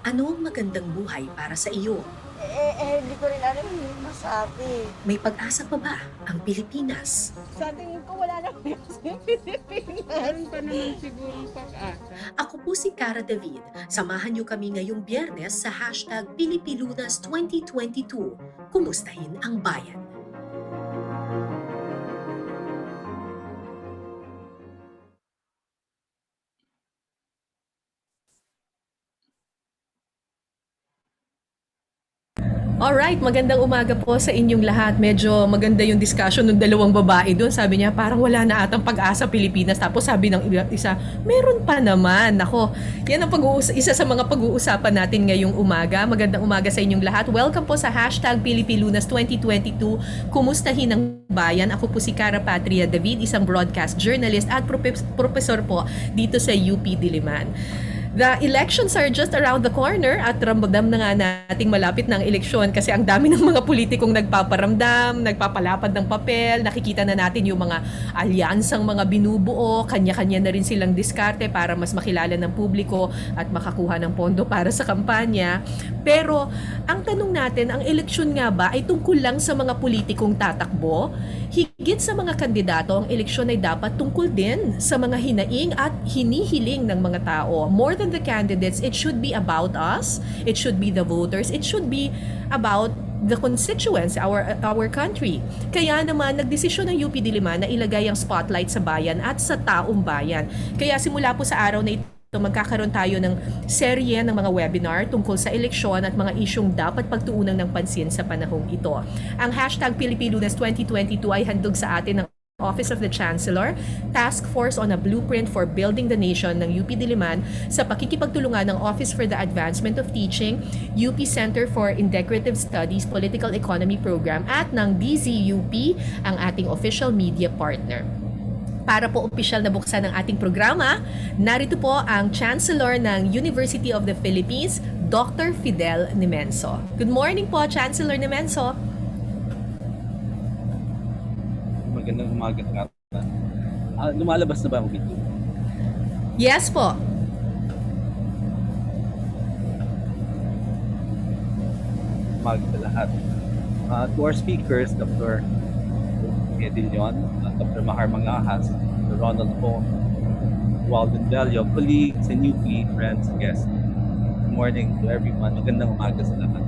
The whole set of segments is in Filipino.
Ano ang magandang buhay para sa iyo? Hindi ko rin alam yung masabi. May pag-asa pa ba ang Pilipinas? Sa tingin ko wala naman kasi Pilipinas. Meron pa naman sigurong pag-asa. Ako po si Cara David. Samahan niyo kami ngayong Biyernes sa hashtag Pilipilunas 2022. Kumustahin ang bayan. Alright, magandang umaga po sa inyong lahat. Medyo maganda yung discussion ng dalawang babae doon. Sabi niya, parang wala na atang pag-asa Pilipinas. Tapos sabi ng isa, meron pa naman. Nako, yan ang isa sa mga pag-uusapan natin ngayong umaga. Magandang umaga sa inyong lahat. Welcome po sa hashtag Pilipilunas 2022. Kumustahin ang bayan. Ako po si Cara Patria David, isang broadcast journalist at profesor po dito sa UP Diliman. The elections are just around the corner at ramdam na nga nating malapit ng eleksyon kasi ang dami ng mga politikong nagpaparamdam, nagpapalapad ng papel, nakikita na natin yung mga alyansang mga binubuo, kanya-kanya na rin silang diskarte para mas makilala ng publiko at makakuha ng pondo para sa kampanya. Pero ang tanong natin, ang eleksyon nga ba ay tungkol lang sa mga politikong tatakbo? Higit sa mga kandidato, ang eleksyon ay dapat tungkol din sa mga hinaing at hinihiling ng mga tao. More than the candidates, it should be about us, it should be the voters, it should be about the constituents, our country. Kaya naman, nagdesisyon ng UP Diliman na ilagay ang spotlight sa bayan at sa taong bayan. Kaya simula po sa araw na ito, magkakaroon tayo ng serye ng mga webinar tungkol sa eleksyon at mga isyong dapat pagtuunan ng pansin sa panahong ito. Ang hashtag Pilipilunas 2022 ay handog sa atin ng Office of the Chancellor, Task Force on a Blueprint for Building the Nation ng UP Diliman sa pakikipagtulungan ng Office for the Advancement of Teaching, UP Center for Integrative Studies Political Economy Program at ng DZUP, ang ating official media partner. Para po opisyal na buksan ang ating programa, narito po ang Chancellor ng University of the Philippines, Dr. Fidel Nemenso. Good morning po, Chancellor Nemenso. Magandang umaga nga. Lumalabas na ba ang video? Yes po. Umaga sa lahat. To our speakers, Dr. Edillon, Dr. Mahar Mangahas, Dr. Ronald, Holmes, Walden, Bello, colleagues and UP friends, guests. Good morning to everyone. Magandang umaga sa lahat.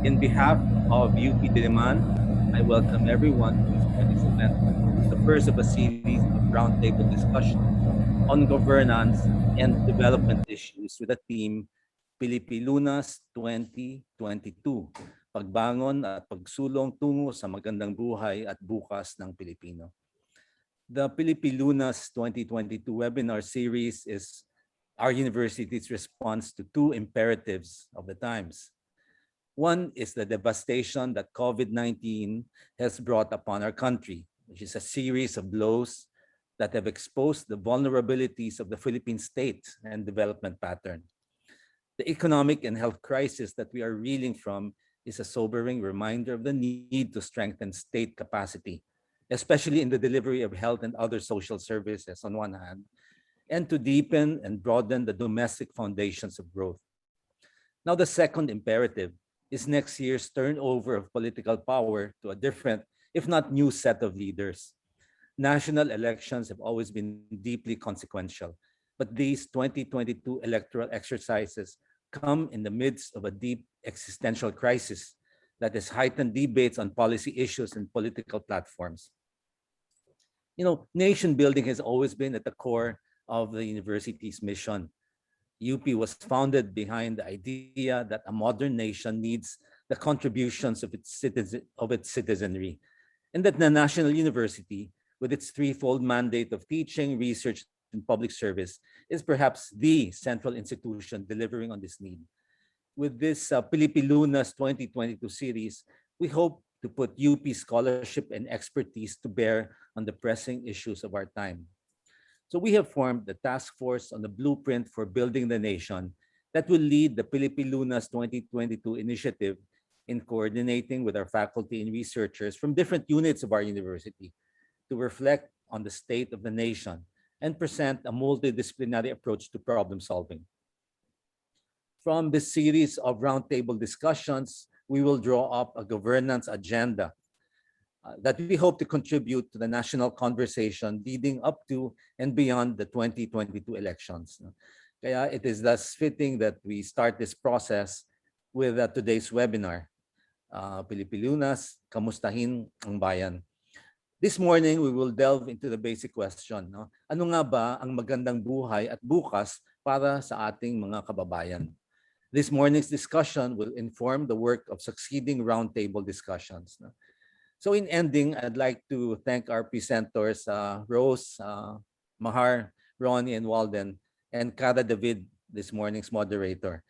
In behalf of UP Diliman, I welcome everyone to this event. It's the first of a series of roundtable discussions on governance and development issues with the theme Pilipilunas 2022. Pagbangon at pagsulong tungo sa magandang buhay at bukas ng Pilipino. The Pilipilunas 2022 webinar series is our university's response to two imperatives of the times. One is the devastation that COVID-19 has brought upon our country, which is a series of blows that have exposed the vulnerabilities of the Philippine state and development pattern. The economic and health crisis that we are reeling from is a sobering reminder of the need to strengthen state capacity, especially in the delivery of health and other social services on one hand, and to deepen and broaden the domestic foundations of growth. Now, the second imperative is next year's turnover of political power to a different, if not new, set of leaders. National elections have always been deeply consequential, but these 2022 electoral exercises come in the midst of a deep existential crisis that has heightened debates on policy issues and political platforms. You know, nation building has always been at the core of the university's mission. UP was founded behind the idea that a modern nation needs the contributions of its citizenry, and that the National University, with its threefold mandate of teaching, research, and public service, is perhaps the central institution delivering on this need. With this Pilipilunas 2022 series, we hope to put UP scholarship and expertise to bear on the pressing issues of our time. So we have formed the task force on the blueprint for building the nation that will lead the Pilipilunas 2022 initiative in coordinating with our faculty and researchers from different units of our university to reflect on the state of the nation and present a multidisciplinary approach to problem solving. From this series of roundtable discussions, we will draw up a governance agenda that we hope to contribute to the national conversation leading up to and beyond the 2022 elections. Kaya it is thus fitting that we start this process with today's webinar, Pilipinas, Kumustahin ang Bayan. This morning, we will delve into the basic question. No? Ano nga ba ang magandang buhay at bukas para sa ating mga kababayan? This morning's discussion will inform the work of succeeding roundtable discussions. No? So in ending, I'd like to thank our presenters, Rose, Mahar, Ronnie, and Walden, and Cara David, this morning's moderator.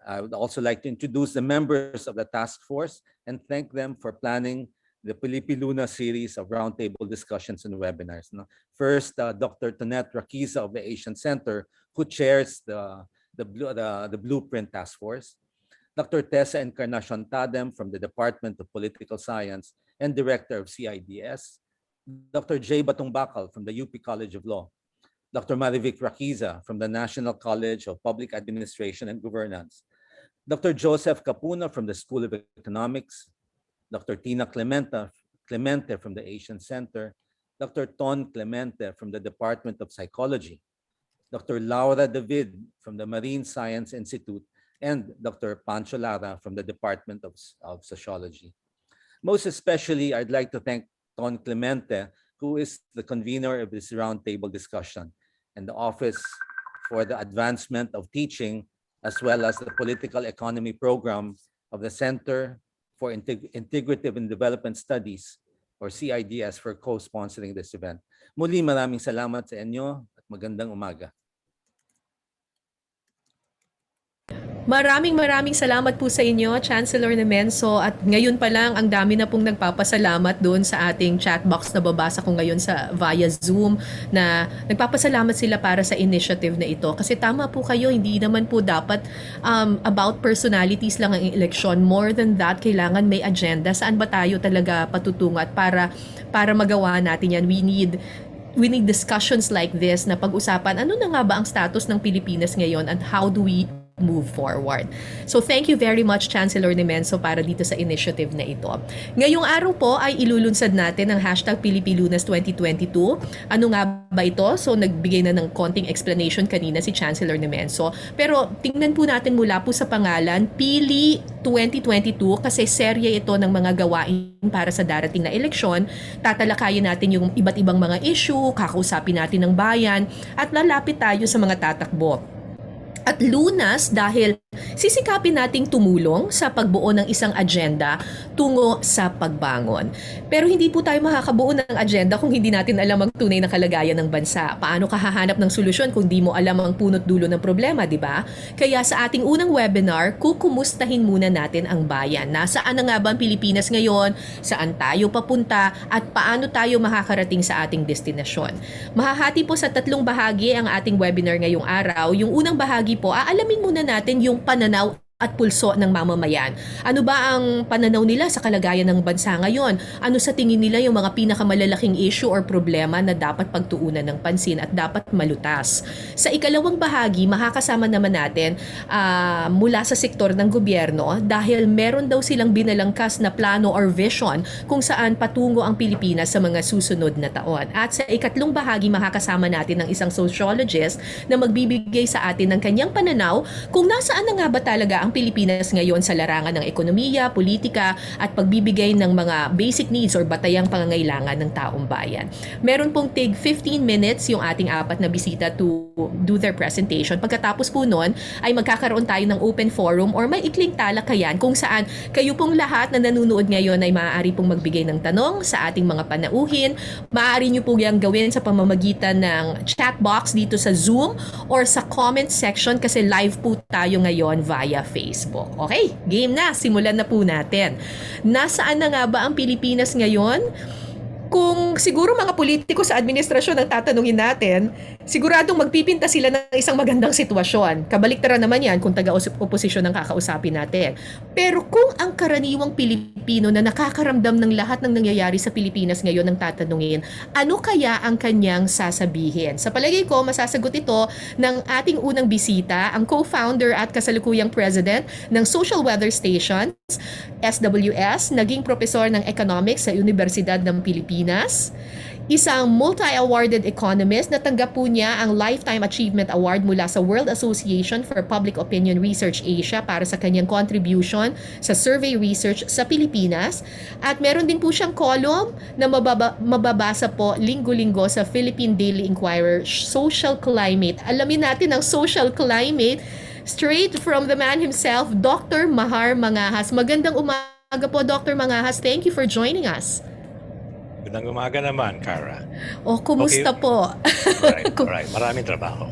I would also like to introduce the members of the task force and thank them for planning the Filipino series of roundtable discussions and webinars. No? First, Dr. Tonette Raquiza of the Asian Center, who chairs the Blueprint Task Force. Dr. Tessa Encarnacion Tadem from the Department of Political Science and Director of CIDS. Dr. J. Batongbakal from the UP College of Law. Dr. Marivic Raquiza from the National College of Public Administration and Governance. Dr. Joseph Capuna from the School of Economics. Dr. Tina Clemente from the Asian Center, Dr. Ton Clemente from the Department of Psychology, Dr. Laura David from the Marine Science Institute, and Dr. Pancho Lara from the Department of Sociology. Most especially, I'd like to thank Ton Clemente, who is the convener of this roundtable discussion, and the Office for the Advancement of Teaching, as well as the Political Economy Program of the Center for Integrative and Development Studies, or CIDS, for co-sponsoring this event. Muli, maraming salamat sa inyo at magandang umaga. Maraming salamat po sa inyo, Chancellor Nemenso. At ngayon pa lang, ang dami na pong nagpapasalamat doon sa ating chat box na babasa ko ngayon via Zoom, na nagpapasalamat sila para sa initiative na ito. Kasi tama po kayo, hindi naman po dapat about personalities lang ang eleksyon. More than that, kailangan may agenda. Saan ba tayo talaga patutungo? At para magawa natin yan, we need discussions like this na pag-usapan ano na nga ba ang status ng Pilipinas ngayon and how do we move forward. So thank you very much, Chancellor Nemenso, para dito sa initiative na ito. Ngayong araw po ay ilulunsad natin ang hashtag Pilipilunas 2022. Ano nga ba ito? So nagbigay na ng konting explanation kanina si Chancellor Nemenso. Pero tingnan po natin mula po sa pangalan, Pili 2022, kasi serye ito ng mga gawain para sa darating na eleksyon. Tatalakayin natin yung iba't ibang mga issue, kakausapin natin ng bayan, at lalapit tayo sa mga tatakbo. At Lunas, dahil sisikapin nating tumulong sa pagbuo ng isang agenda tungo sa pagbangon. Pero hindi po tayo makakabuo ng agenda kung hindi natin alam ang tunay na kalagayan ng bansa. Paano ka hahanap ng solusyon kung di mo alam ang punot dulo ng problema, di ba? Kaya sa ating unang webinar, kukumustahin muna natin ang bayan. Nasaan na nga ba ang Pilipinas ngayon? Saan tayo papunta? At paano tayo makakarating sa ating destinasyon? Mahahati po sa 3 bahagi ang ating webinar ngayong araw. Yung unang bahagi po, aalamin muna natin yung pananaw at pulso ng mamamayan. Ano ba ang pananaw nila sa kalagayan ng bansa ngayon? Ano sa tingin nila yung mga pinakamalalaking issue or problema na dapat pagtuunan ng pansin at dapat malutas? Sa ikalawang bahagi, makakasama naman natin mula sa sektor ng gobyerno dahil meron daw silang binalangkas na plano or vision kung saan patungo ang Pilipinas sa mga susunod na taon. At sa ikatlong bahagi, makakasama natin ng isang sociologist na magbibigay sa atin ng kanyang pananaw kung nasaan na nga ba talaga ang Pilipinas ngayon sa larangan ng ekonomiya, politika at pagbibigay ng mga basic needs or batayang pangangailangan ng taong bayan. Meron pong tig 15 minutes yung ating 4 na bisita to do their presentation. Pagkatapos po nun ay magkakaroon tayo ng open forum or may ikling talakayan kung saan kayo pong lahat na nanonood ngayon ay maaari pong magbigay ng tanong sa ating mga panauhin. Maaari nyo po yung gawin sa pamamagitan ng chat box dito sa Zoom or sa comment section kasi live po tayo ngayon via Facebook. Okay, game na. Simulan na po natin. Nasaan na nga ba ang Pilipinas ngayon? kung siguro mga politiko sa administrasyon ang tatanungin natin, siguradong magpipinta sila ng isang magandang sitwasyon. Kabaliktaran naman yan kung taga-oposisyon ang kakausapin natin. Pero kung ang karaniwang Pilipino na nakakaramdam ng lahat ng nangyayari sa Pilipinas ngayon ang tatanungin, ano kaya ang kanyang sasabihin? Sa palagay ko, masasagot ito ng ating unang bisita, ang co-founder at kasalukuyang president ng Social Weather Station, SWS, naging profesor ng economics sa Universidad ng Pilipinas, isang multi-awarded economist na tanggap po niya ang Lifetime Achievement Award mula sa World Association for Public Opinion Research Asia para sa kanyang contribution sa survey research sa Pilipinas. At meron din po siyang column na mababasa po linggo-linggo sa Philippine Daily Inquirer, Social Climate. Alamin natin ang social climate straight from the man himself, Dr. Mahar Mangahas. Magandang umaga po, Dr. Mangahas. Thank you for joining us. Magandang umaga naman, Cara. O, kumusta Okay. po? Alright. Maraming trabaho.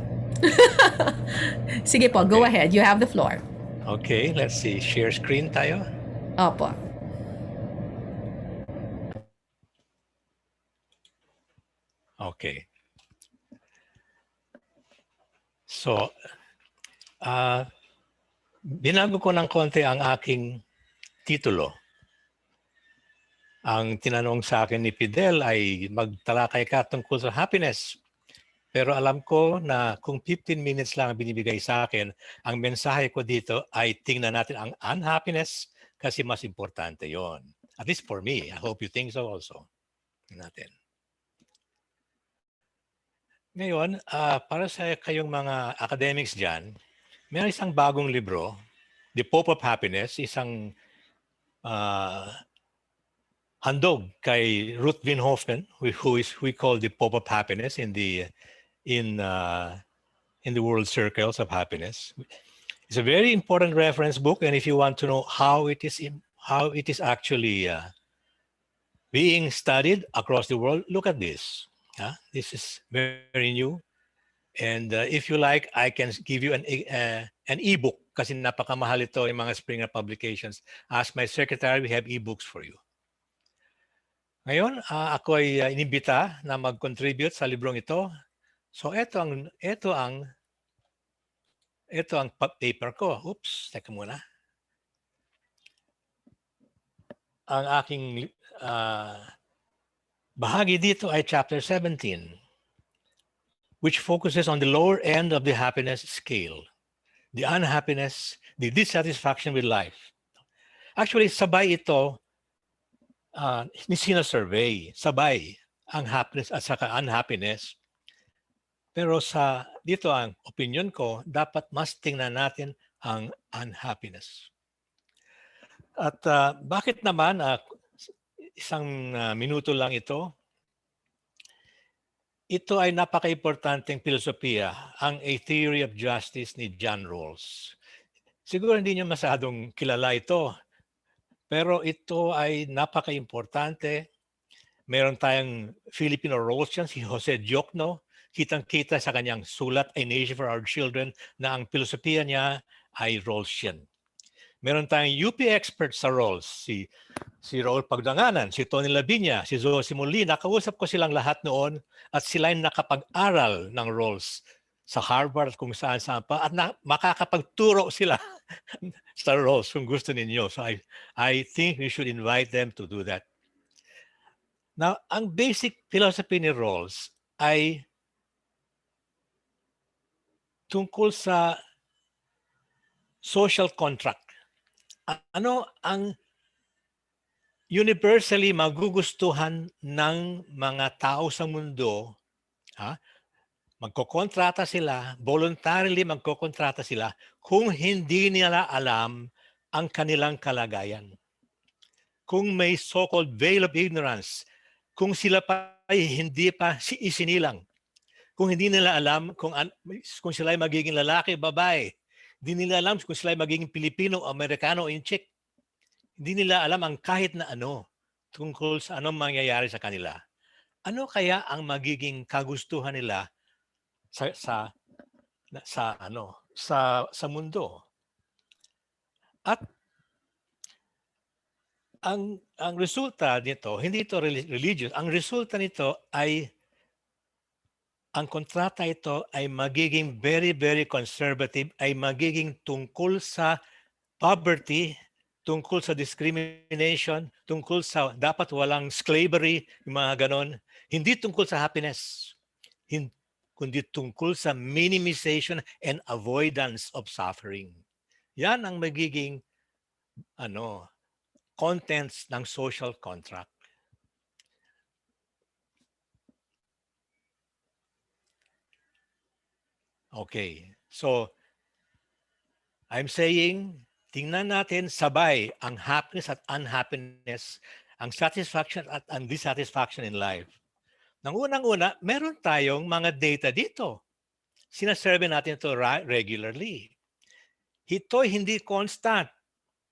Sige po, go Okay. ahead. You have the floor. Okay, let's see. Share screen tayo. Opo. Okay. So, binago ko ng konti ang aking titulo. Ang tinanong sa akin ni Fidel ay magtalakay ka tungkol sa happiness. Pero alam ko na kung 15 minutes lang ang binibigay sa akin, ang mensahe ko dito ay tingnan natin ang unhappiness kasi mas importante yon. At least for me. I hope you think so also. Tingnan natin. Ngayon, para sa kayong mga academics dyan, mayroon isang bagong libro, The Pope of Happiness, isang handog kay Ruth Van Hoffman, who we call the Pope of Happiness in the world circles of happiness. It's a very important reference book, and if you want to know how it is actually being studied across the world, look at this. This is very new, and if you like, I can give you an e-book kasi napakamahal ito yung mga Springer publications. Ask my secretary, we have e-books for you. Ngayon, ako ay inimbita na mag-contribute sa librong ito. So ito ang paper ko. Oops, teka muna. Ang aking bahagi dito ay chapter 17, which focuses on the lower end of the happiness scale, the unhappiness, the dissatisfaction with life. Actually, sabay ito sina-survey, sabay ang happiness at saka unhappiness. Pero dito ang opinion ko, dapat mas tingnan natin ang unhappiness. At bakit naman, isang minuto lang ito, ito ay napaka-importanteng filosofiya, ang A Theory of Justice ni John Rawls. Siguro hindi niyo masyadong kilala ito, pero ito ay napaka-importante. Meron tayong Filipino Rawlsian, si Jose Diokno. Kitang-kita sa kanyang sulat, A Nation for Our Children, na ang filosofiya niya ay Rawlsian. Meron tayong UP expert sa Rawls, si Raul Pagdanganan, si Tony Labiña, si Zoe Molina. Nakausap ko silang lahat noon at sila ay nakapag-aral ng Rawls sa Harvard at kung saan-saan pa at makakapagturo sila sa Rawls kung gusto ninyo. So I think we should invite them to do that. Now, ang basic philosophy ni Rawls ay tungkol sa social contract. Ano ang universally magugustuhan ng mga tao sa mundo? Magkokontrata sila, voluntarily magkokontrata sila kung hindi nila alam ang kanilang kalagayan. Kung may so-called veil of ignorance, kung sila pa ay hindi pa isinilang, kung hindi nila alam kung sila ay magiging lalaki, babae, hindi nila alam kung sila ay magiging Pilipino, Amerikano, Inchik, hindi nila alam ang kahit na ano tungkol sa anong mangyayari sa kanila. Ano kaya ang magiging kagustuhan nila sa mundo? At ang resulta nito, hindi ito religious. Ang resulta nito ay ang kontrata ito ay magiging very, very conservative, ay magiging tungkol sa poverty, tungkol sa discrimination, tungkol sa dapat walang slavery, yung mga ganon. Hindi tungkol sa happiness, kundi tungkol sa minimization and avoidance of suffering. Yan ang magiging contents ng social contract. Okay, so I'm saying, tingnan natin sabay ang happiness at unhappiness, ang satisfaction at ang dissatisfaction in life. Nang unang-una, meron tayong mga data dito. Sinasurvey natin ito regularly. Ito'y hindi constant.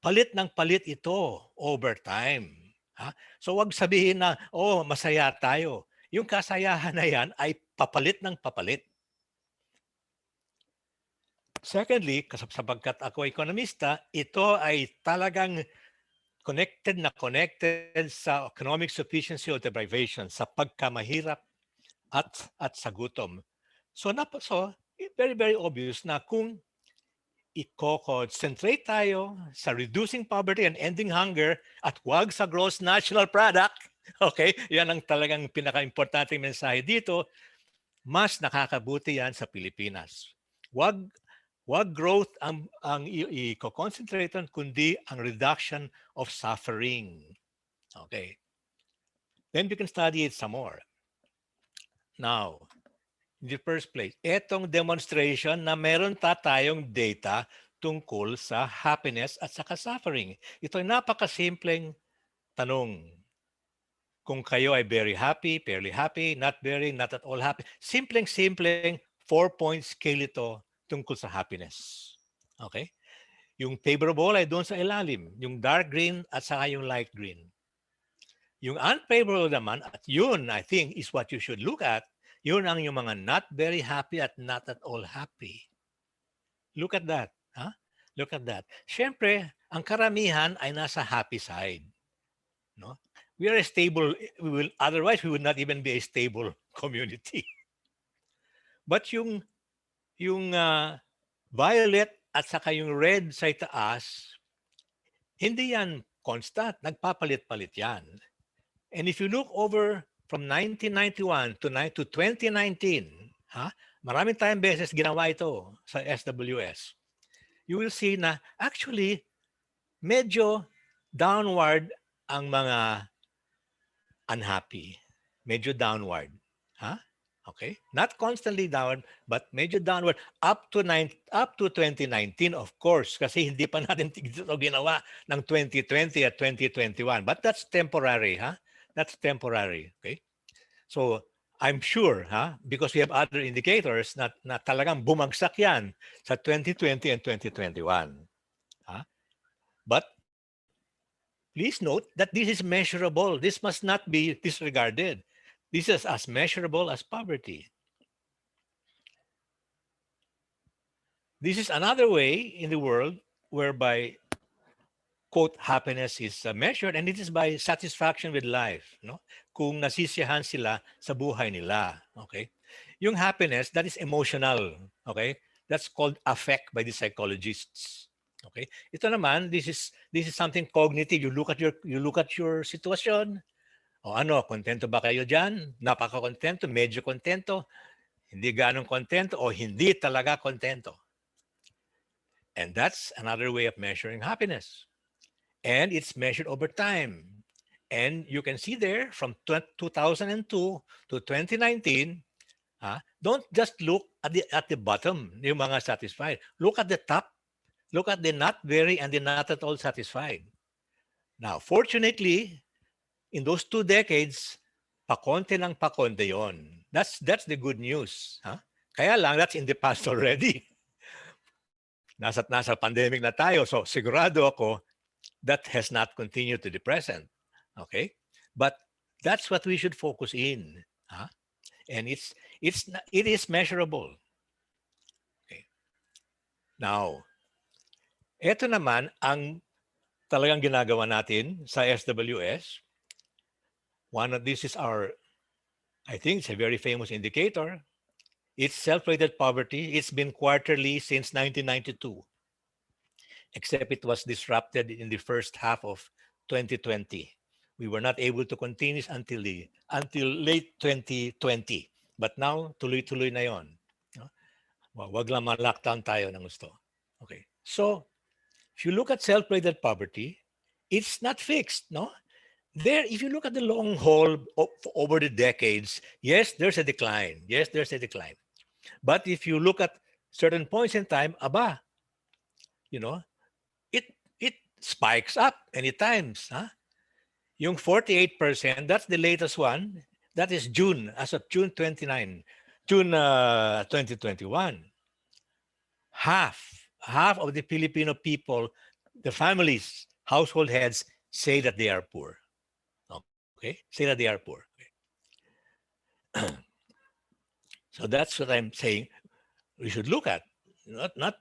Palit ng palit ito over time. Ha? So wag sabihin na, oh, masaya tayo. Yung kasayahan na yan ay papalit ng papalit. Secondly, sapagkat ako ekonomista, ito ay talagang connected sa economic sufficiency or deprivation, sa pagkamahirap at sa gutom. So very, very obvious na kung i-concentrate tayo sa reducing poverty and ending hunger at wag sa gross national product, okay, yan ang talagang pinaka-importanting mensahe dito, mas nakakabuti yan sa Pilipinas. Wag growth ang i-concentrate on, kundi ang reduction of suffering. Okay. Then we can study it some more. Now, in the first place, etong demonstration na meron tayong data tungkol sa happiness at saka suffering. Ito ay napakasimpleng tanong. Kung kayo ay very happy, fairly happy, not very, not at all happy. Simpleng 4-point scale ito tungkol sa happiness. Okay? Yung favorable ay doon sa ilalim. Yung dark green at saka yung light green. Yung unfavorable naman, at yun, I think, is what you should look at. Yun ang yung mga not very happy at not at all happy. Look at that. Huh? Look at that. Siyempre, ang karamihan ay nasa happy side. No? We are a stable, otherwise we would not even be a stable community. But yung violet at saka yung red sa itaas, hindi yan constant. Nagpapalit-palit yan. And if you look over from 1991 to 2019, maraming tayong beses ginawa ito sa SWS. You will see na actually medyo downward ang mga unhappy. Medyo downward. Okay? Not constantly downward, but medyo downward up to 2019, of course, kasi hindi pa natin ito ginawa ng 2020 at 2021. But that's temporary. That's temporary. Okay? So, I'm sure, because we have other indicators na talagang bumagsak yan sa 2020 and 2021. But please note that this is measurable. This must not be disregarded. This is as measurable as poverty. This is another way in the world whereby, quote, happiness is measured, and it is by satisfaction with life. No? Kung nasisiyahan sila sa buhay nila. Okay? Yung happiness, that is emotional. Okay? That's called affect by the psychologists. Okay? Ito naman, this is something cognitive. You look at your situation. O ano, kontento ba kayo dyan? Napaka-kontento, medyo kontento, hindi ganong kontento, o hindi talaga kontento. And that's another way of measuring happiness. And it's measured over time. And you can see there from 2002 to 2019, don't just look at the bottom, yung mga satisfied. Look at the top. Look at the not very and the not at all satisfied. Now, fortunately, in those 2 decades, pakonte ng pakonte yon. That's the good news. Kaya lang, that's in the past already. Nasa pandemic na tayo, so sigurado ako that has not continued to the present. Okay? But that's what we should focus in. And it is measurable. Okay. Now, ito naman ang talagang ginagawa natin sa SWS. This is our, I think it's a very famous indicator. It's self-rated poverty. It's been quarterly since 1992, except it was disrupted in the first half of 2020. We were not able to continue until late 2020. But now, tuloy-tuloy na yon. No? Wag lang ma-lockdown tayo ng gusto. Okay. So, if you look at self-rated poverty, it's not fixed, no? There, if you look at the long haul over the decades, yes, there's a decline. Yes, there's a decline. But if you look at certain points in time, you know, it spikes up many times. Huh? Yung 48%, that's the latest one. That is June, as of June 29, June 2021. Half of the Filipino people, the families, household heads, say that they are poor. Okay, say that they are poor. Okay. So that's what I'm saying. We should look at.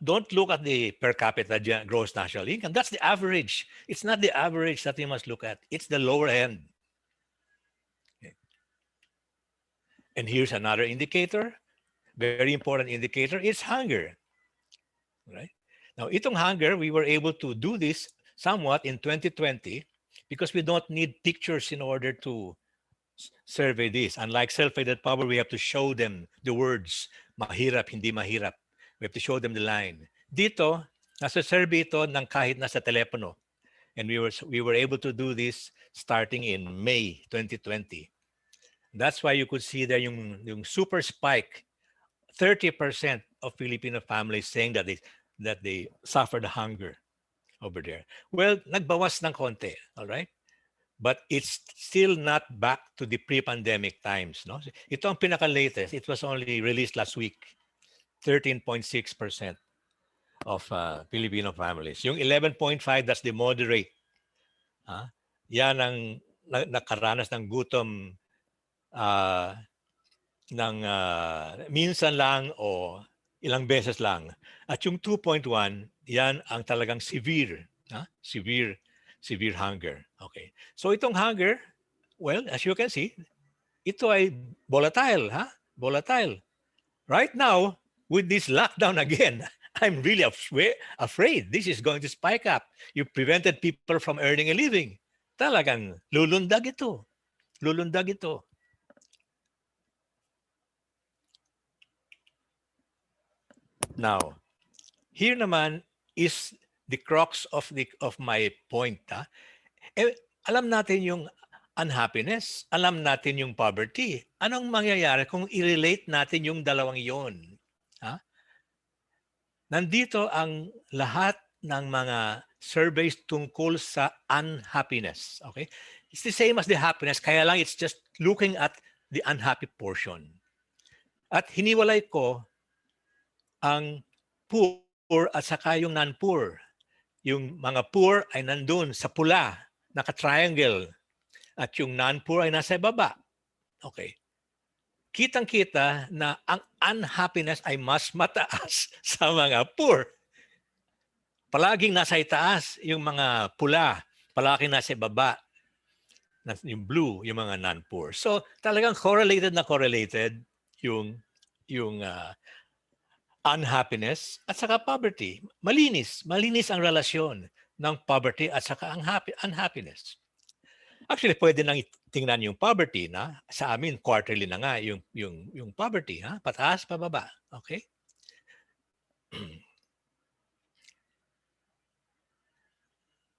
Don't look at the per capita gross national income. That's the average. It's not the average that we must look at. It's the lower end. Okay. And here's another indicator, very important indicator. It's hunger. Right? Now, itong hunger, we were able to do this somewhat in 2020 because we don't need pictures in order to survey this. Unlike self-rated poverty, we have to show them the words, mahirap, hindi mahirap. We have to show them the line. Dito, nasa survey ito ng kahit nasa telepono. And we were able to do this starting in May 2020. That's why you could see there yung super spike, 30% of Filipino families saying that they suffered hunger over there. Well, nagbawas ng konti, all right? But it's still not back to the pre-pandemic times. No? Ito ang pinaka-latest. It was only released last week. 13.6% of Filipino families. Yung 11.5, that's the moderate. Yan ang nakaranas ng gutom ng minsan lang o ilang beses lang. At yung 2.1, yan ang talagang severe. Severe hunger. Okay. So itong hunger, well, as you can see, ito ay volatile, volatile. Right now, with this lockdown again, I'm really afraid this is going to spike up. You prevented people from earning a living. Talagang lulundag ito. Lulundag ito. Now, here naman is the crux of my point. Alam natin yung unhappiness, alam natin yung poverty. Anong mangyayari kung i-relate natin yung dalawang iyon? Nandito ang lahat ng mga surveys tungkol sa unhappiness. Okay? It's the same as the happiness, kaya lang it's just looking at the unhappy portion. At hiniwalay ko ang poor at saka yung non-poor. Yung mga poor ay nandun sa pula, naka-triangle. At yung non-poor ay nasa baba. Okay. Kitang-kita na ang unhappiness ay mas mataas sa mga poor. Palaging nasa itaas yung mga pula, palaging nasa baba, yung blue, yung mga non-poor. So talagang correlated yung unhappiness at saka poverty. Malinis ang relasyon ng poverty at saka unhappiness. Actually, pwede nang tingnan yung poverty na sa amin quarterly na nga yung poverty, pataas pababa, okay?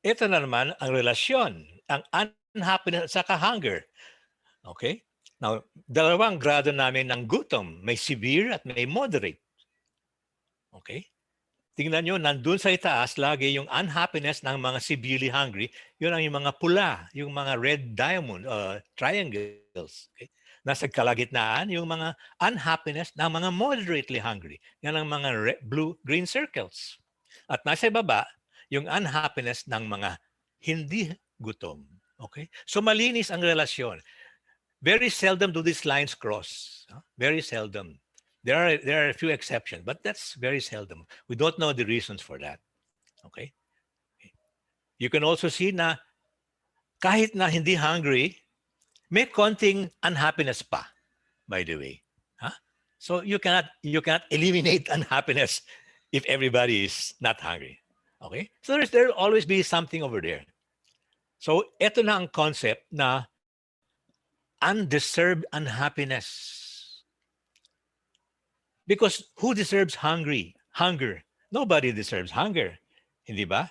Ito na naman ang relasyon, ang unhappiness at saka hunger. Okay? Now, dalawang grado namin ng gutom, may severe at may moderate. Okay? Tingnan nyo, nandun sa itaas lagi yung unhappiness ng mga severely hungry. Yun ang yung mga pula, yung mga red diamond, triangles. Okay? Nasa kalagitnaan, yung mga unhappiness ng mga moderately hungry. Yan ang mga blue-green circles. At nasa baba, yung unhappiness ng mga hindi gutom. Okay? So malinis ang relasyon. Very seldom do these lines cross. Very seldom. There are a few exceptions, but that's very seldom. We don't know the reasons for that. Okay? You can also see na kahit na hindi hungry, may konting unhappiness pa, by the way. Huh? So you cannot eliminate unhappiness if everybody is not hungry. Okay? So there'll always be something over there. So ito na ang concept na undeserved unhappiness. Because who deserves hunger? Nobody deserves hunger. Hindi ba?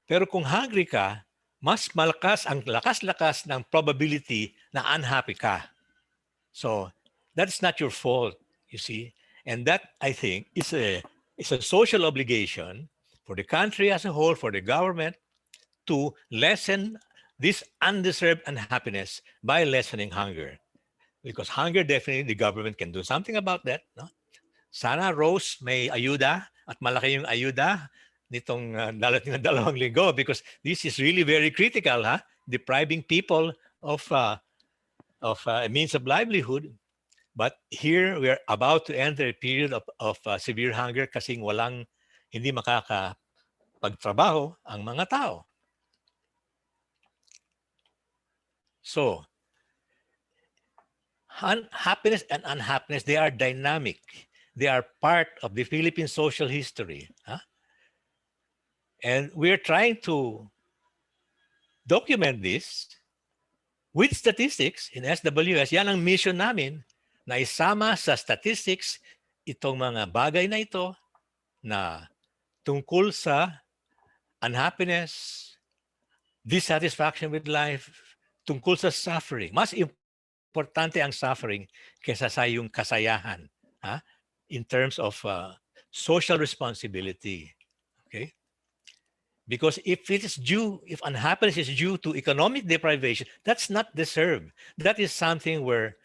Pero kung hungry ka, mas malakas ang lakas-lakas ng probability na unhappy ka. So that's not your fault, you see. And that, I think, is a social obligation for the country as a whole, for the government, to lessen this undeserved unhappiness by lessening hunger. Because hunger, definitely, the government can do something about that. No? Sana, Rose, may ayuda at malaki yung ayuda nitong dalating na 2 linggo because this is really very critical, depriving people of a means of livelihood. But here, we are about to enter a period of severe hunger kasing hindi makakapagtrabaho ang mga tao. So, happiness and unhappiness, they are dynamic. They are part of the Philippine social history. And we're trying to document this with statistics in SWS. Yan ang mission namin, na isama sa statistics itong mga bagay na ito na tungkol sa unhappiness, dissatisfaction with life, tungkol sa suffering. Mas importante ang suffering kaysa sa yung kasayahan in terms of social responsibility. Okay? Because if unhappiness is due to economic deprivation, that's not deserved. That is something where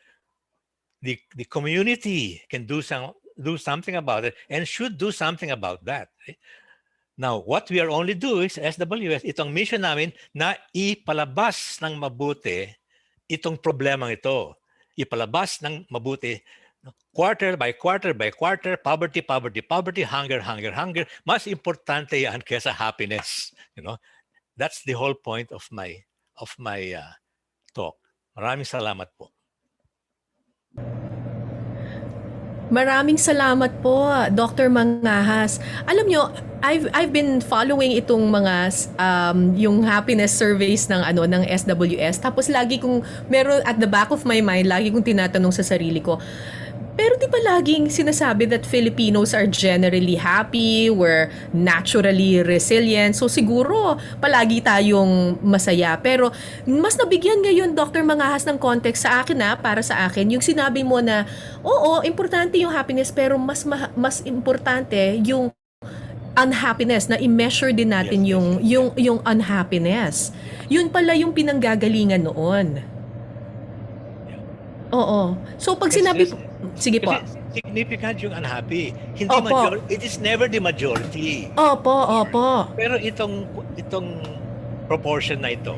the community can do something about it and should do something about that. Okay? Now, what we are only doing is SWS, itong mission namin na ipalabas ng mabuti itong problemang ito. Ipalabas ng mabuti quarter by quarter by quarter, poverty, hunger. Mas importante yan kesa happiness. That's the whole point of my talk. Maraming salamat po. Maraming salamat po, Dr. Mangahas. Alam nyo, I've been following itong mga yung happiness surveys ng SWS. Tapos lagi kong meron at the back of my mind, lagi kong tinatanong sa sarili ko. Pero di ba laging sinasabi that Filipinos are generally happy, we're naturally resilient. So siguro palagi tayong masaya. Pero mas nabigyan ngayon Dr. Mangahas ng context sa akin para sa akin. Yung sinabi mo na, oo, importante yung happiness pero mas importante yung unhappiness na i-measure din natin yung unhappiness. Yun pala yung pinanggagalingan noon. Oo. So pag sinabi sige po. Significant yung unhappy. Hindi it is never the majority. Opo. Pero itong proportion na ito,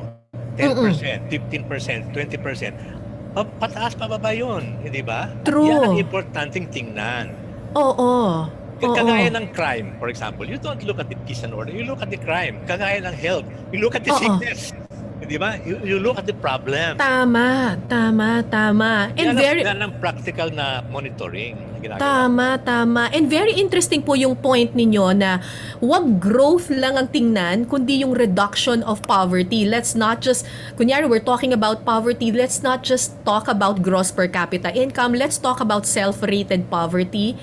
10%, 15%, 20%, pataas pababa yun, hindi ba? True. Yan ang importanteng tingnan. Oo. Kagaya ng crime, for example, you don't look at the peace and order, you look at the crime. Kagaya ng health, you look at the sickness. Di ba? You look at the problem. Tama. And yan ang practical na monitoring na ginagawa. Tama. And very interesting po yung point ninyo na wag growth lang ang tingnan, kundi yung reduction of poverty. Let's not just, kunyari we're talking about poverty, let's not just talk about gross per capita income, let's talk about self-rated poverty.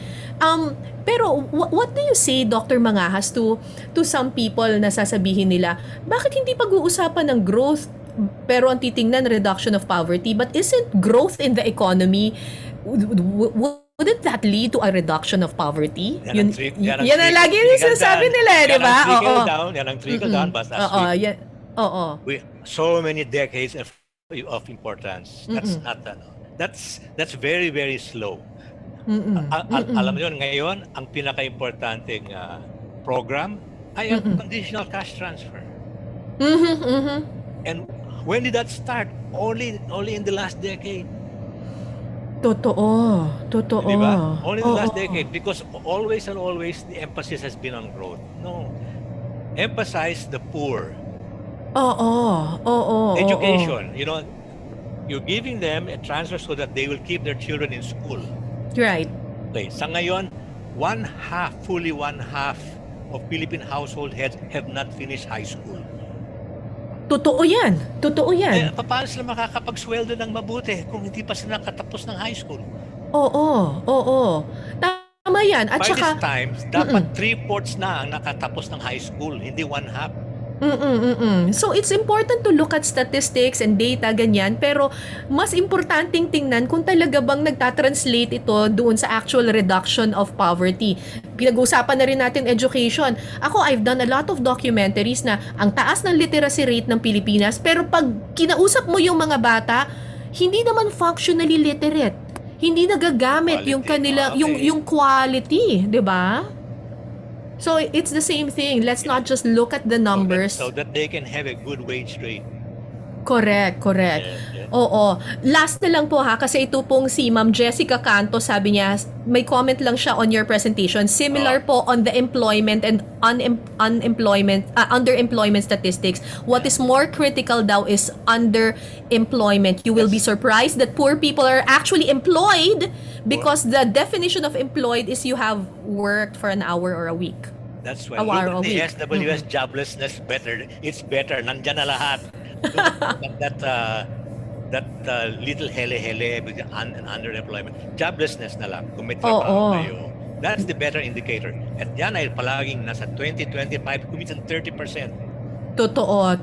Pero what do you say, Dr. Mangahas, to some people na sasabihin nila, bakit hindi pag-uusapan ng growth pero ang titingnan reduction of poverty? But isn't growth in the economy, wouldn't that lead to a reduction of poverty? Yan ang lagi yung sinasabi nila, di ba? Yan ang trickle down. So many decades of importance. That's not that's very, very slow. Alam mo yun, ngayon, ang pinaka-importanting program ay ang conditional cash transfer. And when did that start? Only in the last decade. Totoo. Diba? Only in the last decade because always and always the emphasis has been on growth. No. emphasize the poor. Oo. Education, you're giving them a transfer so that they will keep their children in school. Right. Okay, sa ngayon, fully one half of Philippine household heads have not finished high school. Totoo yan. Paano sila makakapagsweldo ng mabuti kung hindi pa sila nakatapos ng high school? Oo. Tama yan. At By saka, this time, dapat 3/4 na ang nakatapos ng high school, hindi one half. So it's important to look at statistics and data ganyan, pero mas importanteng tingnan kung talaga bang nagtatranslate ito doon sa actual reduction of poverty. Pinag-uusapan na rin natin education. Ako, I've done a lot of documentaries na ang taas ng literacy rate ng Pilipinas, pero pag kinausap mo yung mga bata, hindi naman functionally literate. Hindi nagagamit yung kanila, yung quality, 'di ba? So it's the same thing. Let's not just look at the numbers. So that they can have a good wage rate. Correct. Yeah. Oo. Last na lang po ha, kasi ito pong si Ma'am Jessica Canto, sabi niya, may comment lang siya on your presentation. Similar po on the employment and underemployment statistics. What is more critical daw is underemployment. You will be surprised that poor people are actually employed because the definition of employed is you have worked for an hour or a week. That's why. A Look hour at a the week. SWS joblessness better. It's better. Nandyan na lahat. that little hele with underemployment. Joblessness na lang. Kung may trabaho kayo. That's the better indicator. At yan ay palaging nasa 20-25, kumisan 30%. Totoo.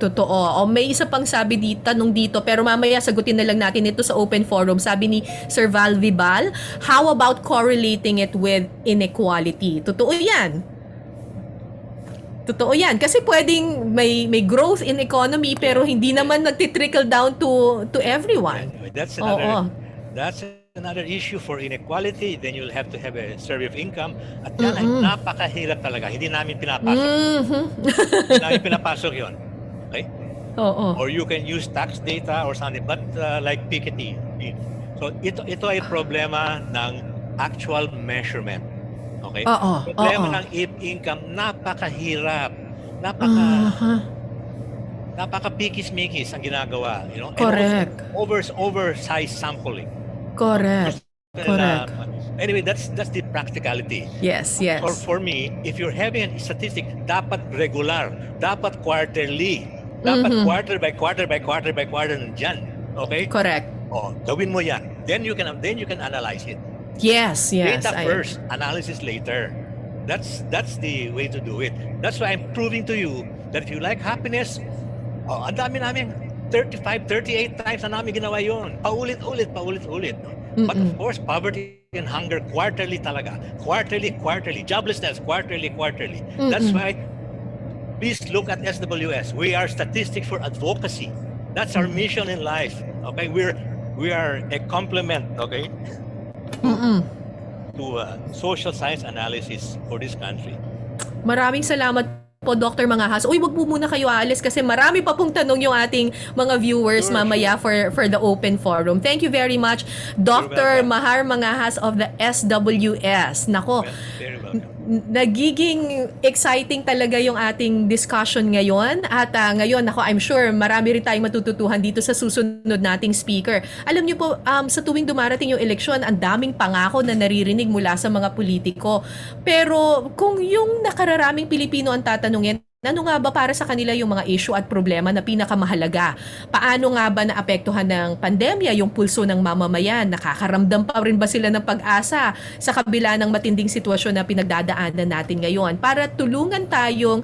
O may isa pang sabi tanong dito, pero mamaya sagutin na lang natin ito sa open forum. Sabi ni Sir Val Vibal, how about correlating it with inequality? Totoo yan. Kasi pwedeng may growth in economy pero hindi naman nagtitrickle down to everyone. Anyway, that's another issue for inequality. Then you'll have to have a survey of income. At yan ay napakahirap talaga. Hindi namin pinapasok. Hindi namin pinapasok yun. Okay? Oo. Or you can use tax data or something. But like Piketty. So ito ay problema ng actual measurement. Okay? Problema ng income, napakahirap. Napaka-pikis-mikis ang ginagawa. Correct. And also oversized sampling. Correct. Anyway, that's the practicality. Yes. Or for me, if you're having a statistic, dapat regular, dapat quarterly, dapat quarter by quarter nandyan. Okay? Correct. Gawin mo yan. Then you can analyze it. Yes. Data first, analysis later. That's the way to do it. That's why I'm proving to you that if you like happiness, ang dami namin 35, 38 times na namin ginawa yun. Paulit-ulit. But of course, poverty and hunger quarterly talaga. Quarterly. Joblessness quarterly. That's why please look at SWS. We are statistics for advocacy. That's our mission in life. Okay? We are a complement, okay? To social science analysis for this country. Maraming salamat po, Dr. Mangahas. Uy, wag po muna kayo aalis kasi marami pa pong tanong yung ating mga viewers mamaya for the open forum. Thank you very much, Dr. Mahar Mangahas of the SWS. Nako, Very welcome. nagiging exciting talaga yung ating discussion ngayon at ngayon ako I'm sure marami rin tayong matututuhan dito sa susunod nating speaker. Alam niyo po, sa tuwing dumarating yung eleksyon, ang daming pangako na naririnig mula sa mga politiko. Pero kung yung nakararaming Pilipino ang tatanungin, ano nga ba para sa kanila yung mga issue at problema na pinakamahalaga? Paano nga ba naapektuhan ng pandemya yung pulso ng mamamayan? Nakakaramdam pa rin ba sila ng pag-asa sa kabila ng matinding sitwasyon na pinagdadaanan natin ngayon? Para tulungan tayong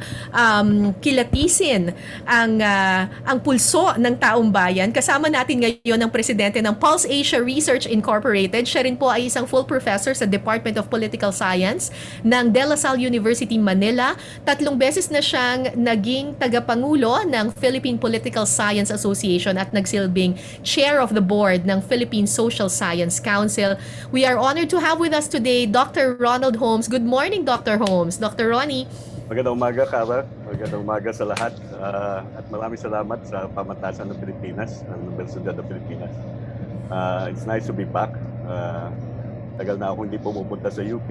kilatisin ang pulso ng taong bayan. Kasama natin ngayon ang presidente ng Pulse Asia Research Incorporated. Siya rin po ay isang full professor sa Department of Political Science ng De La Salle University, Manila. 3 beses na siya naging tagapangulo ng Philippine Political Science Association at nagsilbing chair of the board ng Philippine Social Science Council. We are honored to have with us today Dr. Ronald Holmes. Good morning, Dr. Holmes. Dr. Ronnie. Magandang umaga, Kara. Magandang umaga sa lahat. At maraming salamat sa pamantasan ng Pilipinas, ng Universidad ng Pilipinas. It's nice to be back. Tagal na ako hindi pumupunta sa UP.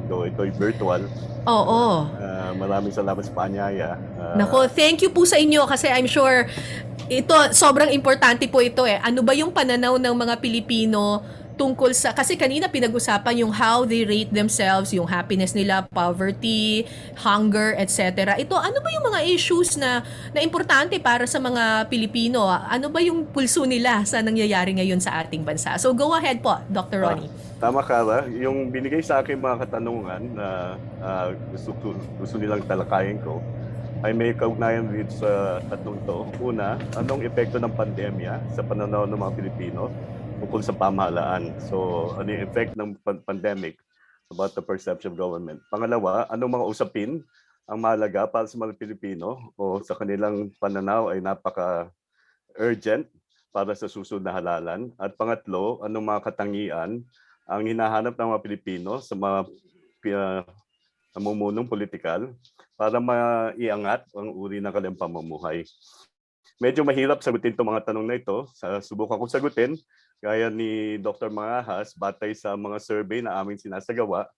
though ito'y virtual. Oo. Maraming salamat sa paanyaya. Nako, thank you po sa inyo kasi I'm sure ito sobrang importante po ito eh. Ano ba yung pananaw ng mga Pilipino tungkol sa kasi kanina pinag-usapan yung how they rate themselves, yung happiness nila, poverty, hunger, etc. Ito ano ba yung mga issues na importante para sa mga Pilipino? Ano ba yung pulso nila sa nangyayari ngayon sa ating bansa? So go ahead po, Dr. Ronnie. Tama ka, yung binigay sa akin mga katanungan na gusto nilang talakayin ko ay may kaugnayan rin sa tatlong to. Una, anong epekto ng pandemya sa pananaw ng mga Pilipino tungkol sa pamahalaan? So, ano yung effect ng pandemic about the perception of government? Pangalawa, anong mga usapin ang mahalaga para sa mga Pilipino o sa kanilang pananaw ay napaka-urgent para sa susunod na halalan? At pangatlo, anong mga katangian ang hinahanap ng mga Pilipino sa mga namumunong politikal para maiangat ang uri ng kanilang pamumuhay. Medyo mahirap sagutin itong mga tanong na ito. Subukan kong sagutin, gaya ni Dr. Mangahas, batay sa mga survey na aming sinasagawa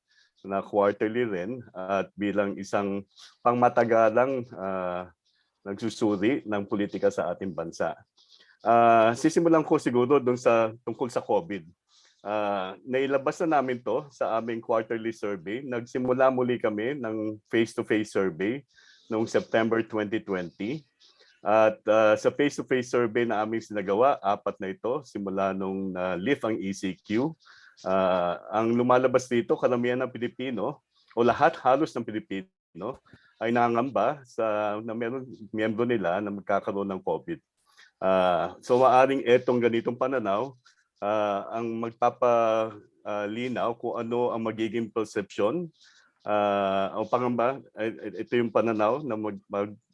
na quarterly rin at bilang isang pangmatagalang nagsusuri ng politika sa ating bansa. Sisimulan ko siguro tungkol sa COVID. Nailabas na namin to sa aming quarterly survey. Nagsimula muli kami ng face-to-face survey noong September 2020. At sa face-to-face survey na aming sinagawa, 4 na ito, simula nung lift ang ECQ. Ang lumalabas dito, karamihan ng Pilipino, o halos ng Pilipino, ay nangangamba na meron miyembro nila na magkakaroon ng COVID. So maaring etong ganitong pananaw, ang magpapalinaw kung ano ang magiging perception o pangamba, ito yung pananaw na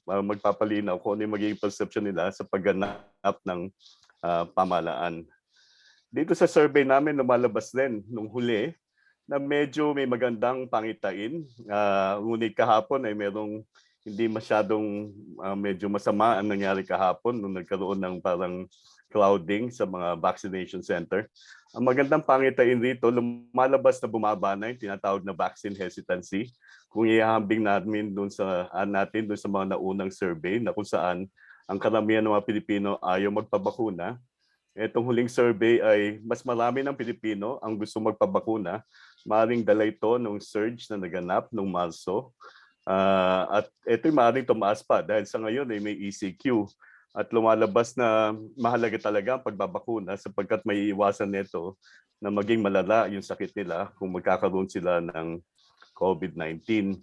magpapalinaw kung ano yung magiging perception nila sa pagganap ng pamahalaan. Dito sa survey namin, lumalabas din nung huli na medyo may magandang pangitain. Ngunit kahapon ay merong hindi masyadong medyo masama ang nangyari kahapon nung nagkaroon ng parang crowding sa mga vaccination center. Ang magandang pangitain rito, lumalabas na bumaba na yung tinatawag na vaccine hesitancy. Kung ihahambing natin doon sa mga naunang survey na kung saan ang karamihan ng mga Pilipino ayaw magpabakuna. Itong huling survey ay mas marami ng Pilipino ang gusto magpabakuna. Maring dala ito nung surge na naganap noong Marso. At ito'y maaaring tumaas pa dahil sa ngayon ay may ECQ at lumalabas na mahalaga talaga ang pagbabakuna sapagkat may iwasan nito na maging malala yung sakit nila kung magkakaroon sila ng COVID-19.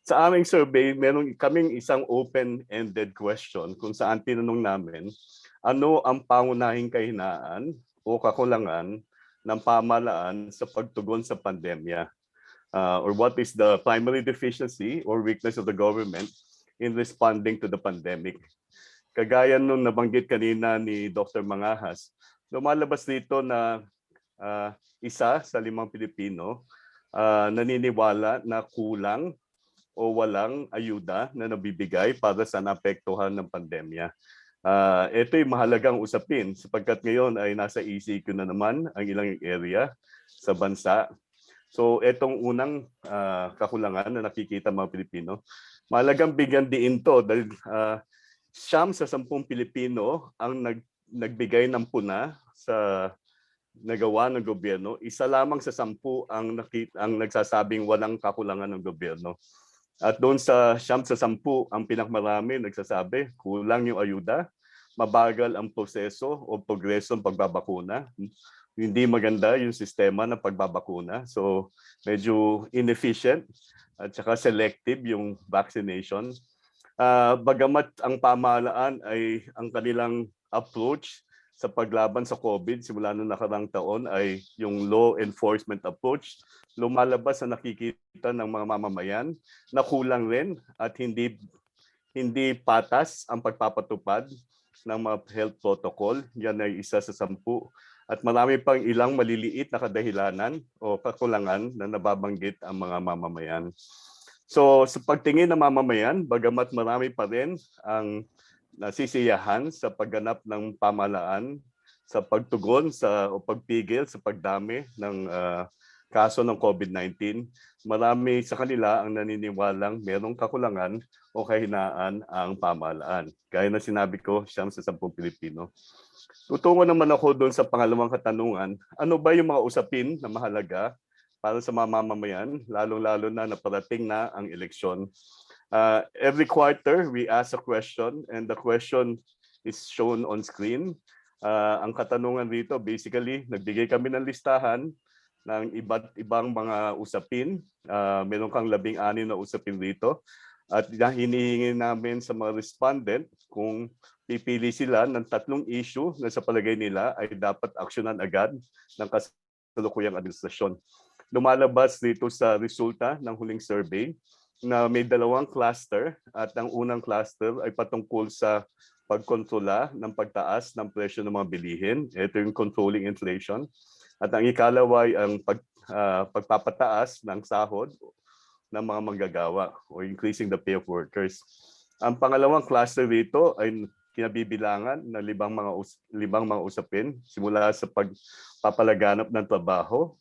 Sa aming survey, meron kaming isang open-ended question kung saan tinanong namin ano ang pangunahing kahinaan o kakulangan ng pamahalaan sa pagtugon sa pandemya. Or what is the primary deficiency or weakness of the government in responding to the pandemic. Kagaya nung nabanggit kanina ni Dr. Mangahas, lumalabas dito na 1 sa 5 Pilipino naniniwala na kulang o walang ayuda na nabibigay para sa naapektuhan ng pandemya. Ito'y mahalagang usapin sapagkat ngayon ay nasa ECQ na naman ang ilang area sa bansa. So itong unang kakulangan na nakikita mga Pilipino, mahalagang bigyan diin to dahil 9 sa 10 Pilipino ang nagbigay ng puna sa nagawa ng gobyerno. 1 lamang sa 10 ang nagsasabing walang kakulangan ng gobyerno. At doon sa 9 sa 10, ang pinakamarami nagsasabi kulang yung ayuda, mabagal ang proseso o progreso ng pagbabakuna. Hindi maganda yung sistema ng pagbabakuna. So medyo inefficient at saka selective yung vaccination. Bagamat ang pamahalaan ay ang kanilang approach sa paglaban sa COVID simula noong nakarang taon ay yung law enforcement approach, lumalabas na nakikita ng mga mamamayan na kulang rin at hindi patas ang pagpapatupad ng mga health protocol. Yan ay 1 sa 10. At marami pang ilang maliliit na kadahilanan o kakulangan na nababanggit ang mga mamamayan. So sa pagtingin ng mamamayan, bagamat marami pa rin ang nasisiyahan sa pagganap ng pamahalaan sa pagtugon o pagpigil sa pagdami ng kaso ng COVID-19, marami sa kanila ang naniniwalang merong kakulangan o kahinaan ang pamahalaan. Gaya na sinabi ko, 9 sa 10 Pilipino. Tutungo naman ako doon sa pangalawang katanungan, ano ba yung mga usapin na mahalaga para sa mga mamamayan, lalong-lalo na naparating na ang eleksyon. Every quarter, we ask a question and the question is shown on screen. Ang katanungan dito, basically, nagbigay kami ng listahan ng iba't ibang mga usapin. Meron kang 16 na usapin dito. At hinihingi namin sa mga respondent kung pipili sila ng 3 issue na sa palagay nila ay dapat aksyonan agad ng kasalukuyang administrasyon. Lumalabas dito sa resulta ng huling survey na may 2 cluster at ang unang cluster ay patungkol sa pagkontrola ng pagtaas ng presyo ng mga bilihin. Ito yung controlling inflation. At ang ikalawa ay ang pagpapataas ng sahod ng mga manggagawa o increasing the pay of workers. Ang pangalawang cluster dito ay kinabibilangan ng 5 mga usapin simula sa pagpapalaganap ng trabaho,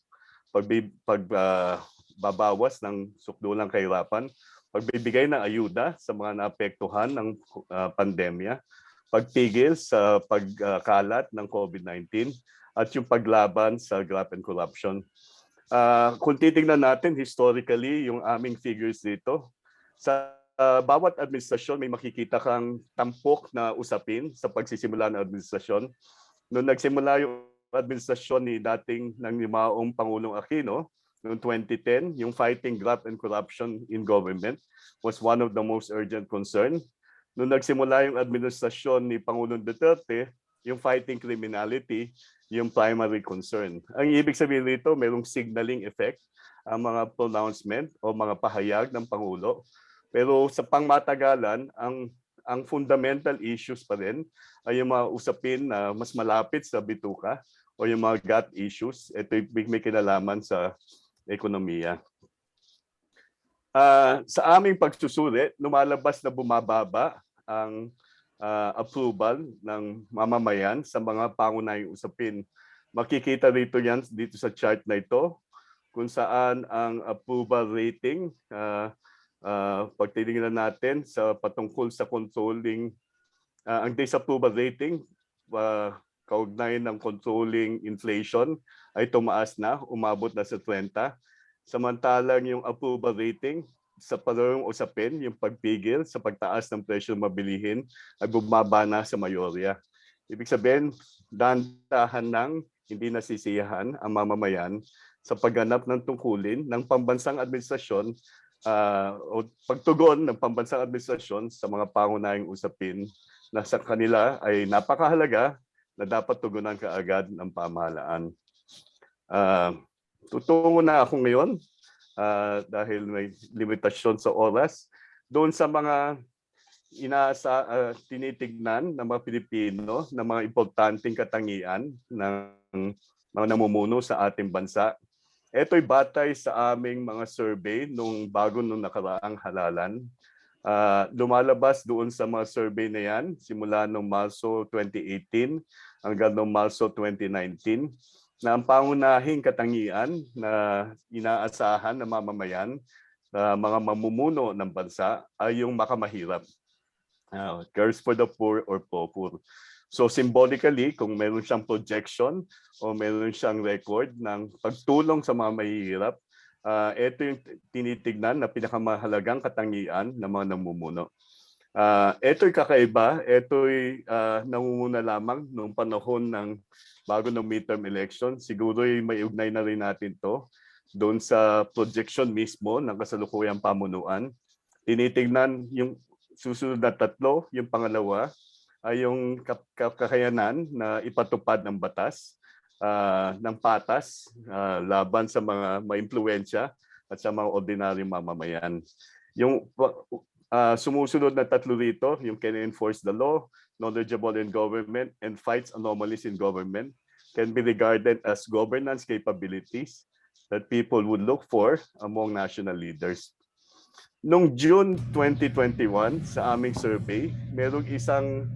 pagbabawas ng sukdulang kahirapan, pagbibigay ng ayuda sa mga naapektuhan ng pandemya, pagpigil sa pagkalat ng COVID-19 at yung paglaban sa graft and corruption. Kung titingnan natin historically yung aming figures dito, sa bawat administrasyon may makikita kang tampok na usapin sa pagsisimula ng administrasyon. Noong nagsimula yung administrasyon ni dating ng limaong Pangulong Aquino, noong 2010, yung fighting graft and corruption in government was one of the most urgent concern. Noong nagsimula yung administrasyon ni Pangulong Duterte, yung fighting criminality, yung primary concern. Ang ibig sabihin nito, mayroong signaling effect ang mga pronouncement o mga pahayag ng Pangulo. Pero sa pangmatagalan, ang fundamental issues pa rin ay yung mga usapin na mas malapit sa bituka o yung mga gut issues. Ito may kinalaman sa ekonomiya. Sa aming pagsusuri, lumalabas na bumababa ang approval ng mamamayan sa mga pangunahing usapin. Makikita dito yan dito sa chart na ito kung saan ang approval rating, pag tinignan natin sa patungkol sa controlling, ang disapproval rating, kaugnay ng controlling inflation ay tumaas na, umabot na sa 30. Samantalang yung approval rating sa parehong usapin, yung pagpigil sa pagtaas ng presyo ng mabilihin ay bumaba na sa mayorya. Ibig sabihin, dahan-dahan lang hindi nasisiyahan ang mamamayan sa pagganap ng tungkulin ng pambansang administrasyon o pagtugon ng pambansang administrasyon sa mga pangunahing usapin na sa kanila ay napakahalaga na dapat tugunan kaagad ng pamahalaan. Tutungo na ako ngayon dahil may limitasyon sa oras doon sa mga tinitignan ng mga Pilipino na mga importanteng katangian ng mga namumuno sa ating bansa. Ito'y batay sa aming mga survey nung nakaraang halalan. Lumalabas doon sa mga survey na yan simula noong Marso 2018 hanggang noong Marso 2019 na ang pangunahing katangian na inaasahan ng mamamayan na mga mamumuno ng bansa ay yung makamahirap. Cares for the poor or poor. So symbolically, kung meron siyang projection o meron siyang record ng pagtulong sa mga mahihirap, ito yung tinitignan na pinakamahalagang katangian ng mga namumuno. Ito'y kakaiba, ito'y nangunguna lamang noong panahon ng bago ng midterm election. Siguro may ugnay na rin natin to doon sa projection mismo ng kasalukuyang pamunuan. Tinitignan yung susunod na 3, yung pangalawa ay yung kakayanan na ipatupad ng batas, ng patas, laban sa mga maimpluwensya at sa mga ordinaryong mamamayan. Yung sumusunod na 3 rito, yung can enforce the law, knowledgeable in government, and fights anomalies in government can be regarded as governance capabilities that people would look for among national leaders. Noong June 2021, sa aming survey, merong isang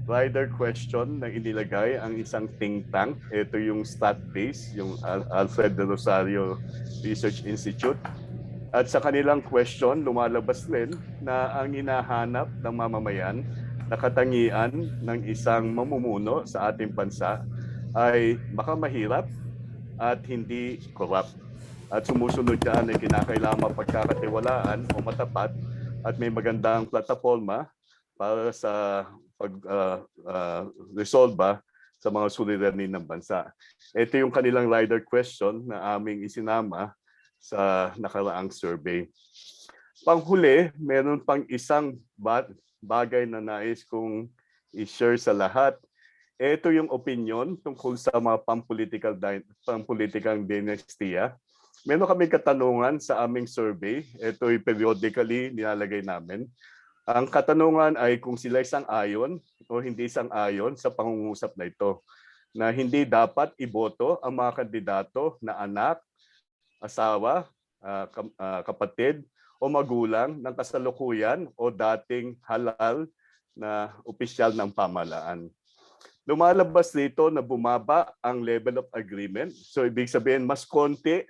rider question na inilagay ang isang think tank. Ito yung stat-based, yung Alfred de Rosario Research Institute. At sa kanilang question, lumalabas rin na ang hinahanap ng mamamayan na katangian ng isang mamumuno sa ating bansa ay makamahirap at hindi corrupt. At sumusunod dyan ay kinakailangan mapagkakatiwalaan o matapat at may magandang plataforma para sa pag-resolve sa mga suliranin ng bansa. Ito yung kanilang rider question na aming isinama sa nakaraang survey. Panghuli, meron pang isang bagay na nais kong i-share sa lahat. Ito yung opinion tungkol sa mga pampolitikang dinastiya. Meron kami katanungan sa aming survey. Ito ay periodically nilalagay namin. Ang katanungan ay kung sila sang-ayon o hindi sang-ayon sa pangungusap na ito, na hindi dapat iboto ang mga kandidato na anak, asawa, kapatid o magulang ng kasalukuyan o dating halal na opisyal ng pamahalaan. Lumalabas dito na bumaba ang level of agreement. So ibig sabihin mas konti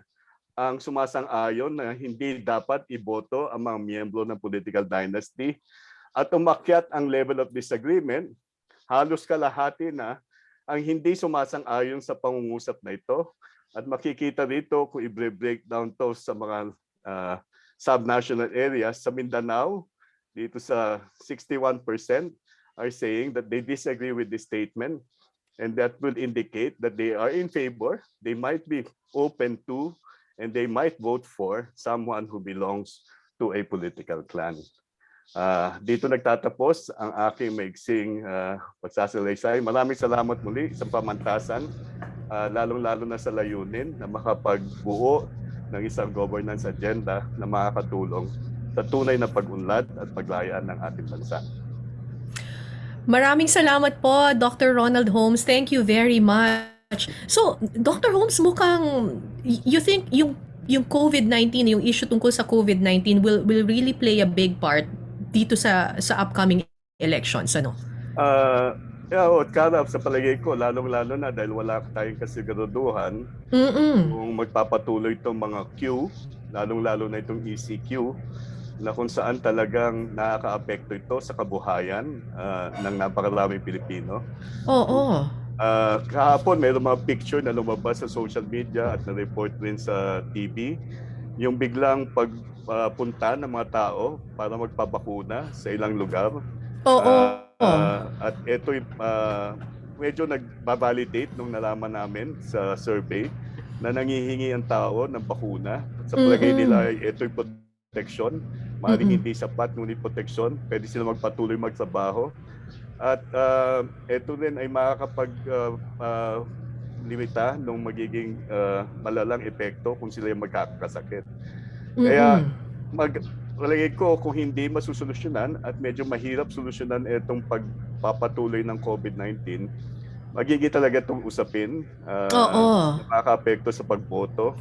ang sumasang-ayon na hindi dapat iboto ang mga miyembro ng political dynasty at umakyat ang level of disagreement, halos kalahati na ang hindi sumasang-ayon sa pangungusap na ito. At makikita dito kung i-breakdown to sa mga subnational areas sa Mindanao, dito sa 61% are saying that they disagree with this statement, and that will indicate that they are in favor, they might be open to, and they might vote for someone who belongs to a political clan. Dito nagtatapos ang aking maiksing pagsasalaysay. Maraming salamat muli sa pamantasan, lalong-lalo na sa layunin na makapagbuo ng isang governance agenda na makakatulong sa tunay na pag-unlad at paglayaan ng ating bansa. Maraming salamat po, Dr. Ronald Holmes. Thank you very much. So, Dr. Holmes, mukhang you think yung COVID-19, yung issue tungkol sa COVID-19 will really play a big part dito sa upcoming elections, ano? Karap, sa palagay ko, lalong-lalo na dahil wala tayong kasiguraduhan kung magpapatuloy itong mga Q, lalong-lalo na itong ECQ, na kung saan talagang nakaka-apekto ito sa kabuhayan ng napakaraming Pilipino. Oo. Kahapon, mayroong mga picture na lumabas sa social media at na-report rin sa TV, yung biglang pagpunta ng mga tao para magpapakuna sa ilang lugar. Oo. At ito medyo nagbabalidate nung nalaman namin sa survey na nangihingi ang tao ng bakuna. Sa palagay nila, ito'y protection. Maaaring hindi sapat, ngunit protection. Pwede sila magpatuloy magtrabaho. At ito rin ay makakapag-limita ng magiging malalang epekto kung sila yung magkakasakit. Kaya palagay ko kung hindi masusolusyonan at medyo mahirap solusyonan itong pagpapatuloy ng COVID-19, magiging talaga itong usapin na makaka-apekto sa pagboto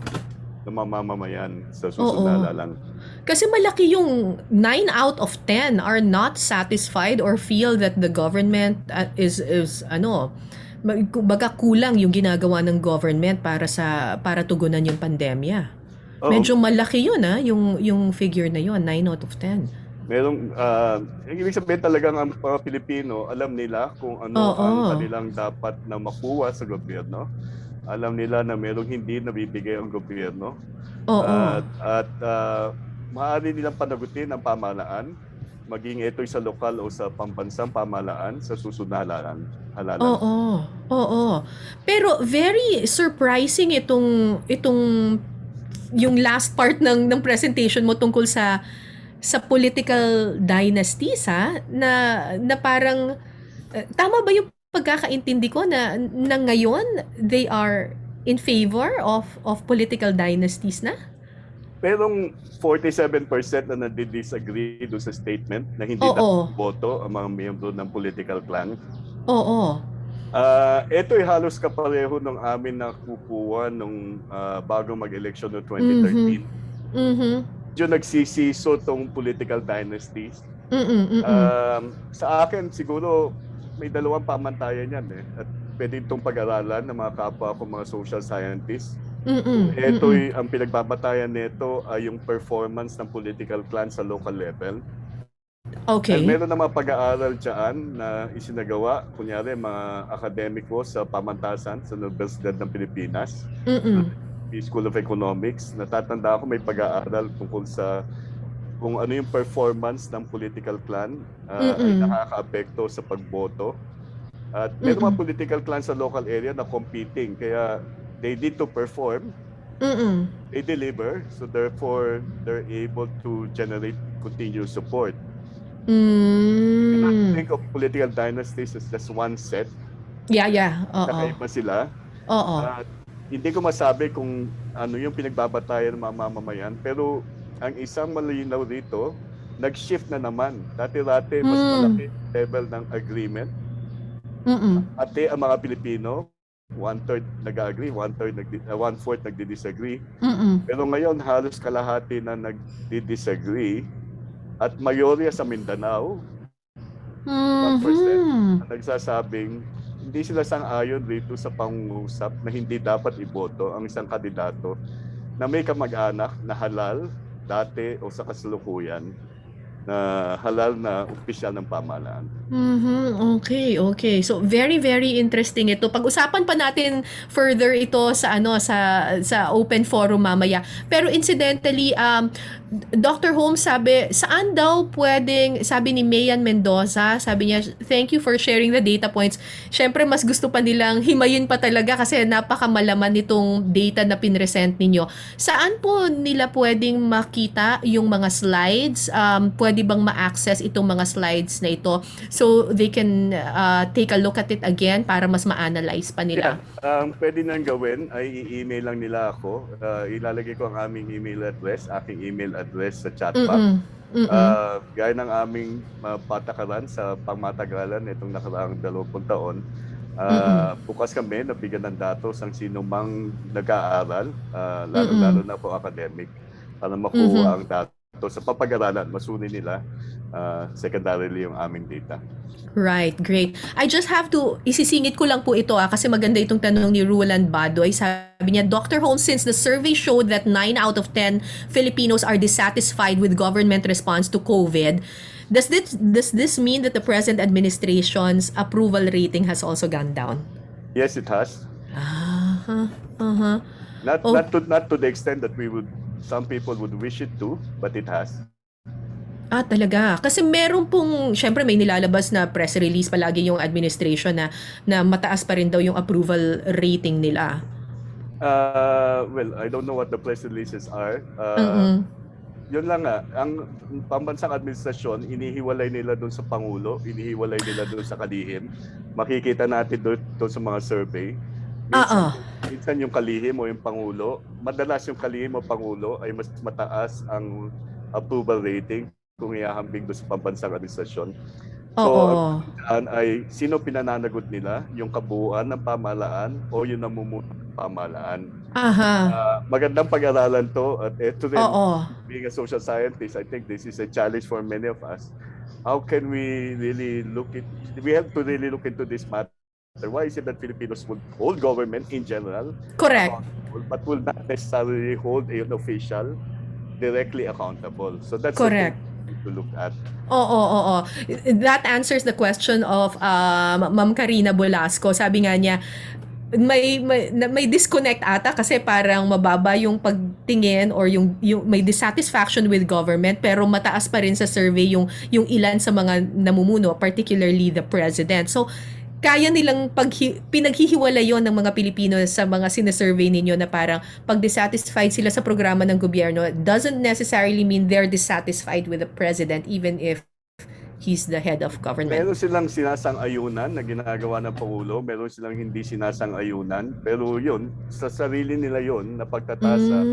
ng mamamayan sa susunod na halalan. Kasi malaki yung 9 out of 10 are not satisfied or feel that the government is baga kulang yung ginagawa ng government para tugunan yung pandemya. Medyo malaki yun yung figure na yun, 9 out of 10. Merong ibig sabihin talagang ang mga Pilipino alam nila kung ano ang kanilang dapat na makuha sa gobyerno. Alam nila na merong hindi nabibigay ang gobyerno. At maaari nilang panagutin ang pamahalaan, maging ito'y sa lokal o sa pambansang pamahalaan sa susunod na halalan. Oo. Pero very surprising itong yung last part ng presentation mo tungkol sa political dynasties na parang tama ba yung pagkakaintindi ko na ngayon they are in favor of political dynasties na? Pero 47% na nadi-disagree doon sa statement na hindi dapat boto ang mga miyembro ng political clan. Ito'y halos kapareho ng amin na kukuha nung bago mag-election noong 2013. Diyo nagsisiso tong political dynasties. Sa akin siguro may dalawang pamantayan yan eh. At pwede itong pag-aralan ng mga kapwa ko mga social scientists. Ito'y ang pinagbabatayan nito ay yung performance ng political clan sa local level. Okay. At meron na mga pag-aaral dyan na isinagawa, kunyari mga akademiko sa pamantasan sa Universidad ng Pilipinas, School of Economics. Natatanda ako may pag-aaral tungkol sa kung ano yung performance ng political clan ay nakaka-apekto sa pagboto. At may mga political clan sa local area na competing, kaya they need to perform, they deliver, so therefore they're able to generate continuous support. You cannot think of political dynasties as just one set. Yeah. Kakaiba sila. At hindi ko masabi kung ano yung pinagbabatayan ng mga mamamayan, pero ang isang malinaw dito, nag-shift na naman. Dati-dati, mas malaki level ng agreement. Ate ang mga Pilipino, 1/3 nag-agree, 1/4 nagdi-disagree. Pero ngayon, halos kalahati na nagdi-disagree. At mayorya sa Mindanao, 1% nagsasabing hindi sila sang-ayon dito sa pangungusap na hindi dapat iboto ang isang kandidato na may kamag-anak na halal dati o sa kasalukuyan na halal na opisyal ng pamahalaan. Okay. So very interesting ito. Pag-usapan pa natin further ito sa sa open forum mamaya. Pero incidentally, Dr. Holmes, saan daw pwedeng, sabi ni Mayan Mendoza, sabi niya, thank you for sharing the data points. Syempre, mas gusto pa nilang himayin pa talaga kasi napakamalaman nitong data na pinresent ninyo. Saan po nila pwedeng makita yung mga slides? Pwede bang ma-access itong mga slides na ito so they can take a look at it again para mas ma-analyze pa nila? Pwede nang gawin ay i-email lang nila ako. Ilalagay ko ang aming email address, aking email address sa chat box. Gaya ng aming patakaran sa pangmatagalan itong nakaraang 20 taon, bukas kami nabigyan ng datos ang sino mang nag-aaral, lalo na po academic, para makuha ang datos sa papag-aralan, masuri nila secondarily yung aming data. Right, great. I just have to, isisingit ko lang po ito kasi maganda itong tanong ni Roland Badoy. Sabi niya, Dr. Holmes, since the survey showed that 9 out of 10 Filipinos are dissatisfied with government response to COVID, does this mean that the present administration's approval rating has also gone down? Yes, it has. Not to the extent that some people would wish it to, but it has. Talaga. Kasi meron pong, syempre may nilalabas na press release palagi yung administration na mataas pa rin daw yung approval rating nila. Well, I don't know what the press releases are. Yun lang nga, ang pambansang administrasyon, inihiwalay nila doon sa Pangulo, inihiwalay nila doon sa kalihim. Makikita natin doon sa mga survey. Minsan yung kalihim o yung Pangulo, madalas yung kalihim o Pangulo ay mas mataas ang approval rating kung ihahambing doon sa pambansang administrasyon. So, ang ay sino pinananagot nila? Yung kabuuan ng pamahalaan o yung namumuno ng pamahalaan? Magandang pag-aralan to at ito rin, being a social scientist, I think this is a challenge for many of us. How can we really we have to really look into this matter. Why is it that Filipinos would hold government in general, correct, but will not necessarily hold an official directly accountable? So that's correct to look at. That answers the question of Ma'am Karina Bolasco. Sabi nga niya, may disconnect ata kasi parang mababa yung pagtingin or yung may dissatisfaction with government pero mataas pa rin sa survey yung ilan sa mga namumuno, particularly the president. So kaya nilang pinaghihiwalay yon ng mga Pilipino sa mga sinesurvey ninyo na parang pag dissatisfied sila sa programa ng gobyerno doesn't necessarily mean they're dissatisfied with the president even if he's the head of government. Meron silang sinasang-ayunan na ginagawa ng Pangulo, meron silang hindi sinasang-ayunan, pero yun, sa sarili nila yun na pagtatasa.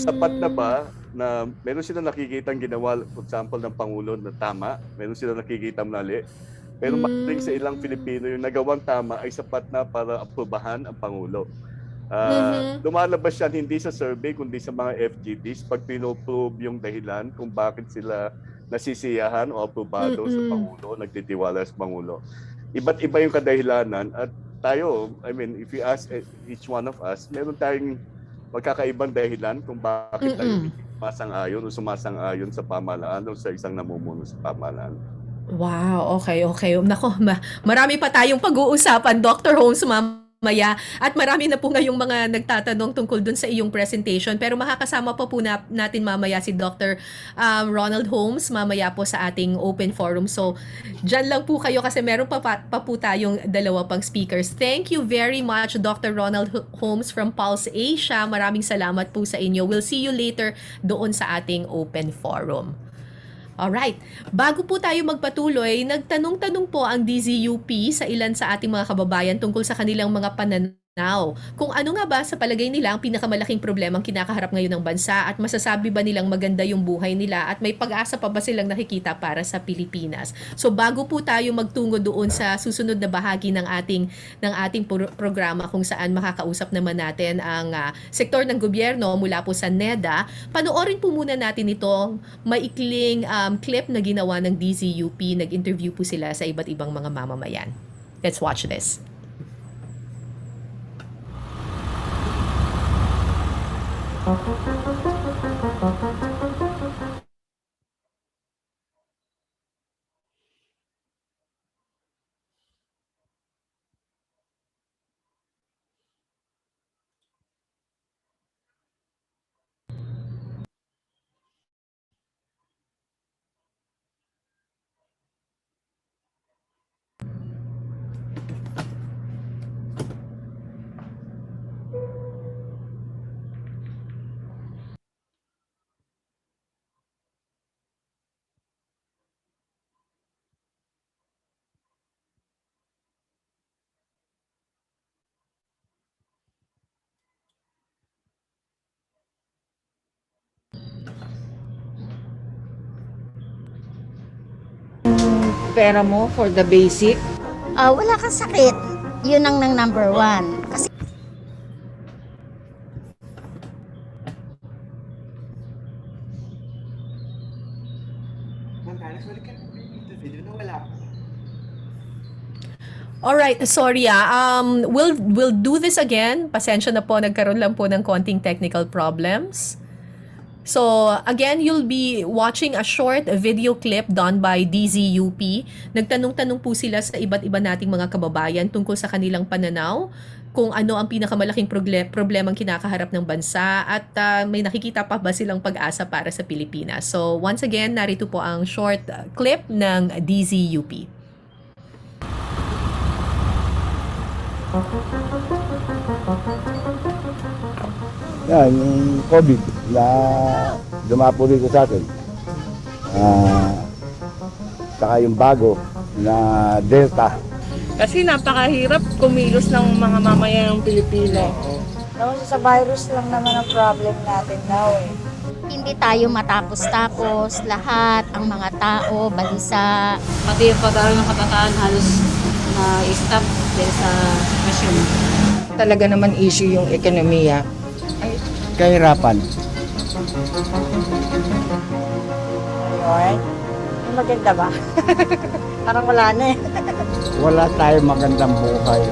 Sapat na ba na meron silang nakikitang ginawa, for example, ng Pangulo na tama, meron silang nakikitang mali, pero maring sa ilang Filipino yung nagawang tama ay sapat na para aprobahan ang Pangulo. Lumalabas yan hindi sa survey kundi sa mga FGDs pag pinoprove yung dahilan kung bakit sila nasisiyahan o aprobado sa Pangulo, nagtitiwala sa Pangulo. Iba't iba yung kadahilanan at tayo, I mean, if you ask each one of us, meron tayong magkakaibang dahilan kung bakit tayo sumasang-ayon o sumasang-ayon sa pamahalaan o sa isang namumuno sa pamahalaan. Wow, okay, okay. Nako, marami pa tayong pag-uusapan, Dr. Holmes, mamaya. At marami na po ngayong mga nagtatanong tungkol dun sa iyong presentation. Pero makakasama pa po natin mamaya si Dr. Ronald Holmes, mamaya po sa ating open forum. So, dyan lang po kayo kasi meron pa po tayong dalawa pang speakers. Thank you very much, Dr. Ronald Holmes from Pulse Asia. Maraming salamat po sa inyo. We'll see you later doon sa ating open forum. Alright, bago po tayo magpatuloy, nagtanong-tanong po ang DZUP sa ilan sa ating mga kababayan tungkol sa kanilang mga pananaw. Kung ano nga ba sa palagay nila ang pinakamalaking problemang kinakaharap ngayon ng bansa at masasabi ba nilang maganda yung buhay nila at may pag-asa pa ba silang nakikita para sa Pilipinas. So bago po tayo magtungo doon sa susunod na bahagi ng ating programa kung saan makakausap naman natin ang sektor ng gobyerno mula po sa NEDA, panoorin po muna natin itong maikling clip na ginawa ng DZUP. Nag-interview po sila sa iba't ibang mga mamamayan. Let's watch this. Pera mo for the basic. Wala kang sakit. Yun ang number one. Kasi Alright, sorry we'll do this again. Pasensya na po, nagkaroon lang po ng konting technical problems. So, again, you'll be watching a short video clip done by DZUP. Nagtanong-tanong po sila sa iba't iba nating mga kababayan tungkol sa kanilang pananaw, kung ano ang pinakamalaking problemang kinakaharap ng bansa at may nakikita pa ba silang pag-asa para sa Pilipinas. So, once again, narito po ang short clip ng DZUP. Yan, yung COVID na dumapo dito sa atin. Saka yung bago na Delta. Kasi napakahirap kumilos ng mga mamayang Pilipino. Sa virus lang naman ang problem natin now eh. hindi tayo matapos-tapos, lahat, ang mga tao, balisa. Pati yung pag-aaral ng kabataan halos na-stop dahil sa sitwasyon. Talaga naman issue yung ekonomiya. Kahirapan. Ayun. Maganda ba? Parang wala na eh. Wala tayong magandang buhay.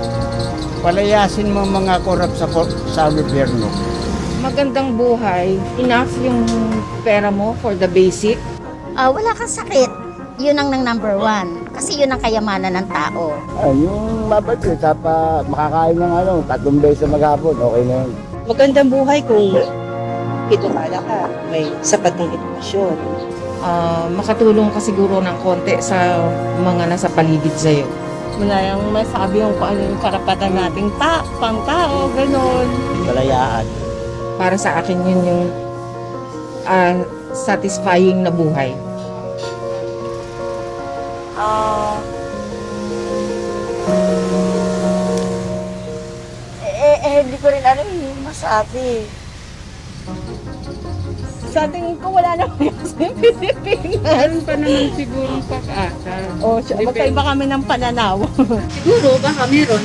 Palayasin mo mga korap sa gobyerno. Magandang buhay, enough yung pera mo for the basic. Wala kang sakit. Yun ang number one. Kasi yun ang kayamanan ng tao. Yung mabatid, makakain ng 3 beses maghapon, okay na yun. Magandang buhay kung edukada ka, may sapat ng edukasyon. Makatulong ka siguro ng konti sa mga nasa paligid sa'yo. Wala yung masabi yung kung ano yung karapatan nating pang-tao, gano'n. Kalayaan. Para sa akin yun yung satisfying na buhay. Hindi ko rin yung masabi. Sa tingin ko wala naman kasi Pilipinas. Meron pa naman sigurong pag-asa. Magkaiba kami ng pananaw. Siguro baka meron.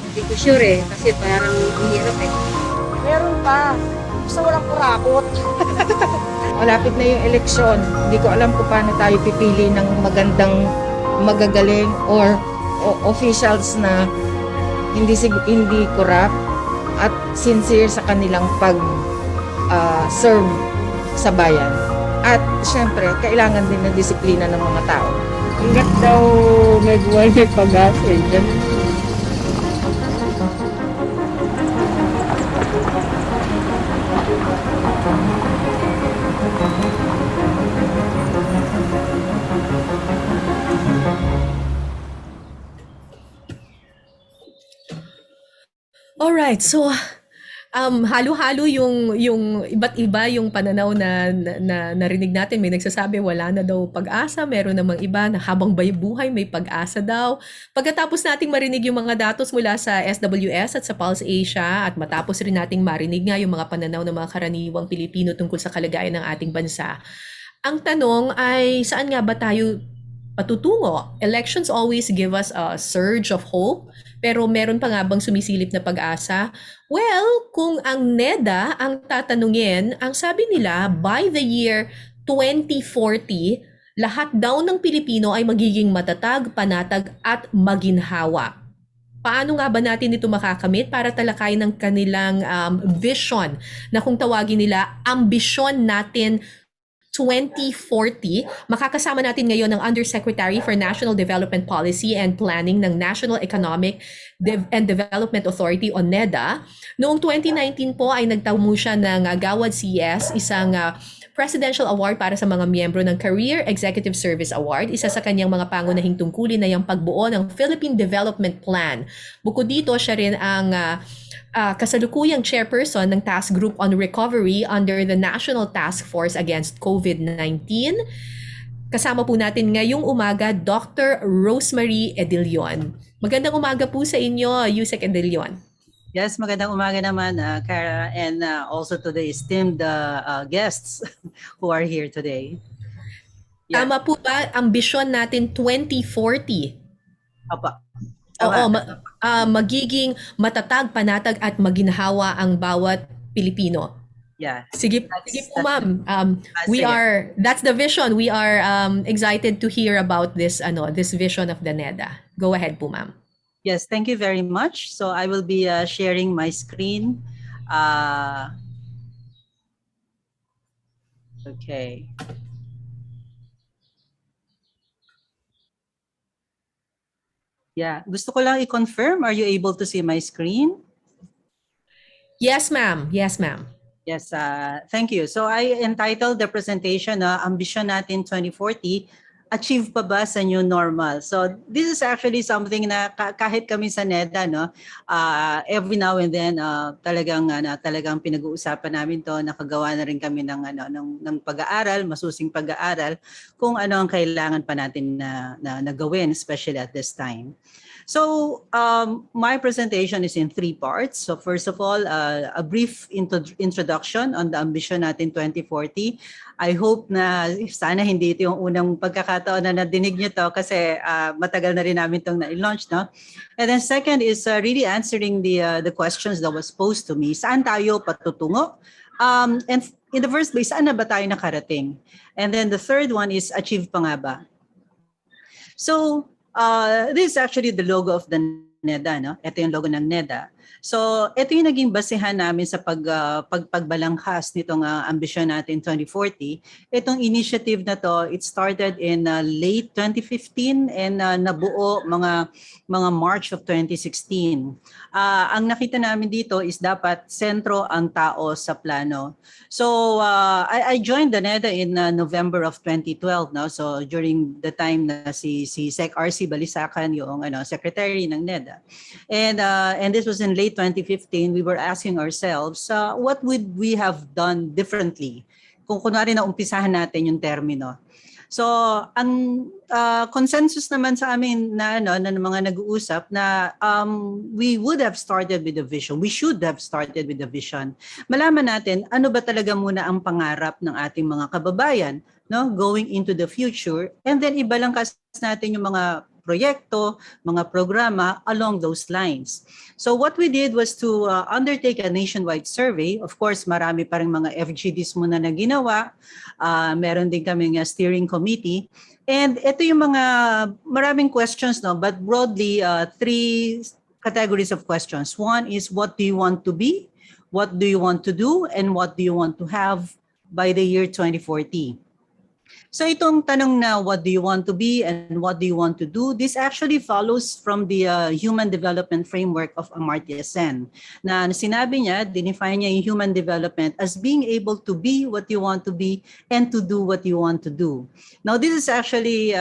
Hindi ko sure eh, kasi parang ang hirap eh. Meron pa. Gusto walang kurakot. malapit na yung eleksyon. Hindi ko alam kung paano tayo pipili ng magagaling or officials na hindi corrupt at sincere sa kanilang serve sa bayan. At syempre, kailangan din ng disiplina ng mga tao. Hanggat daw may buhay, may pag-asa. Alright, so halo-halo yung iba't iba yung pananaw na narinig natin. May nagsasabi wala na daw pag-asa, meron namang iba na habang buhay may pag-asa daw. Pagkatapos nating marinig yung mga datos mula sa SWS at sa Pulse Asia at matapos rin nating marinig nga yung mga pananaw ng mga karaniwang Pilipino tungkol sa kalagayan ng ating bansa, ang tanong ay saan nga ba tayo patutungo? Elections always give us a surge of hope, pero meron pa nga bang sumisilip na pag-asa? Well, kung ang NEDA ang tatanungin, ang sabi nila, by the year 2040, lahat daw ng Pilipino ay magiging matatag, panatag at maginhawa. Paano nga ba natin ito makakamit para talakayin ng kanilang vision na kung tawagin nila, ambisyon natin 2040, makakasama natin ngayon ang Undersecretary for National Development Policy and Planning ng National Economic and Development Authority o NEDA. Noong 2019 po ay nagtamu siya ng Gawad CS, isang Presidential Award para sa mga miyembro ng Career Executive Service Award. Isa sa kanyang mga pangunahing tungkulin na yung pagbuo ng Philippine Development Plan. Bukod dito, siya rin ang kasalukuyang chairperson ng Task Group on Recovery under the National Task Force Against COVID-19. Kasama po natin ngayong umaga, Dr. Rosemarie Edillon. Magandang umaga po sa inyo, Usec Edillon. Yes, magandang umaga naman, Cara, and also to the esteemed guests who are here today. Yeah. Tama po ba, ambisyon natin 2040? Apa. Oo, magiging matatag, panatag at maginhawa ang bawat Pilipino. Yeah. Sige po ma'am. That's the vision. We are excited to hear about this vision of the NEDA. Go ahead po ma'am. Yes, thank you very much. So I will be sharing my screen. Okay. Yeah, gusto ko lang i-confirm. Are you able to see my screen? Yes, ma'am. Yes, ma'am. Yes, thank you. So I entitled the presentation, Ambisyon natin 2040, Achieve pa ba sa New Normal? So this is actually something na kahit kami sa NEDA, no, every now and then talagang pinag-uusapan namin to, nakagawa na rin kami ng pag-aaral, masusing pag-aaral kung ano ang kailangan pa natin na gawin, especially at this time. So my presentation is in 3 parts. So first of all, a brief introduction on the Ambisyon natin 2040. I hope na sana hindi ito yung unang pagkakataon na nadinig nyo to kasi matagal na rin namin itong na-launch, no? And then second is really answering the questions that was posed to me. Saan tayo patutungo? And in the first place, saan na ba tayo nakarating? And then the third one is achieve pa nga ba? So this is actually the logo of the NEDA, no? Ito yung logo ng NEDA. So ito yung naging basehan namin sa pagbalangkas nitong Ambisyon natin 2040. Itong initiative na to, it started in late 2015 and nabuo mga March of 2016. Ang nakita namin dito is dapat sentro ang tao sa plano. So I joined the NEDA in November of 2012, no? So during the time na si Sec RC Balisacan yung secretary ng NEDA. And this was in late 2015. We were asking ourselves, what would we have done differently kung kunwari na umpisahan natin yung termino. So ang consensus naman sa amin na mga nag-uusap na we would have started with the vision. We should have started with the vision. Malaman natin ano ba talaga muna ang pangarap ng ating mga kababayan, no, going into the future, and then ibalangkas natin yung mga proyekto, mga programa along those lines. So what we did was to undertake a nationwide survey. Of course, marami pa rin mga FGDs muna na ginawa. Meron din kaming steering committee. And ito yung mga maraming questions, no? But broadly, three categories of questions. One is, what do you want to be? What do you want to do? And what do you want to have by the year 2040? So itong tanong na what do you want to be and what do you want to do, this actually follows from the Human Development Framework of Amartya Sen. Na sinabi niya, dinefine niya yung human development as being able to be what you want to be and to do what you want to do. Now this is actually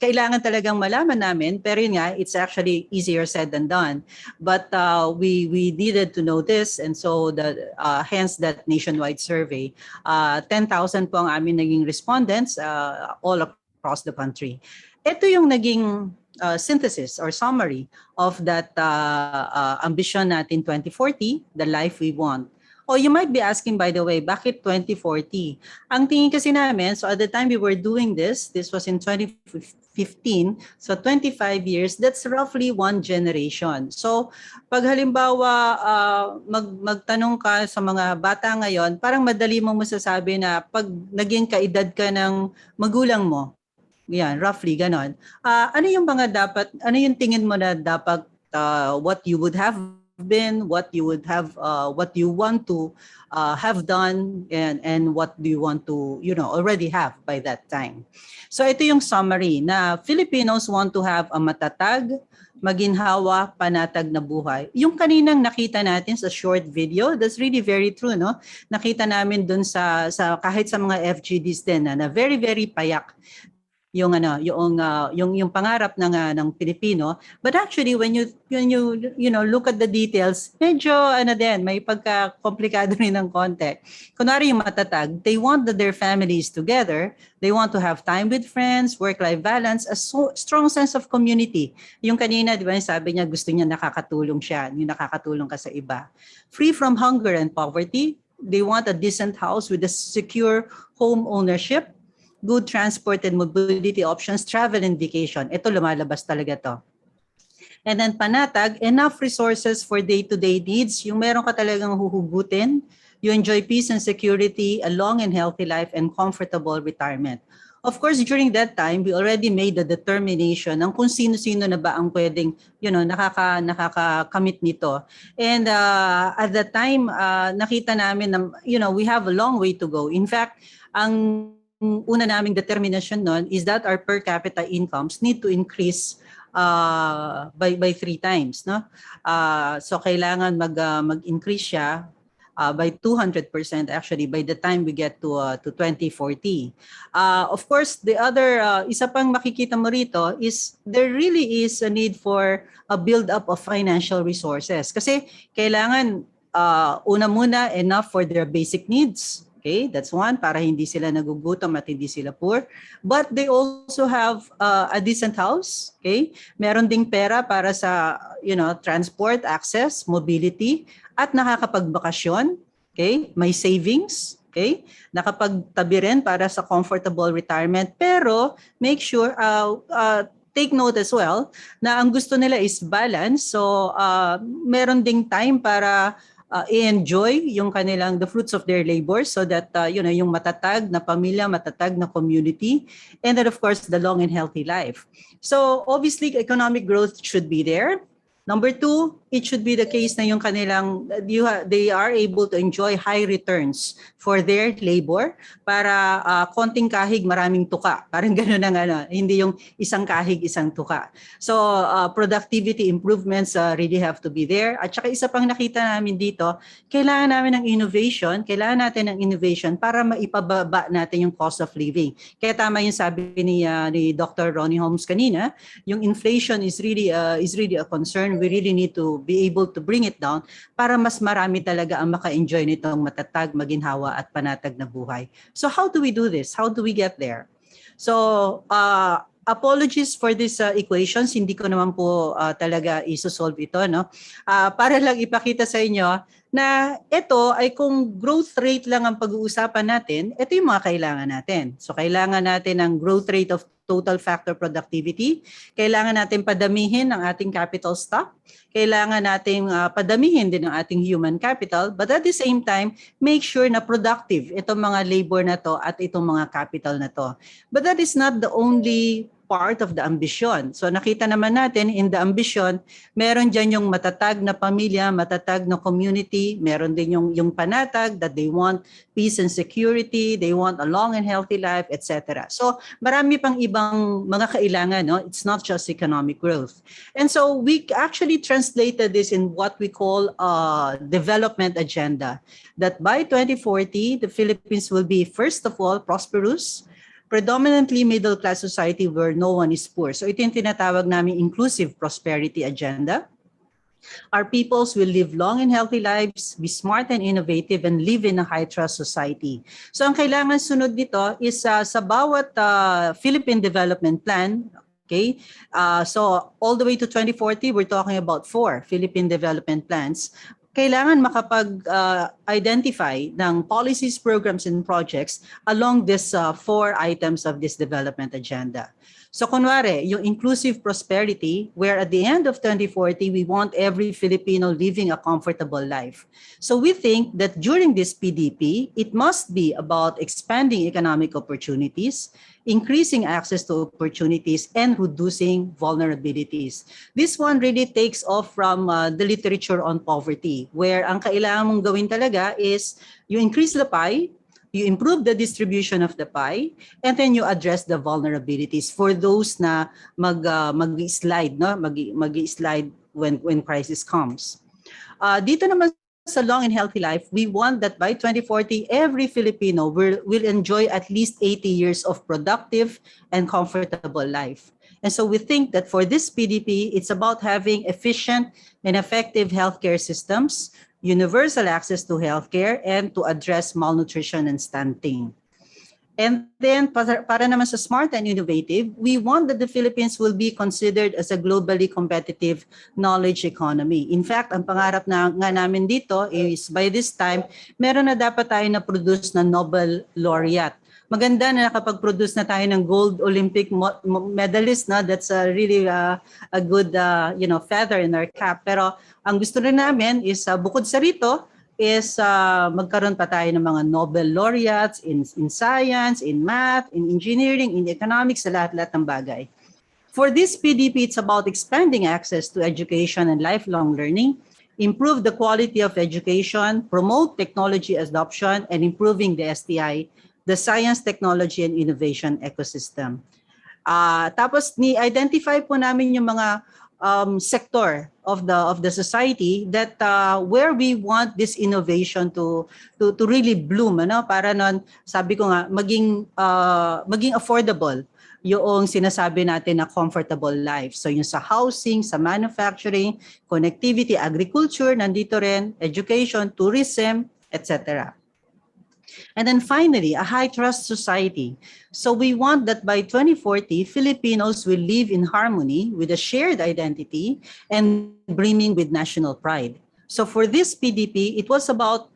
kailangan talagang malaman namin, pero yun nga, it's actually easier said than done. But we needed to know this, and so hence that nationwide survey. 10,000 po ang amin naging respondents all across the country. Ito yung naging synthesis or summary of that ambition natin 2040, the life we want. Oh, you might be asking, by the way, bakit 2040? Ang tingin kasi namin, so at the time we were doing this was in 2015, so 25 years, that's roughly one generation. So pag halimbawa magtanong ka sa mga bata ngayon, parang madali mong masasabi na pag naging kaedad ka ng magulang mo, yan, roughly ganon. Ano yung tingin mo na dapat what you would have been, what you would have, what you want to have done, and what do you want to, already have by that time. So ito yung summary na Filipinos want to have a matatag, maginhawa, panatag na buhay. Yung kaninang nakita natin sa short video, that's really very true, no? Nakita namin dun sa kahit sa mga FGDs din na very, very payak yung pangarap ng Pilipino, but actually when you look at the details, medyo may pagka-komplikado rin ng konti. Kunwari yung matatag, they want that their families together, they want to have time with friends, work-life balance, a strong sense of community. Yung kanina, di ba, sabi niya gusto niya nakakatulong siya, yung nakakatulong ka sa iba. Free from hunger and poverty, they want a decent house with a secure home ownership, good transport and mobility options, travel and vacation. Ito lumalabas talaga to. And then panatag, enough resources for day-to-day needs. Yung meron ka talagang huhugutin. You enjoy peace and security, a long and healthy life, and comfortable retirement. Of course, during that time, we already made the determination ng kung sino-sino na ba ang pwedeng, nakaka-commit nito. And at that time, nakita namin na, we have a long way to go. In fact, ang una naming determination nun is that our per capita incomes need to increase by 3 times, no? So kailangan mag-increase siya by 200% actually by the time we get to 2040. Of course, the other isa pang makikita mo rito is there really is a need for a build-up of financial resources kasi kailangan una muna enough for their basic needs. Okay, that's one, para hindi sila nagugutom at hindi sila poor. But they also have a decent house. Okay, meron ding pera para sa, transport, access, mobility, at nakakapagbakasyon. Okay, may savings. Okay, nakapagtabi rin para sa comfortable retirement. Pero make sure, take note as well, na ang gusto nila is balance. So meron ding time para i-enjoy yung the fruits of their labor so that, yung matatag na pamilya, matatag na community, and then of course, the long and healthy life. So obviously, economic growth should be there. Number 2, it should be the case na yung they are able to enjoy high returns for their labor para konting kahig, maraming tuka. Parang gano'n ang hindi yung isang kahig, isang tuka. So productivity improvements really have to be there. At saka isa pang nakita namin dito, kailangan namin ng innovation, kailangan natin ng innovation para maipababa natin yung cost of living. Kaya tama yung sabi ni Dr. Ronnie Holmes kanina, yung inflation is really a concern. We really need to be able to bring it down para mas marami talaga ang maka-enjoy nitong matatag, maginhawa at panatag na buhay. So how do we do this? How do we get there? So apologies for these equations. Hindi ko naman po talaga isosolve ito, no? Para lang ipakita sa inyo na ito ay kung growth rate lang ang pag-uusapan natin, ito yung mga kailangan natin. So kailangan natin ng growth rate of total factor productivity, kailangan natin padamihin ang ating capital stock, kailangan natin padamihin din ang ating human capital, but at the same time, make sure na productive itong mga labor na to at itong mga capital na to. But that is not the only part of the ambition. So nakita naman natin in the ambition, meron dyan yung matatag na pamilya, matatag na community, meron din yung panatag that they want peace and security, they want a long and healthy life, etc. So marami pang ibang mga kailangan, no? It's not just economic growth. And so we actually translated this in what we call a development agenda, that by 2040, the Philippines will be, first of all, prosperous, predominantly middle-class society where no one is poor. So ito yung tinatawag namin inclusive prosperity agenda. Our peoples will live long and healthy lives, be smart and innovative, and live in a high-trust society. So ang kailangan sunod dito is sa bawat Philippine Development Plan, okay? So all the way to 2040, we're talking about 4 Philippine Development Plans. Kailangan makapag-identify ng policies, programs, and projects along this 4 items of this development agenda. So kunwari, yung inclusive prosperity, where at the end of 2040, we want every Filipino living a comfortable life. So we think that during this PDP, it must be about expanding economic opportunities, increasing access to opportunities, and reducing vulnerabilities. This one really takes off from the literature on poverty, where ang kailangan mong gawin talaga is you increase the pie, you improve the distribution of the pie, and then you address the vulnerabilities for those na mag-slide, no? Mag-slide when crisis comes. Dito naman sa long and healthy life, we want that by 2040, every Filipino will enjoy at least 80 years of productive and comfortable life. And so we think that for this PDP, it's about having efficient and effective healthcare systems, universal access to healthcare, and to address malnutrition and stunting. And then, para naman sa smart and innovative, we want that the Philippines will be considered as a globally competitive knowledge economy. In fact, ang pangarap nga namin dito is by this time, meron na dapat tayo na produce na Nobel laureate. Maganda na nakapag-produce na tayo ng gold Olympic medalist, na that's really a good feather in our cap. Pero ang gusto rin namin is bukod sa rito is magkaroon pa tayo ng mga Nobel laureates in science, in math, in engineering, in economics, sa lahat-lahat ng bagay. For this PDP, it's about expanding access to education and lifelong learning, improve the quality of education, promote technology adoption, and improving the STI, the Science, Technology, and Innovation Ecosystem. Tapos ni-identify po namin yung mga sector of the society that where we want this innovation to really bloom, ano, para non, sabi ko nga, maging affordable yung sinasabi natin na comfortable life. So yung sa housing, sa manufacturing, connectivity, agriculture, nandito rin, education, tourism, etc. And then finally, a high-trust society. So we want that by 2040, Filipinos will live in harmony with a shared identity and brimming with national pride. So for this PDP, it was about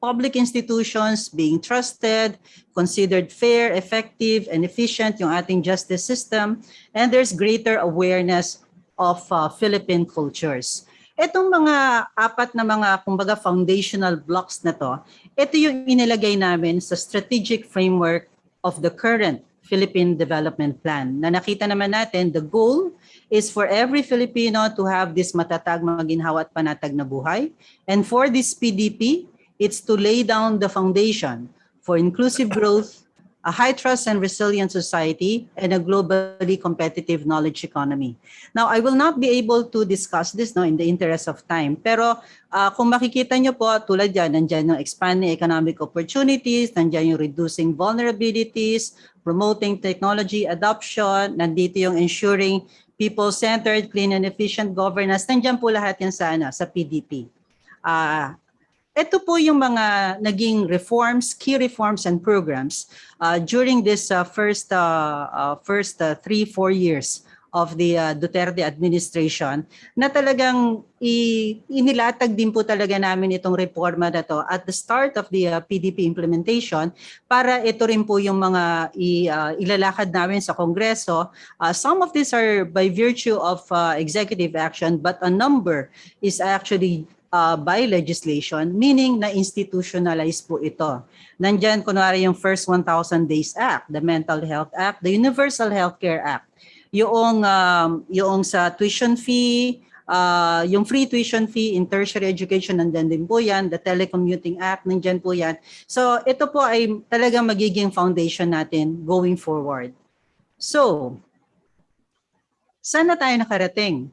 public institutions being trusted, considered fair, effective, and efficient yung ating justice system, and there's greater awareness of Philippine cultures. Itong mga apat na mga, kumbaga, foundational blocks na to, ito yung inilagay namin sa strategic framework of the current Philippine Development Plan. Na nakita naman natin, the goal is for every Filipino to have this matatag, maginhawa at panatag na buhay. And for this PDP, it's to lay down the foundation for inclusive growth, a high trust and resilient society, and a globally competitive knowledge economy. Now, I will not be able to discuss this in the interest of time, pero kung makikita nyo po, tulad yan, nandyan yung expanding economic opportunities, nandyan yung reducing vulnerabilities, promoting technology adoption, nandito yung ensuring people-centered, clean and efficient governance, nandyan po lahat yan sa PDP. Ito po yung mga naging reforms, key reforms and programs during this first 3-4 years of the Duterte administration na talagang inilatag din po talaga namin itong reforma na to at the start of the PDP implementation para ito rin po yung mga ilalakad namin sa Kongreso. Some of these are by virtue of executive action, but a number is actually by legislation, meaning na institutionalize po ito. Nandyan kunwari yung first 1,000 Days Act, the Mental Health Act, the Universal Healthcare Act, yung sa tuition fee, yung free tuition fee in tertiary education, nandyan din po yan, the Telecommuting Act, nandyan po yan. So ito po ay talagang magiging foundation natin going forward. So, saan na tayo nakarating?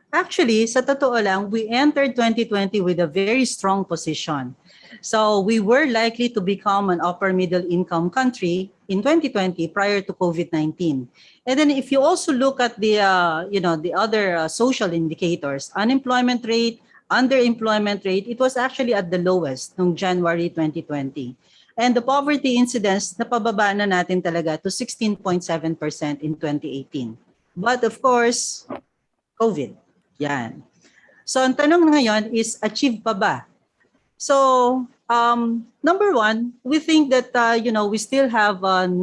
Actually, sa totoo lang, we entered 2020 with a very strong position. So we were likely to become an upper middle income country in 2020 prior to COVID-19. And then if you also look at the the other social indicators, unemployment rate, underemployment rate, it was actually at the lowest noong January 2020. And the poverty incidence, napababa na natin talaga to 16.7% in 2018. But of course, COVID. Yan. So ang tanong ngayon is, achieve pa ba? So, number one, we think that, we still have 19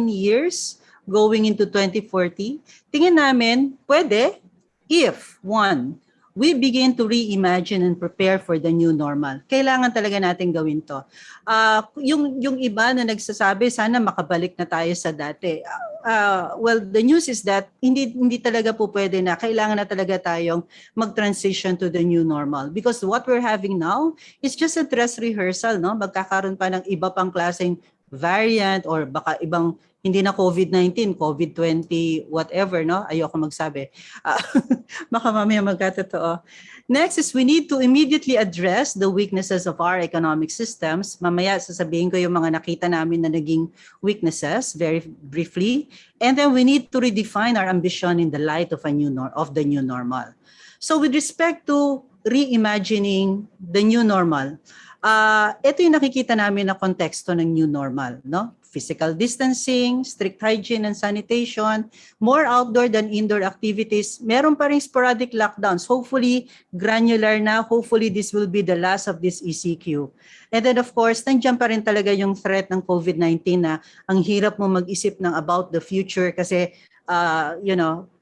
years going into 2040. Tingin namin, pwede if, one, we begin to reimagine and prepare for the new normal. Kailangan talaga natin gawin to. Yung iba na nagsasabi, sana makabalik na tayo sa dati. Well, the news is that hindi talaga po pwede na. Kailangan na talaga tayong mag-transition to the new normal. Because what we're having now is just a dress rehearsal, no? Magkakaroon pa ng iba pang klaseng variant or baka ibang hindi na COVID-19, COVID-20, whatever, no? Ayoko magsabi. Baka mamaya magkatotoo. Next is we need to immediately address the weaknesses of our economic systems. Mamaya sasabihin ko yung mga nakita namin na naging weaknesses very briefly. And then we need to redefine our ambition in the light of the new normal. So with respect to reimagining the new normal, ito yung nakikita namin na konteksto ng new normal, no? Physical distancing, strict hygiene and sanitation, more outdoor than indoor activities. Meron pa rin sporadic lockdowns. Hopefully, granular na. Hopefully, this will be the last of this ECQ. And then, of course, nandiyan pa rin talaga yung threat ng COVID-19 na ang hirap mo mag-isip ng about the future kasi,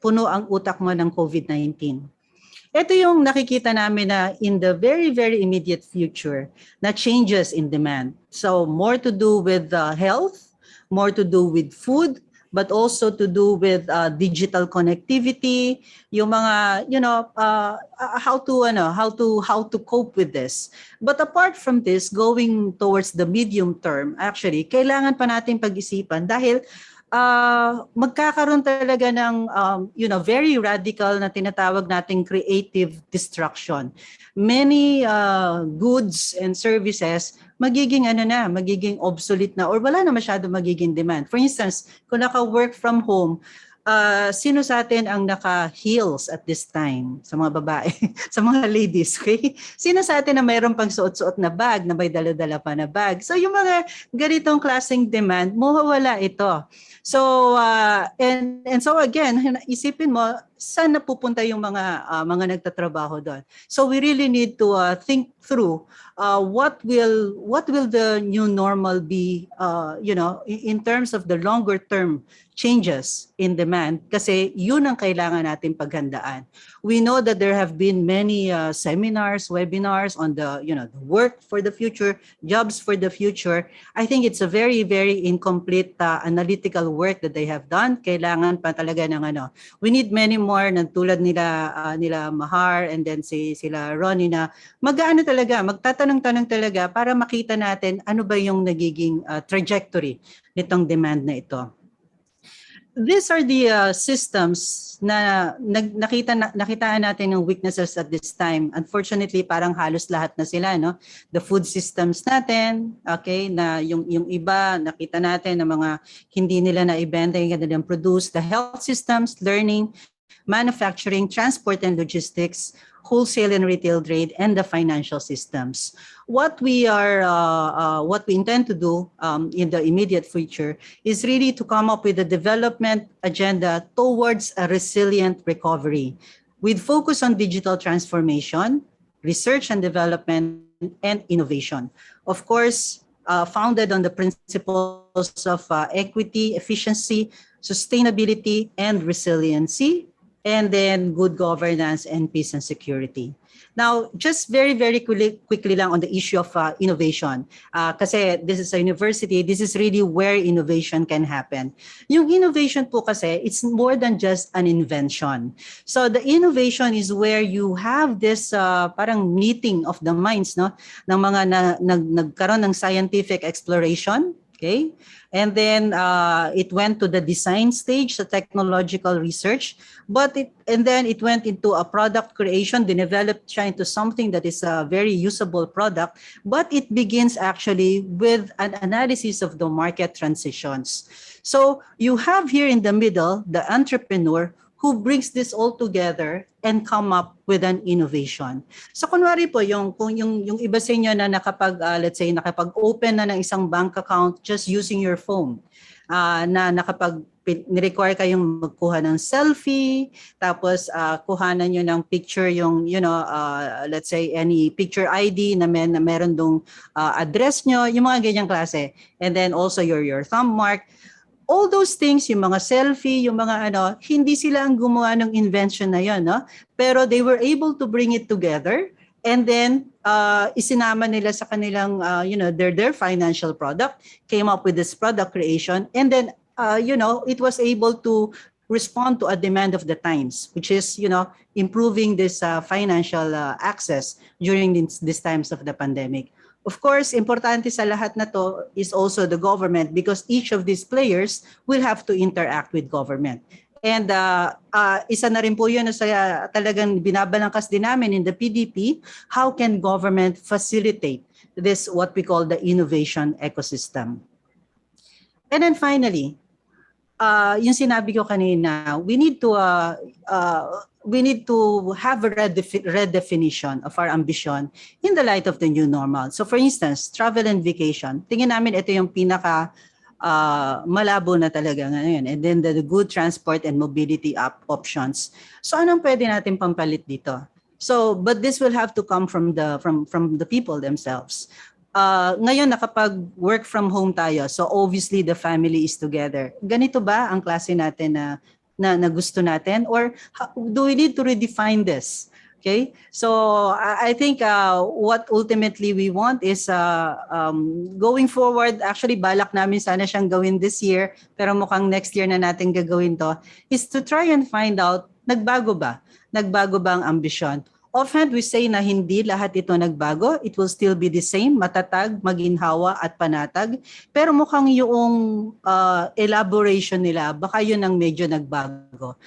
puno ang utak mo ng COVID-19. Ito yung nakikita namin na in the very, very immediate future na changes in demand. So more to do with health, more to do with food, but also to do with digital connectivity, yung mga, how to cope with this. But apart from this, going towards the medium term, actually, kailangan pa natin pag-isipan dahil magkakaroon talaga ng very radical na tinatawag nating creative destruction. Many goods and services magiging obsolete na or wala na masyado magiging demand. For instance, kung naka-work from home, sino sa atin ang naka-heels at this time? Sa mga babae, sa mga ladies, okay? Sino sa atin na mayroon pang suot-suot na bag, na may dala-dala pa na bag? So yung mga ganitong klaseng demand, mawawala ito. So, and so again, isipin mo, saan napupunta yung mga nagtatrabaho doon? So we really need to think through what will the new normal be, in terms of the longer term changes in demand, kasi yun ang kailangan natin paghandaan. We know that there have been many seminars, webinars on the work for the future, jobs for the future. I think it's a very, very incomplete analytical work that they have done. Kailangan pa talaga ng we need many more ng tulad nila Mahar and then sila Ronnie na magtatanong-tanong talaga para makita natin ano ba yung nagiging trajectory nitong demand na ito. These are the systems na nakitaan natin ng weaknesses at this time. Unfortunately, parang halos lahat na sila, no? The food systems natin, okay, na yung iba nakita natin na mga hindi nila na ibenta yung kanilang produce. The health systems, learning, manufacturing, transport and logistics, wholesale and retail trade, and the financial systems. What we intend to do in the immediate future is really to come up with a development agenda towards a resilient recovery, with focus on digital transformation, research and development, and innovation. Of course, founded on the principles of equity, efficiency, sustainability, and resiliency, and then good governance and peace and security. Now, just very, very quickly lang on the issue of innovation. Kasi this is a university, this is really where innovation can happen. Yung innovation po kasi, it's more than just an invention. So the innovation is where you have this parang meeting of the minds, no? Ng mga nagkaroon ng scientific exploration, okay? And then it went to the design stage, the technological research, and then it went into a product creation, developed siya into something that is a very usable product, but it begins actually with an analysis of the market transitions. So you have here in the middle, the entrepreneur who brings this all together and come up with an innovation. So kunwari po, yung iba sa inyo na let's say, nakapag-open na ng isang bank account just using your phone, na ni-require kayong magkuha ng selfie, tapos kuhanan nyo ng picture let's say, any picture ID na meron dong address nyo, yung mga ganyang klase. And then also your thumb mark. All those things, yung mga selfie, yung mga hindi sila ang gumawa ng invention na yun, no? Pero they were able to bring it together and then isinama nila sa kanilang, their financial product, came up with this product creation, and then, it was able to respond to a demand of the times, which is, improving this financial access during these times of the pandemic. Of course, importante sa lahat na to is also the government, because each of these players will have to interact with government. And isa na rin po yun na talagang binabalangkas din namin in the PDP, how can government facilitate this, what we call the innovation ecosystem. And then finally, yung sinabi ko kanina, we need to have a redefinition of our ambition in the light of the new normal. So for instance, travel and vacation. Tingin namin ito yung pinaka malabo na talaga ngayon. And then the good transport and mobility options. So anong pwede natin pampalit dito? So, but this will have to come from the people themselves. Ngayon nakapag-work from home tayo, so obviously the family is together. Ganito ba ang klase natin na gusto natin, or do we need to redefine this? Okay, so I think what ultimately we want is going forward, actually balak namin sana siyang gawin this year, pero mukhang next year na natin gagawin to, is to try and find out, nagbago ba ang ambisyon? Often we say na hindi lahat ito nagbago. It will still be the same, matatag, maginhawa at panatag. Pero mukhang yung elaboration nila, baka yun ang medyo nagbago.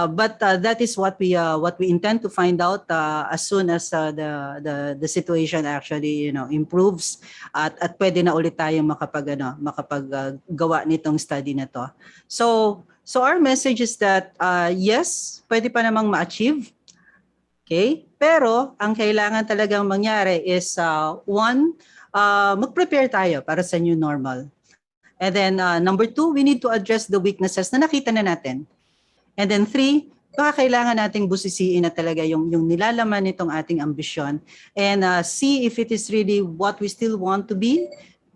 But that is what we intend to find out as soon as the situation actually improves at pwede na ulit tayong makapaggawa nitong study na to. So our message is that yes, pwede pa namang ma-achieve. Okay? Pero ang kailangan talagang mangyari is one, mag-prepare tayo para sa new normal. And then number two, we need to address the weaknesses na nakita na natin. And then three, baka kailangan nating busisiin na talaga yung nilalaman nitong ating ambisyon and see if it is really what we still want to be,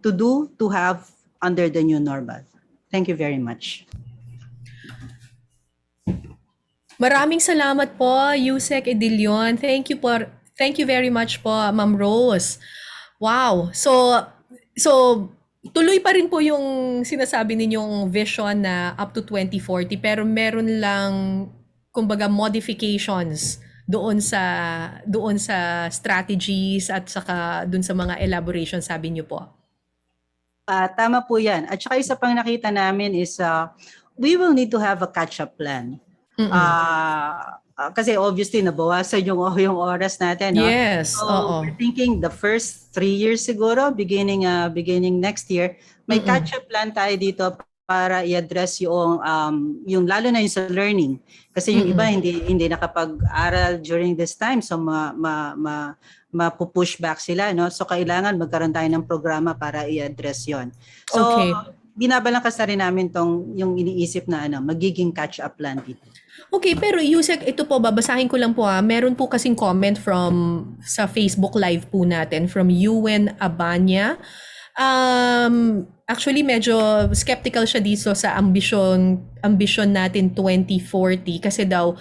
to do, to have under the new normal. Thank you very much. Maraming salamat po, Usec Edillon. Thank you very much po, Ma'am Rose. Wow. So tuloy pa rin po yung sinasabi ninyong vision na up to 2040, pero meron lang kumbaga modifications doon sa strategies at saka doon sa mga elaborations, sabi niyo po. Tama po 'yan. At saka isa pang nakita namin is we will need to have a catch-up plan. Kasi obviously nabawasan yung oras natin, no? Yes. So we're thinking the first 3 years siguro, beginning next year, may catch-up plan tayo dito para i-address yung lalo na yung sa learning. Kasi yung iba hindi nakapag-aral during this time, so mapupush back sila, no? So kailangan magkaroon tayo ng programa para i-address 'yon. So binabalangkas na rin namin yung iniisip na magiging catch-up plan dito. Okay, pero Usec, ito po, babasahin ko lang po meron po kasing comment sa Facebook Live po natin from Ewan Abanya. Actually, medyo skeptical siya dito sa ambisyon natin 2040 kasi daw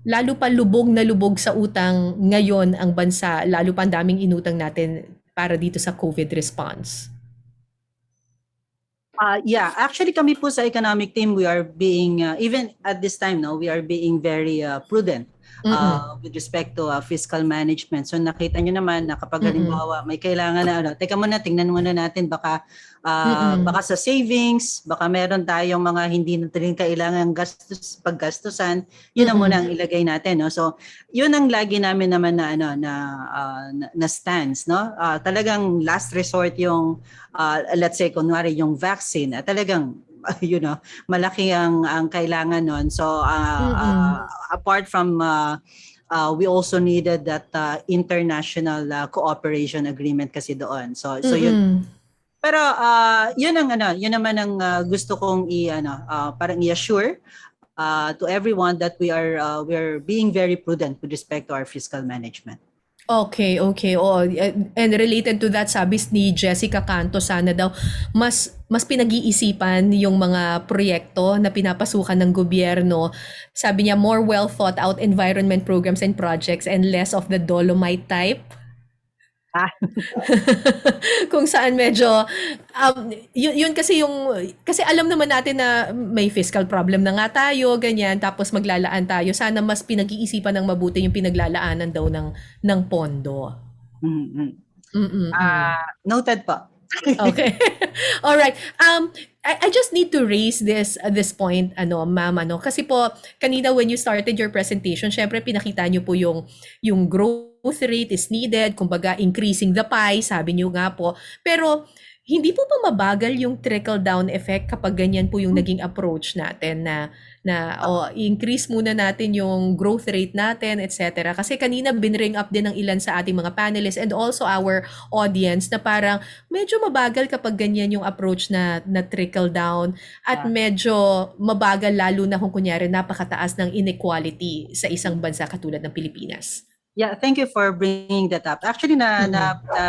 lalo pa lubog na lubog sa utang ngayon ang bansa, lalo pa ang daming inutang natin para dito sa COVID response. Yeah, actually kami po sa economic team, we are being, even at this time, we are being very prudent with respect to fiscal management. So nakita nyo naman na kapag halimbawa may kailangan na, teka muna, tingnan muna natin baka sa savings, baka meron tayong mga hindi natin kailangan paggastusan, yun na muna ang ilagay natin. No? So yun ang lagi namin naman na stance. No? Talagang last resort yung, let's say, kunwari yung vaccine, talagang malaki ang kailangan nun. So apart from we also needed that international cooperation agreement kasi doon. So yun. Pero yun naman ang gusto kong parang i-assure to everyone that we are being very prudent with respect to our fiscal management. Okay. And related to that, sabi ni Jessica Canto, sana daw mas pinag-iisipan yung mga proyekto na pinapasukan ng gobyerno. Sabi niya, more well thought out environment programs and projects and less of the Dolomite type. Kung saan medyo yun kasi kasi alam naman natin na may fiscal problem na nga tayo, ganyan, tapos maglalaan tayo. Sana mas pinag-iisipan ng mabuti yung pinaglalaanan daw ng pondo. Noted po. Okay. All right. I just need to raise this point, ma'am, kasi po kanina when you started your presentation, syempre pinakita niyo po yung growth rate is needed, kumbaga increasing the pie, sabi niyo nga po. Pero hindi po ba mabagal yung trickle down effect kapag ganyan po yung naging approach natin na increase muna natin yung growth rate natin, etc. Kasi kanina binring up din ng ilan sa ating mga panelists and also our audience na parang medyo mabagal kapag ganyan yung approach na trickle down at medyo mabagal lalo na kung kunyari napakataas ng inequality sa isang bansa katulad ng Pilipinas. Yeah, thank you for bringing that up. Actually,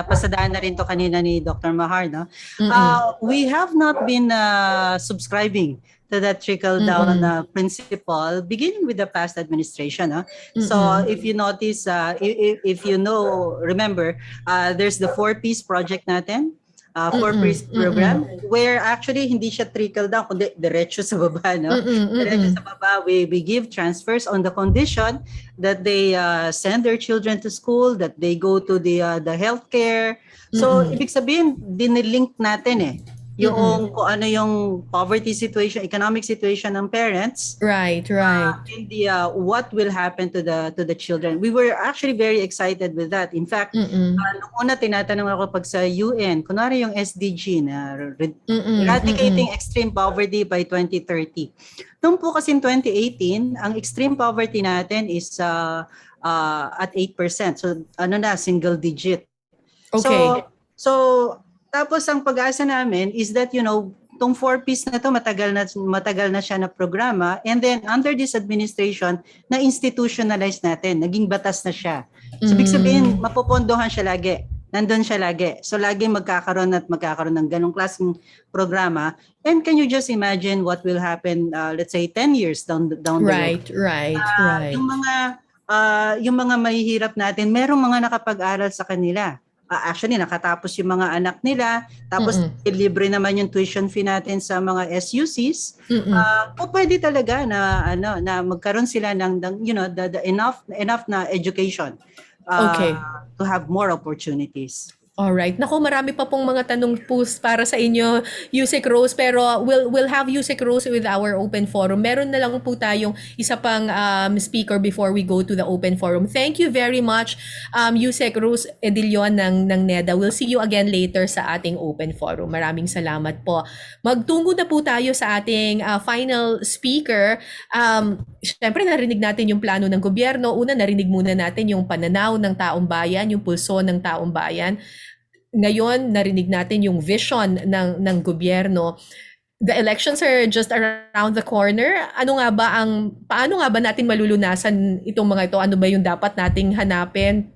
pasadaan na rin to kanina ni Dr. Mahar, no? We have not been subscribing to that trickle-down principle beginning with the past administration. So if you notice, if you remember, there's the 4Ps project natin, 4Ps program, where actually hindi siya trickle down, kundi diretso sa baba. Diretso sa baba, we give transfers on the condition that they send their children to school, that they go to the healthcare. So ibig sabihin, dinilink natin yung kung ano yung poverty situation, economic situation ng parents. Right. And the what will happen to the children. We were actually very excited with that. In fact, nung una tinatanong ako pag sa UN, kunwari yung SDG na eradicating extreme poverty by 2030. Nung po kasi in 2018, ang extreme poverty natin is at 8%. So single digit. Okay. So tapos ang pag-asa namin is that tong 4Ps na to matagal na siya na programa, and then under this administration na institutionalize natin, naging batas na siya. So ibig sabihin mapopondohan siya lagi. Nandun siya lagi. So lagi magkakaroon ng ganong klaseng programa. And can you just imagine what will happen let's say 10 years down the road? Right. Yung mga mahihirap natin, merong mga nakapag-aral sa kanila. Actually, nakatapos yung mga anak nila, tapos libre naman yung tuition fee natin sa mga SUCs. Pwede talaga na magkaroon sila ng the enough na education to have more opportunities. Alright. Naku, marami pa pong mga tanong po para sa inyo, Usec Rose, pero we'll have Usec Rose with our open forum. Meron na lang po tayong isa pang speaker before we go to the open forum. Thank you very much, Usec Rose Edillon ng NEDA. We'll see you again later sa ating open forum. Maraming salamat po. Magtungo na po tayo sa ating final speaker. Siyempre, narinig natin yung plano ng gobyerno. Una, narinig muna natin yung pananaw ng taong bayan, yung pulso ng taong bayan. Ngayon, narinig natin yung vision ng gobyerno. The elections are just around the corner. Paano nga ba natin malulunasan itong mga ito? Ano ba yung dapat nating hanapin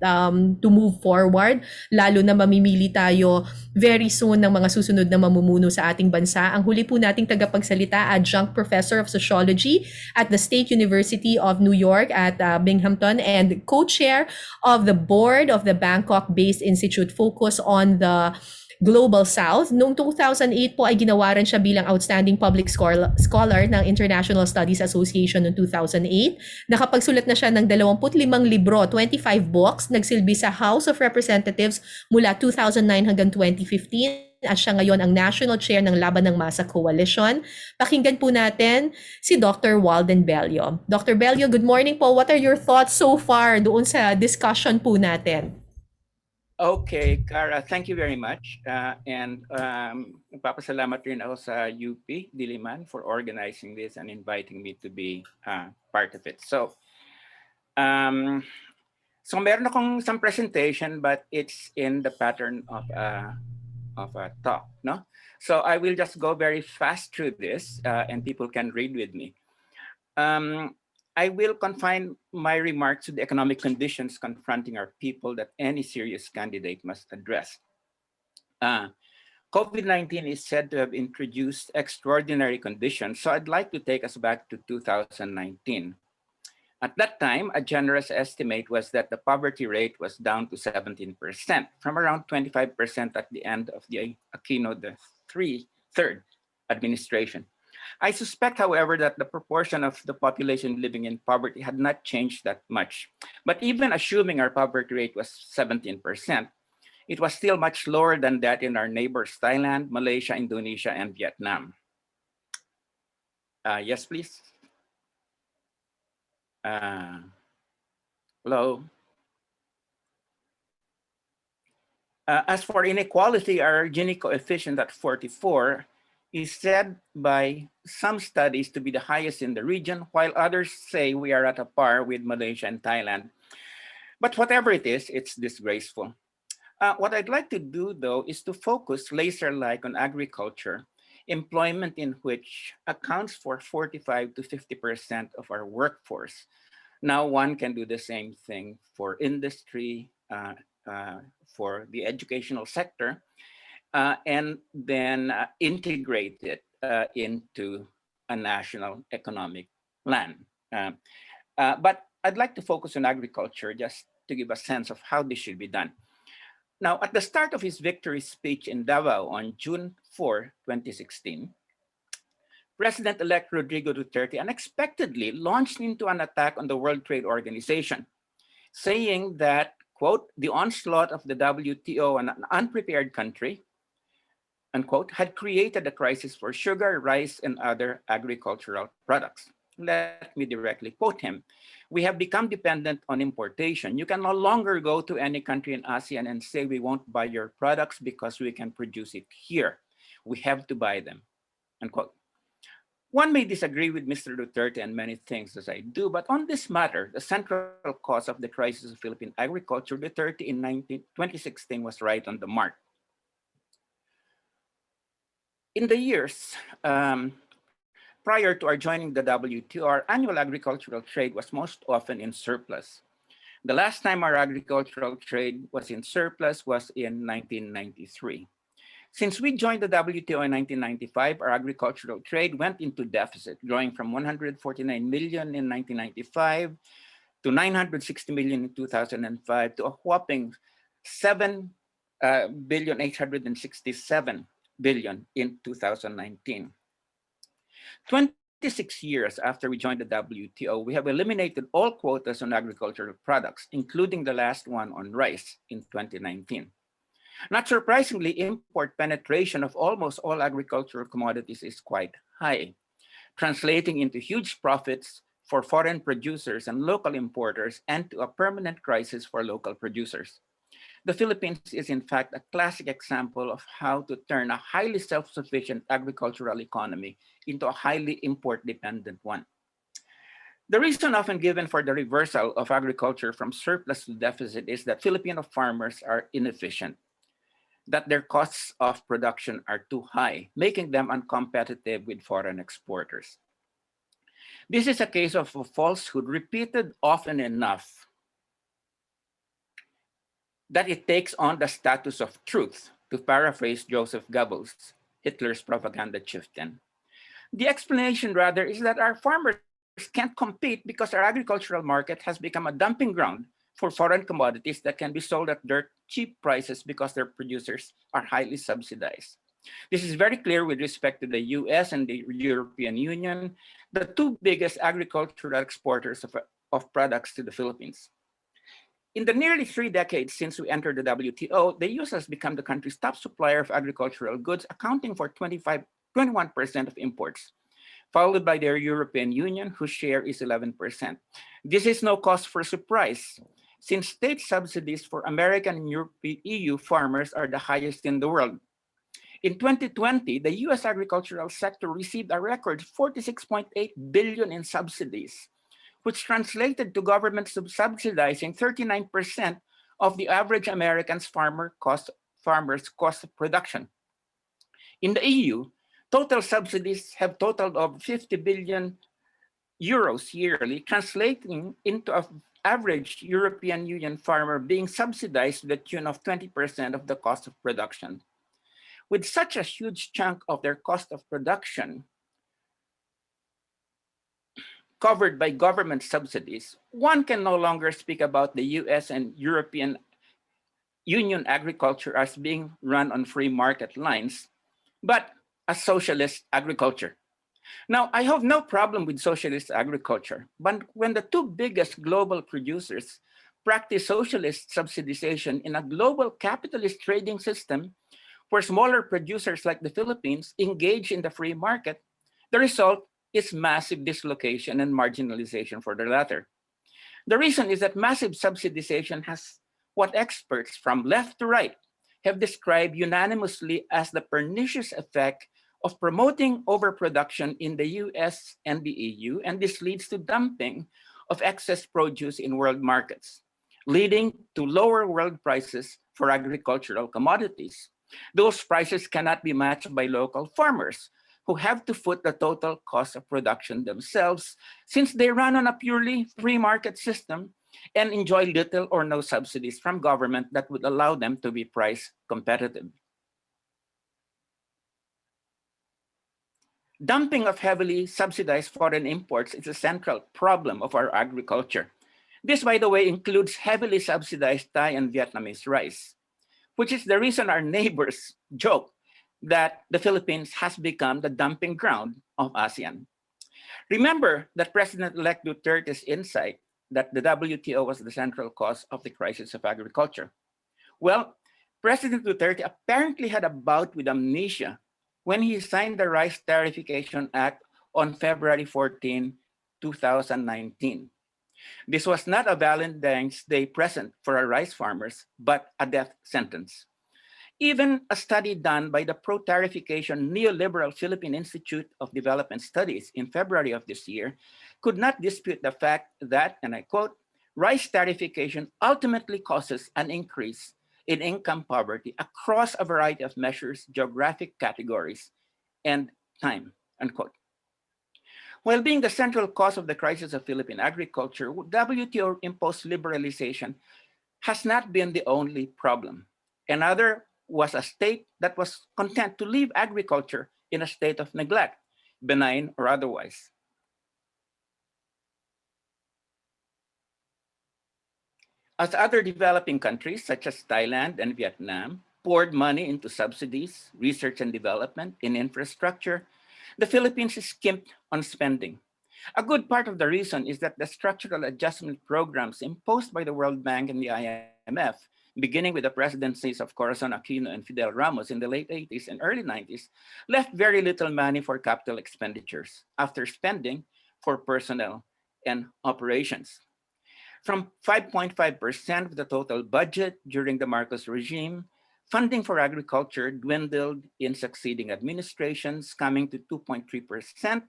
to move forward? Lalo na mamimili tayo very soon ng mga susunod na mamumuno sa ating bansa. Ang huli po nating tagapagsalita, Adjunct Professor of Sociology at the State University of New York at Binghamton and co-chair of the board of the Bangkok-based institute focused on the Global South. Noong 2008 po ay ginawaran siya bilang Outstanding Public Scholar ng International Studies Association noong 2008. Nakapagsulat na siya ng 25 libro, 25 books, nagsilbi sa House of Representatives mula 2009 hanggang 2015 at siya ngayon ang National Chair ng Laban ng Masa Coalition. Pakinggan po natin si Dr. Walden Bello. Dr. Bello, good morning po. What are your thoughts so far doon sa discussion po natin? Okay, Cara, thank you very much. Nagpapasalamat rin ako sa UP Diliman for organizing this and inviting me to be part of it. So meron akong some presentation, but it's in the pattern of a talk, no? So I will just go very fast through this, and people can read with me. I will confine my remarks to the economic conditions confronting our people that any serious candidate must address. COVID-19 is said to have introduced extraordinary conditions, so I'd like to take us back to 2019. At that time, a generous estimate was that the poverty rate was down to 17%, from around 25% at the end of the Aquino third administration. I suspect, however, that the proportion of the population living in poverty had not changed that much. But even assuming our poverty rate was 17%, it was still much lower than that in our neighbors, Thailand, Malaysia, Indonesia, and Vietnam. Yes, please. Hello. As for inequality, our Gini coefficient at 44 is said by some studies to be the highest in the region, while others say we are at a par with Malaysia and Thailand. But whatever it is, it's disgraceful. What I'd like to do, though, is to focus laser-like on agriculture, employment in which accounts for 45 to 50% of our workforce. Now one can do the same thing for industry, for the educational sector, and then integrate it into a national economic plan. But I'd like to focus on agriculture just to give a sense of how this should be done. Now, at the start of his victory speech in Davao on June 4, 2016, President-elect Rodrigo Duterte unexpectedly launched into an attack on the World Trade Organization, saying that, quote, the onslaught of the WTO on an unprepared country, unquote, had created a crisis for sugar, rice, and other agricultural products. Let me directly quote him. We have become dependent on importation. You can no longer go to any country in ASEAN and say we won't buy your products because we can produce it here. We have to buy them, unquote. One may disagree with Mr. Duterte and many things as I do, but on this matter, the central cause of the crisis of Philippine agriculture, Duterte in 2016 was right on the mark. In the years prior to our joining the WTO, our annual agricultural trade was most often in surplus. The last time our agricultural trade was in surplus was in 1993. Since we joined the WTO in 1995, our agricultural trade went into deficit, growing from 149 million in 1995 to 960 million in 2005 to a whopping 7,867 billion in 2019. 26 years after we joined the WTO, we have eliminated all quotas on agricultural products, including the last one on rice in 2019. Not surprisingly, import penetration of almost all agricultural commodities is quite high, translating into huge profits for foreign producers and local importers and to a permanent crisis for local producers. The Philippines is in fact a classic example of how to turn a highly self-sufficient agricultural economy into a highly import-dependent one. The reason often given for the reversal of agriculture from surplus to deficit is that Filipino farmers are inefficient, that their costs of production are too high, making them uncompetitive with foreign exporters. This is a case of a falsehood repeated often enough that it takes on the status of truth, to paraphrase Joseph Goebbels, Hitler's propaganda chieftain. The explanation, rather, is that our farmers can't compete because our agricultural market has become a dumping ground for foreign commodities that can be sold at dirt cheap prices because their producers are highly subsidized. This is very clear with respect to the US and the European Union, the two biggest agricultural exporters of products to the Philippines. In the nearly 3 decades since we entered the WTO, the US has become the country's top supplier of agricultural goods, accounting for 21% of imports, followed by their European Union, whose share is 11%. This is no cause for surprise, since state subsidies for American and EU farmers are the highest in the world. In 2020, the US agricultural sector received a record $46.8 billion in subsidies, which translated to government subsidizing 39% of the average American's farmer's cost of production. In the EU, total subsidies have totaled over 50 billion euros yearly, translating into an average European Union farmer being subsidized to the tune of 20% of the cost of production. With such a huge chunk of their cost of production covered by government subsidies, one can no longer speak about the US and European Union agriculture as being run on free market lines, but a socialist agriculture. Now, I have no problem with socialist agriculture, but when the two biggest global producers practice socialist subsidization in a global capitalist trading system where smaller producers like the Philippines engage in the free market, the result is massive dislocation and marginalization for the latter. The reason is that massive subsidization has what experts from left to right have described unanimously as the pernicious effect of promoting overproduction in the US and the EU, and this leads to dumping of excess produce in world markets, leading to lower world prices for agricultural commodities. Those prices cannot be matched by local farmers, who have to foot the total cost of production themselves, since they run on a purely free market system and enjoy little or no subsidies from government that would allow them to be price competitive. Dumping of heavily subsidized foreign imports is a central problem of our agriculture. This, by the way, includes heavily subsidized Thai and Vietnamese rice, which is the reason our neighbors joke that the Philippines has become the dumping ground of ASEAN. Remember that President-elect Duterte's insight that the WTO was the central cause of the crisis of agriculture. Well, President Duterte apparently had a bout with amnesia when he signed the Rice Tariffication Act on February 14, 2019. This was not a Valentine's Day present for our rice farmers, but a death sentence. Even a study done by the pro-tariffication neoliberal Philippine Institute of Development Studies in February of this year could not dispute the fact that, and I quote, rice tariffication ultimately causes an increase in income poverty across a variety of measures, geographic categories, and time, unquote. While being the central cause of the crisis of Philippine agriculture, WTO-imposed liberalization has not been the only problem. Another was a state that was content to leave agriculture in a state of neglect, benign or otherwise. As other developing countries, such as Thailand and Vietnam, poured money into subsidies, research and development, and infrastructure, the Philippines is skimped on spending. A good part of the reason is that the structural adjustment programs imposed by the World Bank and the IMF beginning with the presidencies of Corazon Aquino and Fidel Ramos in the late 80s and early 90s, left very little money for capital expenditures after spending for personnel and operations. From 5.5% of the total budget during the Marcos regime, funding for agriculture dwindled in succeeding administrations, coming to 2.3%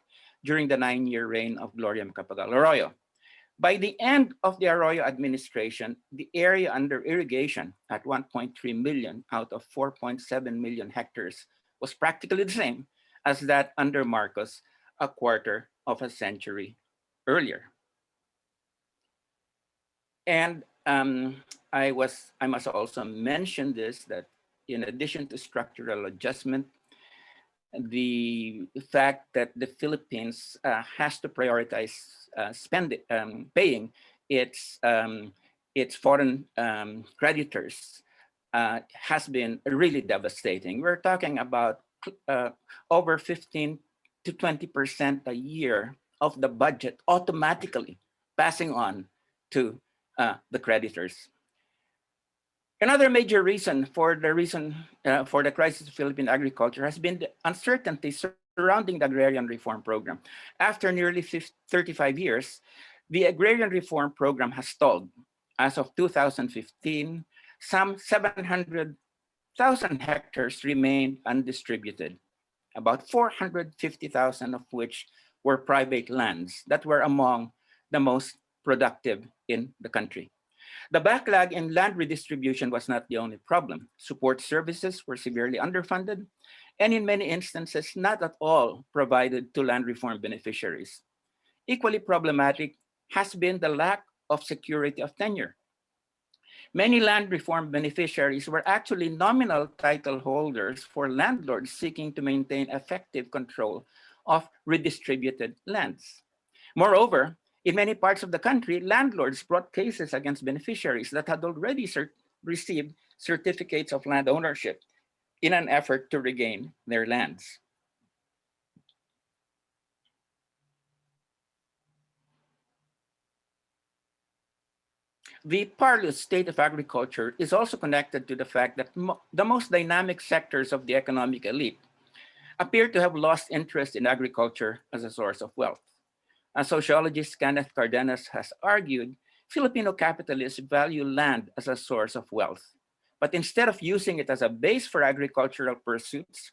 during the 9-year reign of Gloria Macapagal Arroyo. By the end of the Arroyo administration, the area under irrigation at 1.3 million out of 4.7 million hectares was practically the same as that under Marcos a quarter of a century earlier. And I must also mention this, that in addition to structural adjustment, the fact that the Philippines has to prioritize paying its foreign creditors has been really devastating. We're talking about over 15 to 20% a year of the budget automatically passing on to the creditors. Another major reason for the crisis of Philippine agriculture has been the uncertainty surrounding the Agrarian Reform Program. After nearly 35 years, the Agrarian Reform Program has stalled. As of 2015, some 700,000 hectares remained undistributed, about 450,000 of which were private lands that were among the most productive in the country. The backlog in land redistribution was not the only problem. Support services were severely underfunded, and in many instances, not at all provided to land reform beneficiaries. Equally problematic has been the lack of security of tenure. Many land reform beneficiaries were actually nominal title holders for landlords seeking to maintain effective control of redistributed lands. Moreover, in many parts of the country, landlords brought cases against beneficiaries that had already received certificates of land ownership in an effort to regain their lands. The parlous state of agriculture is also connected to the fact that the most dynamic sectors of the economic elite appear to have lost interest in agriculture as a source of wealth. As sociologist Kenneth Cardenas has argued, Filipino capitalists value land as a source of wealth. But instead of using it as a base for agricultural pursuits,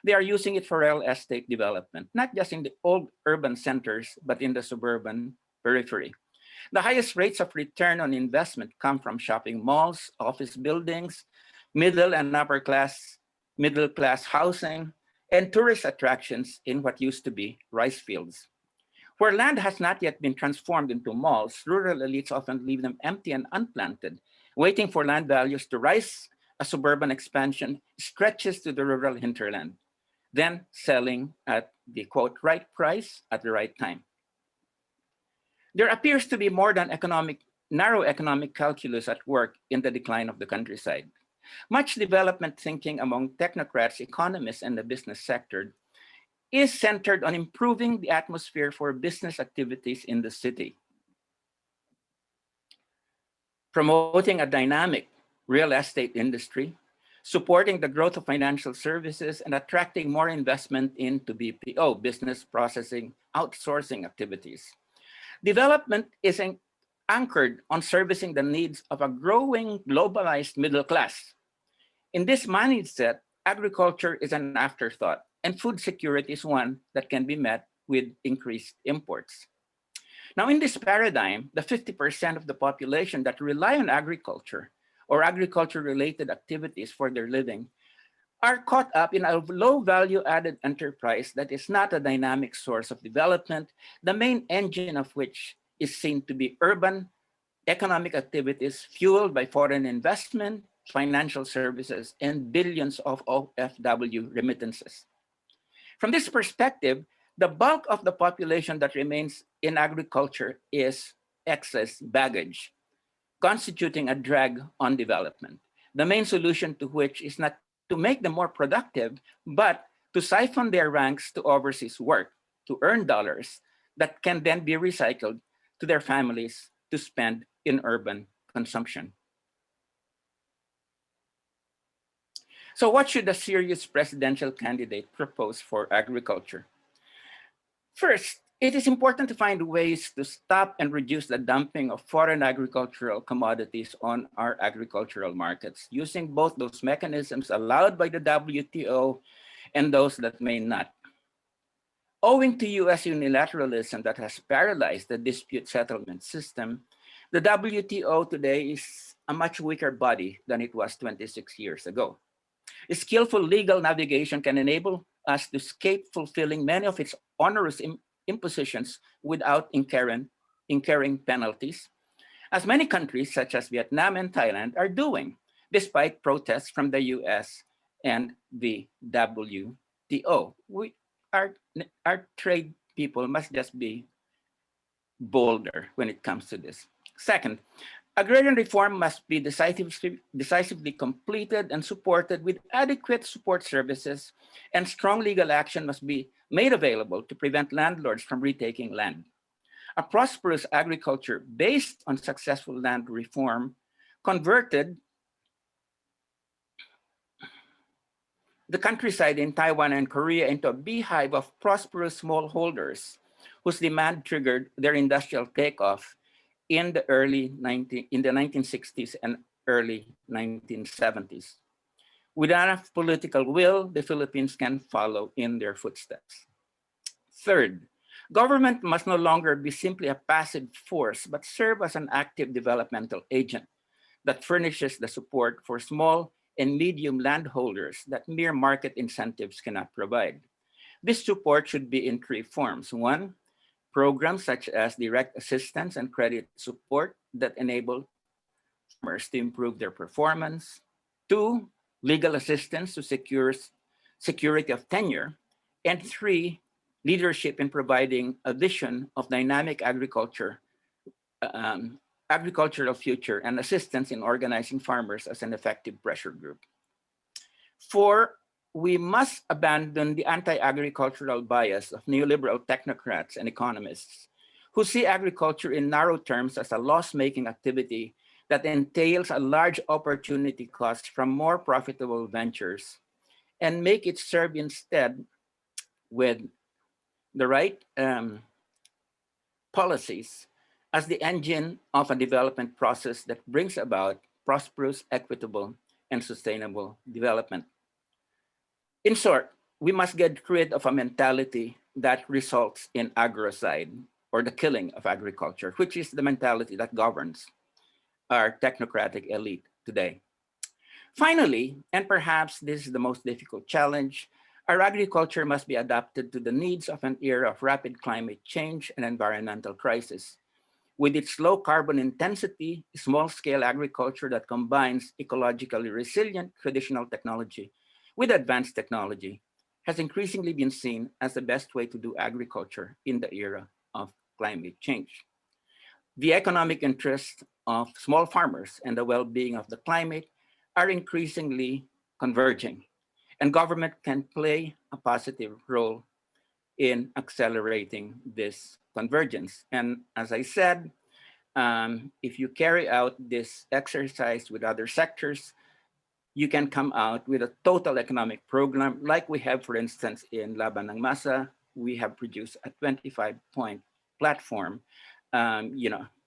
they are using it for real estate development, not just in the old urban centers, but in the suburban periphery. The highest rates of return on investment come from shopping malls, office buildings, middle and middle class housing, and tourist attractions in what used to be rice fields. Where land has not yet been transformed into malls, rural elites often leave them empty and unplanted, waiting for land values to rise as suburban expansion stretches to the rural hinterland, then selling at the quote right price at the right time. There appears to be more than narrow economic calculus at work in the decline of the countryside. Much development thinking among technocrats, economists, and the business sector is centered on improving the atmosphere for business activities in the city, promoting a dynamic real estate industry, supporting the growth of financial services, and attracting more investment into BPO, business processing outsourcing activities. Development is anchored on servicing the needs of a growing globalized middle class. In this mindset, agriculture is an afterthought, and food security is one that can be met with increased imports. Now, in this paradigm, the 50% of the population that rely on agriculture or agriculture-related activities for their living are caught up in a low value-added enterprise that is not a dynamic source of development, the main engine of which is seen to be urban economic activities fueled by foreign investment, financial services, and billions of OFW remittances. From this perspective, the bulk of the population that remains in agriculture is excess baggage, constituting a drag on development. The main solution to which is not to make them more productive, but to siphon their ranks to overseas work, to earn dollars that can then be recycled to their families to spend in urban consumption. So what should a serious presidential candidate propose for agriculture? First, it is important to find ways to stop and reduce the dumping of foreign agricultural commodities on our agricultural markets, using both those mechanisms allowed by the WTO and those that may not. Owing to US unilateralism that has paralyzed the dispute settlement system, the WTO today is a much weaker body than it was 26 years ago. Skillful legal navigation can enable us to escape fulfilling many of its onerous impositions without incurring penalties, as many countries such as Vietnam and Thailand are doing, despite protests from the US and the WTO. Our trade people must just be bolder when it comes to this. Second, agrarian reform must be decisively completed and supported with adequate support services, and strong legal action must be made available to prevent landlords from retaking land. A prosperous agriculture based on successful land reform converted the countryside in Taiwan and Korea into a beehive of prosperous smallholders whose demand triggered their industrial takeoff in the 1960s and early 1970s. With enough political will, the Philippines can follow in their footsteps. Third, government must no longer be simply a passive force, but serve as an active developmental agent that furnishes the support for small and medium landholders that mere market incentives cannot provide. This support should be in three forms. One, programs such as direct assistance and credit support that enable farmers to improve their performance. Two, legal assistance to secure security of tenure. And three, leadership in providing a vision of dynamic agricultural future and assistance in organizing farmers as an effective pressure group. Four, we must abandon the anti-agricultural bias of neoliberal technocrats and economists who see agriculture in narrow terms as a loss-making activity that entails a large opportunity cost from more profitable ventures, and make it serve instead with the right policies as the engine of a development process that brings about prosperous, equitable, and sustainable development. In short, we must get rid of a mentality that results in agrocide, or the killing of agriculture, which is the mentality that governs our technocratic elite today. Finally, and perhaps this is the most difficult challenge, our agriculture must be adapted to the needs of an era of rapid climate change and environmental crisis. With its low carbon intensity, small-scale agriculture that combines ecologically resilient traditional technology with advanced technology has increasingly been seen as the best way to do agriculture in the era of climate change. The economic interests of small farmers and the well-being of the climate are increasingly converging, and government can play a positive role in accelerating this convergence. And as I said, if you carry out this exercise with other sectors, you can come out with a total economic program like we have, for instance, in Laban ng Masa. We have produced a 25-point platform,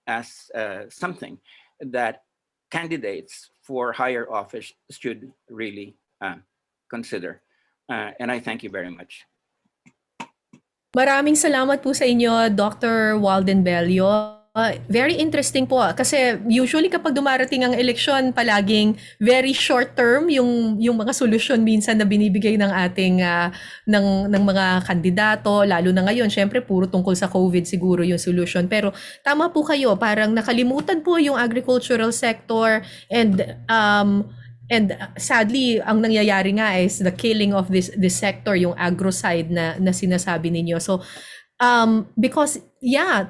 as something that candidates for higher office should really consider. And I thank you very much. Maraming salamat po sa inyo, Dr. Walden Bello. Very interesting po kasi usually kapag dumarating ang eleksyon, palaging very short term yung mga solusyon minsan na binibigay ng ating ng mga kandidato, lalo na ngayon syempre puro tungkol sa COVID siguro yung solution. Pero tama po kayo, parang nakalimutan po yung agricultural sector, and sadly, ang nangyayari nga is the killing of this sector, yung agrocide na sinasabi ninyo. So, because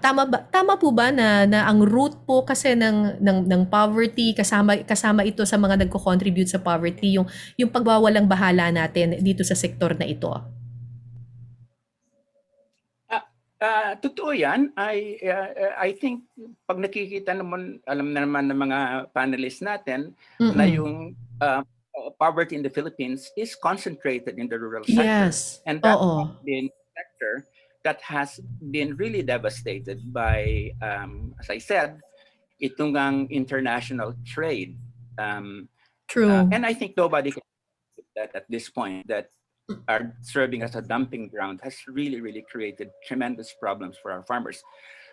tama po ba na ang root po kasi ng poverty, kasama ito sa mga nagko-contribute sa poverty, yung pagwawalang bahala natin dito sa sektor na ito? Totoo yan. I think pag nakikita naman, alam na naman ng mga panelists natin na yung poverty in the Philippines is concentrated in the rural sector. Yes. And that Oo. has been a sector that has been really devastated by, as I said, itong ang international trade. True. And I think nobody can that at this point that are serving as a dumping ground has really, really created tremendous problems for our farmers.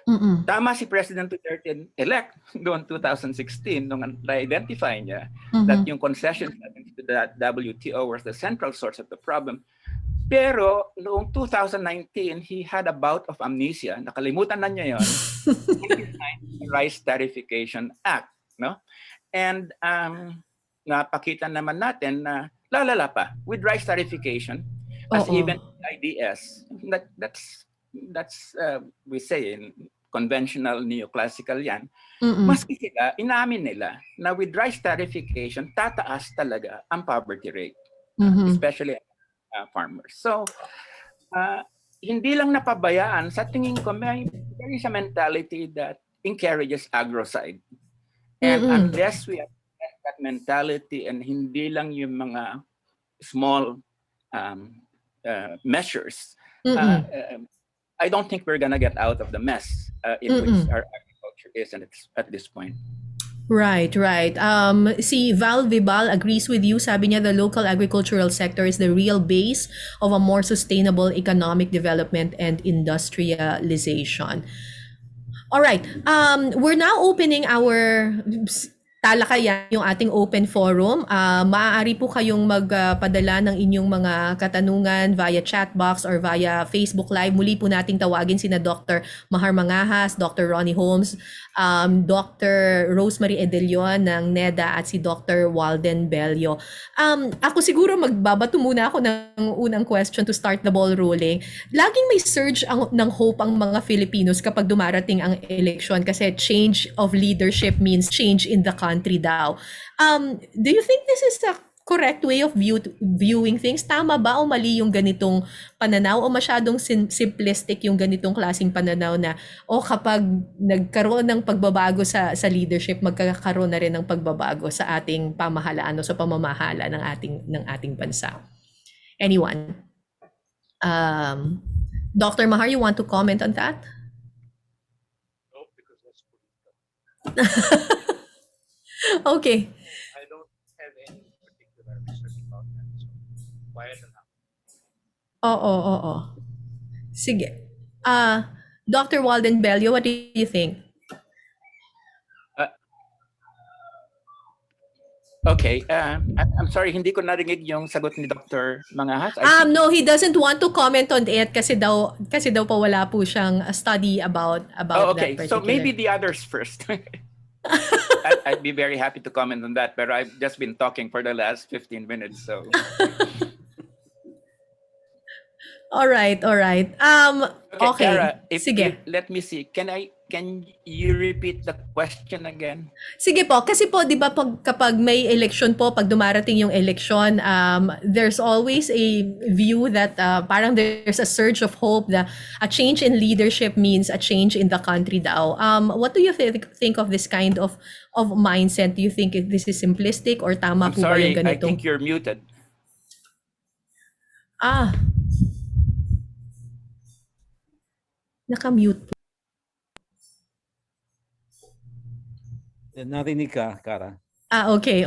Mm-mm. Tama si President Duterte-elect noong 2016 nung na-identify niya Mhm. that yung concessions to the WTO was the central source of the problem. Pero noong 2019, he had a bout of amnesia. Nakalimutan na niya yon. He signed the Rice Tariffication Act. No? And napakita naman natin na lalala pa with rice tariffication as Oo. even IDS. That's we say in conventional neoclassical yan. Mm-mm. Maski sila, inamin nila na with rice tariffication, tataas talaga ang poverty rate, Mhm. especially farmers. So, hindi lang napabayaan, sa tingin ko, there is a mentality that encourages agrocide. And Mm-mm. unless we have that mentality and hindi lang yung mga small measures, I don't think we're gonna get out of the mess in which our agriculture is at this point. Right, right. Si Val Vibal agrees with you. Sabi niya, the local agricultural sector is the real base of a more sustainable economic development and industrialization. All right. We're now opening our talakayan, yung ating open forum. Maaari po kayong magpadala ng inyong mga katanungan via chat box or via Facebook Live. Muli po nating tawagin sina Dr. Mahar Mangahas, Dr. Ronnie Holmes, Dr. Rosemarie Edillon ng NEDA at si Dr. Walden Bello. Ako siguro magbabato muna ako ng unang question to start the ball rolling. Laging may surge ng hope ang mga Filipinos kapag dumarating ang eleksyon kasi change of leadership means change in the country daw. Do you think this is a correct way of viewing things? Tama ba o mali yung ganitong pananaw o masyadong simplistic yung ganitong klaseng pananaw na kapag nagkaroon ng pagbabago sa leadership, magkakaroon na rin ng pagbabago sa ating pamahalaan o sa pamamahala ng ating bansa? Anyone? Dr. Mahar, you want to comment on that? No, because that's political. Okay. I don't have any particular research about that. So, quiet na lang. Oo. Sige. Dr. Walden Bello, what do you think? Okay, I'm sorry, hindi ko narinig yung sagot ni Dr. Mangahas. No, he doesn't want to comment on it kasi daw pa wala po siyang study about okay. that particular. So maybe the others first. I'd be very happy to comment on that, but I've just been talking for the last 15 minutes, so. All right. Okay. Cara, Sige. Let me see. Can you repeat the question again? Sige po, kasi po 'di ba kapag may election po, pag dumarating yung election, there's always a view that parang there's a surge of hope that a change in leadership means a change in the country daw. What do you think of this kind of mindset? Do you think this is simplistic or tama I'm po ba yung sorry, I ganito? think you're muted. Naka-mute po. Narinig ka, Cara. Okay.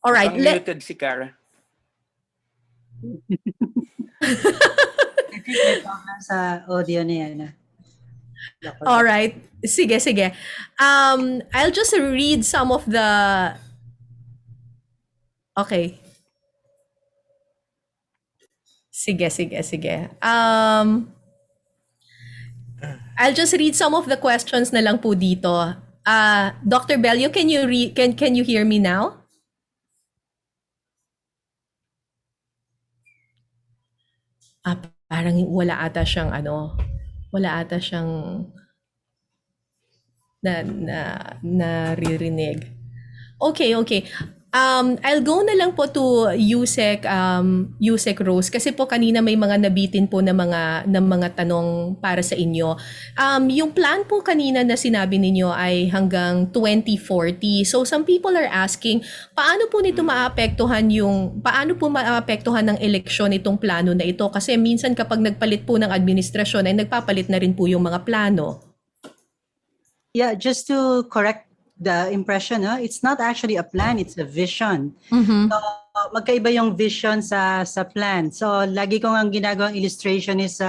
All right. Muted si Cara. I think may problem sa audio niya. All right. Sige. I'll just read some of the... Okay. Sige. I'll just read some of the questions na lang po dito. Dr. Bello, can you hear me now? Parang wala ata siyang naririnig. Okay. I'll go na lang po to Usec, Usec Rose kasi po kanina may mga nabitin po na mga tanong para sa inyo. Yung plan po kanina na sinabi ninyo ay hanggang 2040. So some people are asking, paano po maapektuhan ng eleksyon itong plano na ito? Kasi minsan kapag nagpalit po ng administrasyon ay nagpapalit na rin po yung mga plano. Yeah, just to correct the impression, it's not actually a plan, it's a vision. Mm-hmm. So, magkaiba yung vision sa plan. So, lagi ko ang ginagawang illustration is,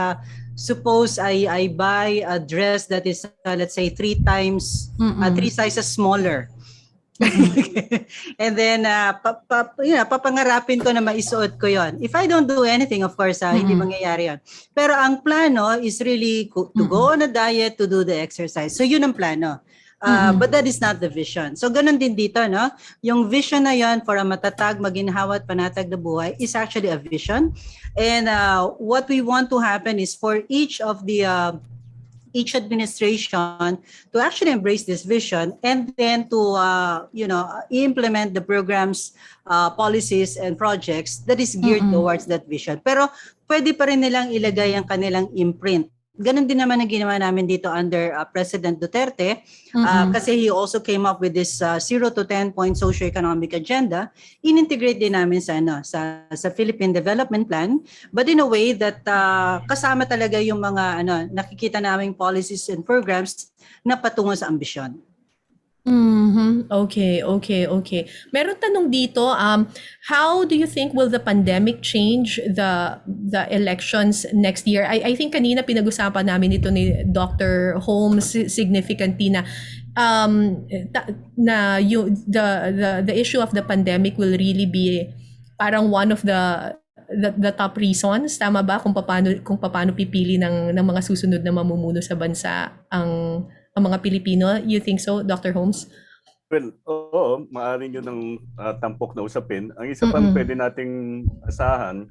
suppose I buy a dress that is, let's say, 3 sizes smaller. And then, papangarapin ko na maisuot ko yon. If I don't do anything, of course, hindi mangyayari yon. Pero ang plano is really to go on a diet, to do the exercise. So, yun ang plano. But that is not the vision. So ganun din dito, no? Yung vision na yan for a matatag, maginhawa at panatag na buhay is actually a vision. And what we want to happen is for each administration to actually embrace this vision and then to implement the programs, policies and projects that is geared towards that vision. Pero pwede pa rin nilang ilagay ang kanilang imprint. Ganon din naman ang ginawa namin dito under President Duterte kasi he also came up with this 0 to 10 point socio-economic agenda. In-integrate din namin sa Philippine Development Plan, but in a way that kasama talaga yung mga nakikita naming policies and programs na patungo sa ambisyon. Okay. Meron tanong dito, how do you think will the pandemic change the elections next year? I think kanina pinag-usapan namin ito ni Dr. Holmes significantly na the issue of the pandemic will really be parang one of the top reasons, tama ba, kung paano pipili ng mga susunod na mamumuno sa bansa ang mga Pilipino? You think so, Dr. Holmes? Well, oo, maaaring yun ang tampok na usapin. Ang isa pang pwede nating asahan,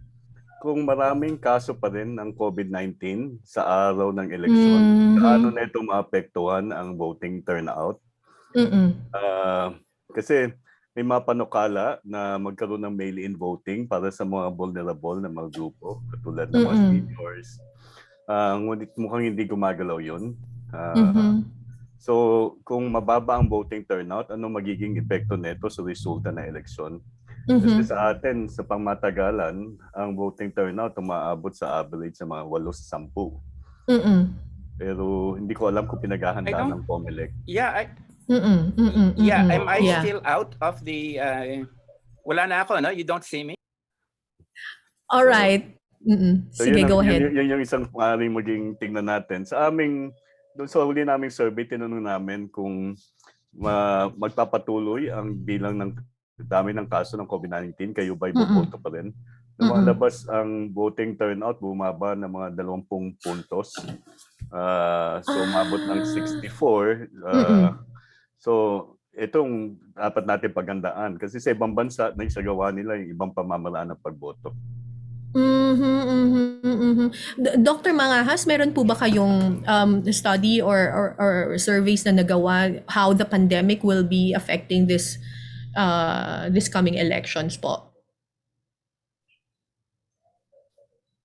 kung maraming kaso pa rin ng COVID-19 sa araw ng eleksyon, paano na ito maapektuhan ang voting turnout? Kasi may mga panukala na magkaroon ng mail-in voting para sa mga vulnerable na mga grupo, katulad ng mga seniors. Ngunit mukhang hindi gumagalaw yun. So, kung mababa ang voting turnout, ano magiging epekto nito sa resulta ng eleksyon? Kasi sa atin, sa pangmatagalan, ang voting turnout umaabot sa average sa mga 8 sa 10. Pero hindi ko alam kung pinaghahandaan ng COMELEC. Yeah, am I still out of the... wala na ako, no? You don't see me? All right. So Sige, go ahead. Yun yung isang maaaring maging tingnan natin. Sa aming... Doon sa huli naming survey, tinanong namin kung magpapatuloy ang bilang ng dami ng kaso ng COVID-19, kayo ba'y boboto pa rin? Lumalabas ang voting turnout, bumaba ng mga 20 puntos. So, umabot ng 64. So, itong dapat natin paghandaan. Kasi sa ibang bansa, naisagawa nila yung ibang pamamaraan ng pagboto. Dr. Mangahas, meron po ba kayong study or surveys na nagawa how the pandemic will be affecting this coming elections po?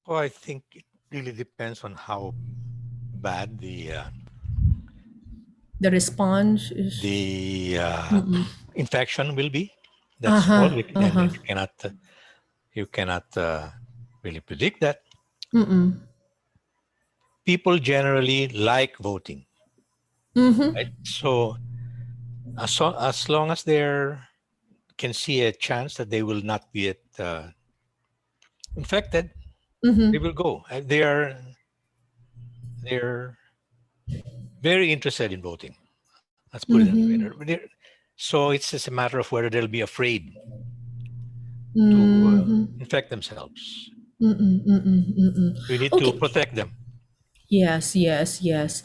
Well, I think it really depends on how bad the response is, the infection will be. That's all. And you cannot really predict that. People generally like voting, right? So as long as they can see a chance that they will not be infected, they will go. They're very interested in voting. Let's put it that way. So it's just a matter of whether they'll be afraid to infect themselves. We need to protect them. Yes. Dr.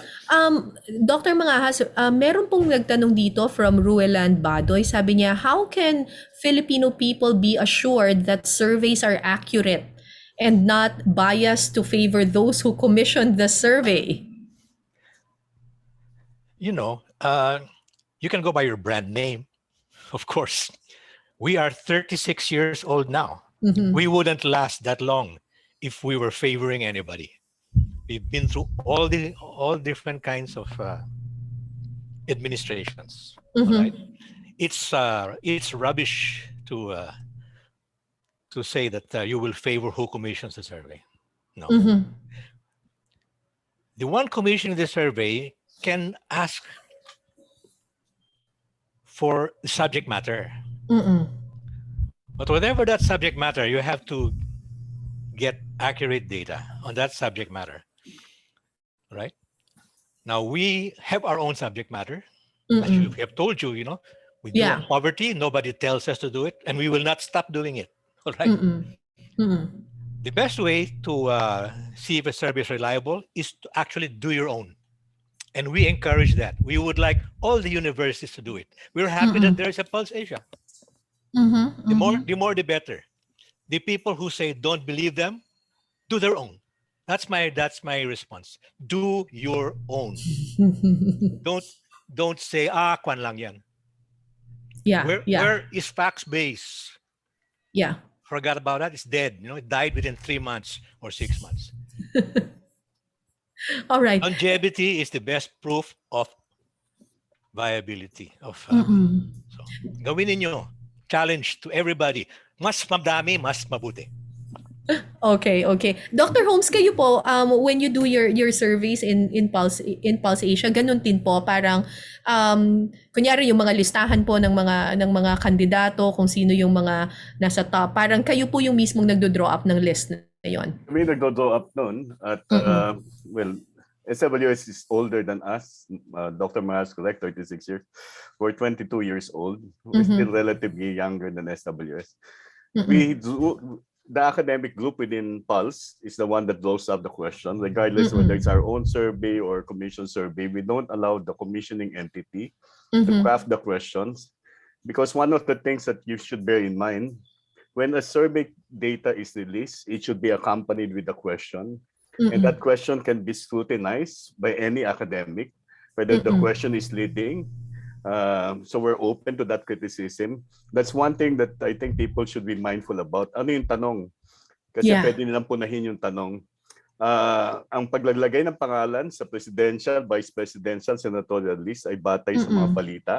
Mangahas, meron pong nagtanong dito from Rueland Badoy. Sabi niya, how can Filipino people be assured that surveys are accurate and not biased to favor those who commissioned the survey? You know, you can go by your brand name, of course. We are 36 years old now. Mhm. We wouldn't last that long if we were favoring anybody. We've been through all different kinds of administrations. Mhm. Right? It's rubbish to say that you will favor who commissions the survey. No. Mhm. The one commissioning the survey can ask for the subject matter. Mm-mm. But whatever that subject matter, you have to get accurate data on that subject matter. Right? Now we have our own subject matter. As we have told you, we do Yeah. on poverty. Nobody tells us to do it, and we will not stop doing it. All right. The best way to see if a survey is reliable is to actually do your own. And we encourage that. We would like all the universities to do it. We're happy that there is a Pulse Asia. The more, the better. The people who say don't believe them, do their own. That's my response. Do your own. Don't say kwan lang yan. Yeah. Where is facts based? Yeah. Forgot about that. It's dead. It died within 3 months or 6 months. All right. Longevity is the best proof of viability of. So, gawin ninyo. Challenge to everybody. Mas madami, mas mabuti. Okay. Dr. Holmes, kayo po, when you do your surveys in Pulse Asia, ganun din po, parang kunyari yung mga listahan po ng mga kandidato, kung sino yung mga nasa top, parang kayo po yung mismong nagdo-draw up ng list na yon. Kami nagdo-draw up noon at well, SWS is older than us. Dr. Mahar is correct, 36 years. We're 22 years old. We're still relatively younger than SWS. The academic group within Pulse is the one that draws up the question, regardless whether it's our own survey or commission survey. We don't allow the commissioning entity to craft the questions, because one of the things that you should bear in mind, when a survey data is released, it should be accompanied with a question. And that question can be scrutinized by any academic, whether the question is leading. So we're open to that criticism. That's one thing that I think people should be mindful about. Ano yung tanong? Kasi pwede nilang punahin yung tanong. Ang paglalagay ng pangalan sa presidential, vice presidential, senatorial list ay batay sa mga balita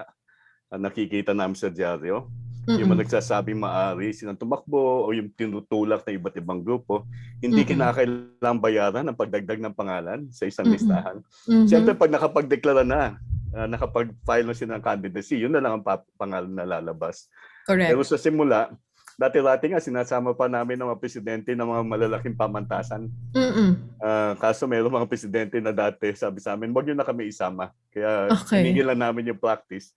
na nakikita namin sa dyaryo. Yung mga nagsasabing maaari silang tumakbo o yung tinutulak ng iba't ibang grupo, hindi kinakailangang bayaran ang pagdagdag ng pangalan sa isang listahan. Siyempre, pag nakapagdeklara na, nakapag-file na sila ng candidacy, yun na lang ang pangalan na lalabas. Correct. Pero sa simula, dati-dati nga sinasama pa namin ng mga presidente ng mga malalaking pamantasan. Kaso mayroong mga presidente na dati sabi sa amin, wag yun na kami isama. Kaya sinigil lang namin yung practice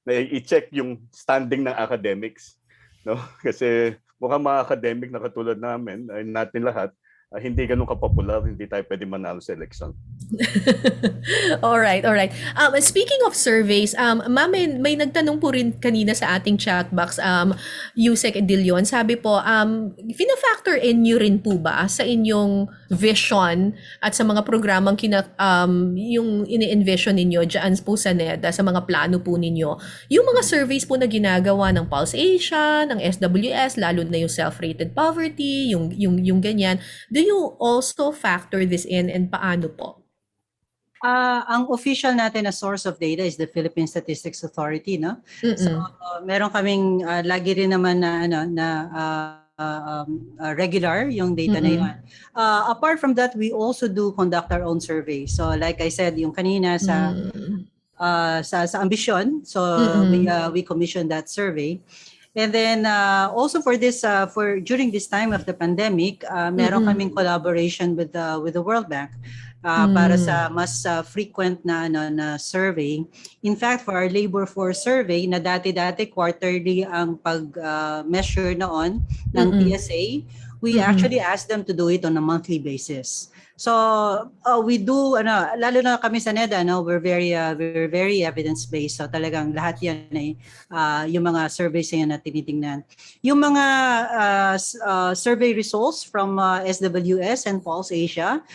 na i-check yung standing ng academics. No? Kasi mukhang mga academic na katulad namin, ay natin lahat, hindi ganun kapopular, hindi tayo pwede manalo sa election. All right. Speaking of surveys, ma'am, may nagtanong po rin kanina sa ating chat box, Usec Edillon, sabi po, fina-factor in nyo rin po ba sa inyong vision at sa mga programang yung ini-envision ninyo dyan po sa NEDA, sa mga plano po ninyo, yung mga surveys po na ginagawa ng Pulse Asia, ng SWS, lalo na yung self-rated poverty, yung ganyan, do you also factor this in, and paano po? Ang official natin na source of data is the Philippine Statistics Authority, no? So meron kaming lagi rin naman na regular yung data na yun. Apart from that, we also do conduct our own survey. So like I said, yung kanina sa Ambisyon, so we commissioned that survey. And then also for this during this time of the pandemic, meron kaming collaboration with the World Bank para sa mas frequent na survey. In fact, for our labor force survey na dati-dati quarterly ang pag-measure noon ng PSA, we actually ask them to do it on a monthly basis. So we do lalo na kami sa NEDA, we're very evidence-based. So talagang lahat 'yan ay yung mga surveys na tinitingnan. Yung mga survey results from SWS and Pulse Asia,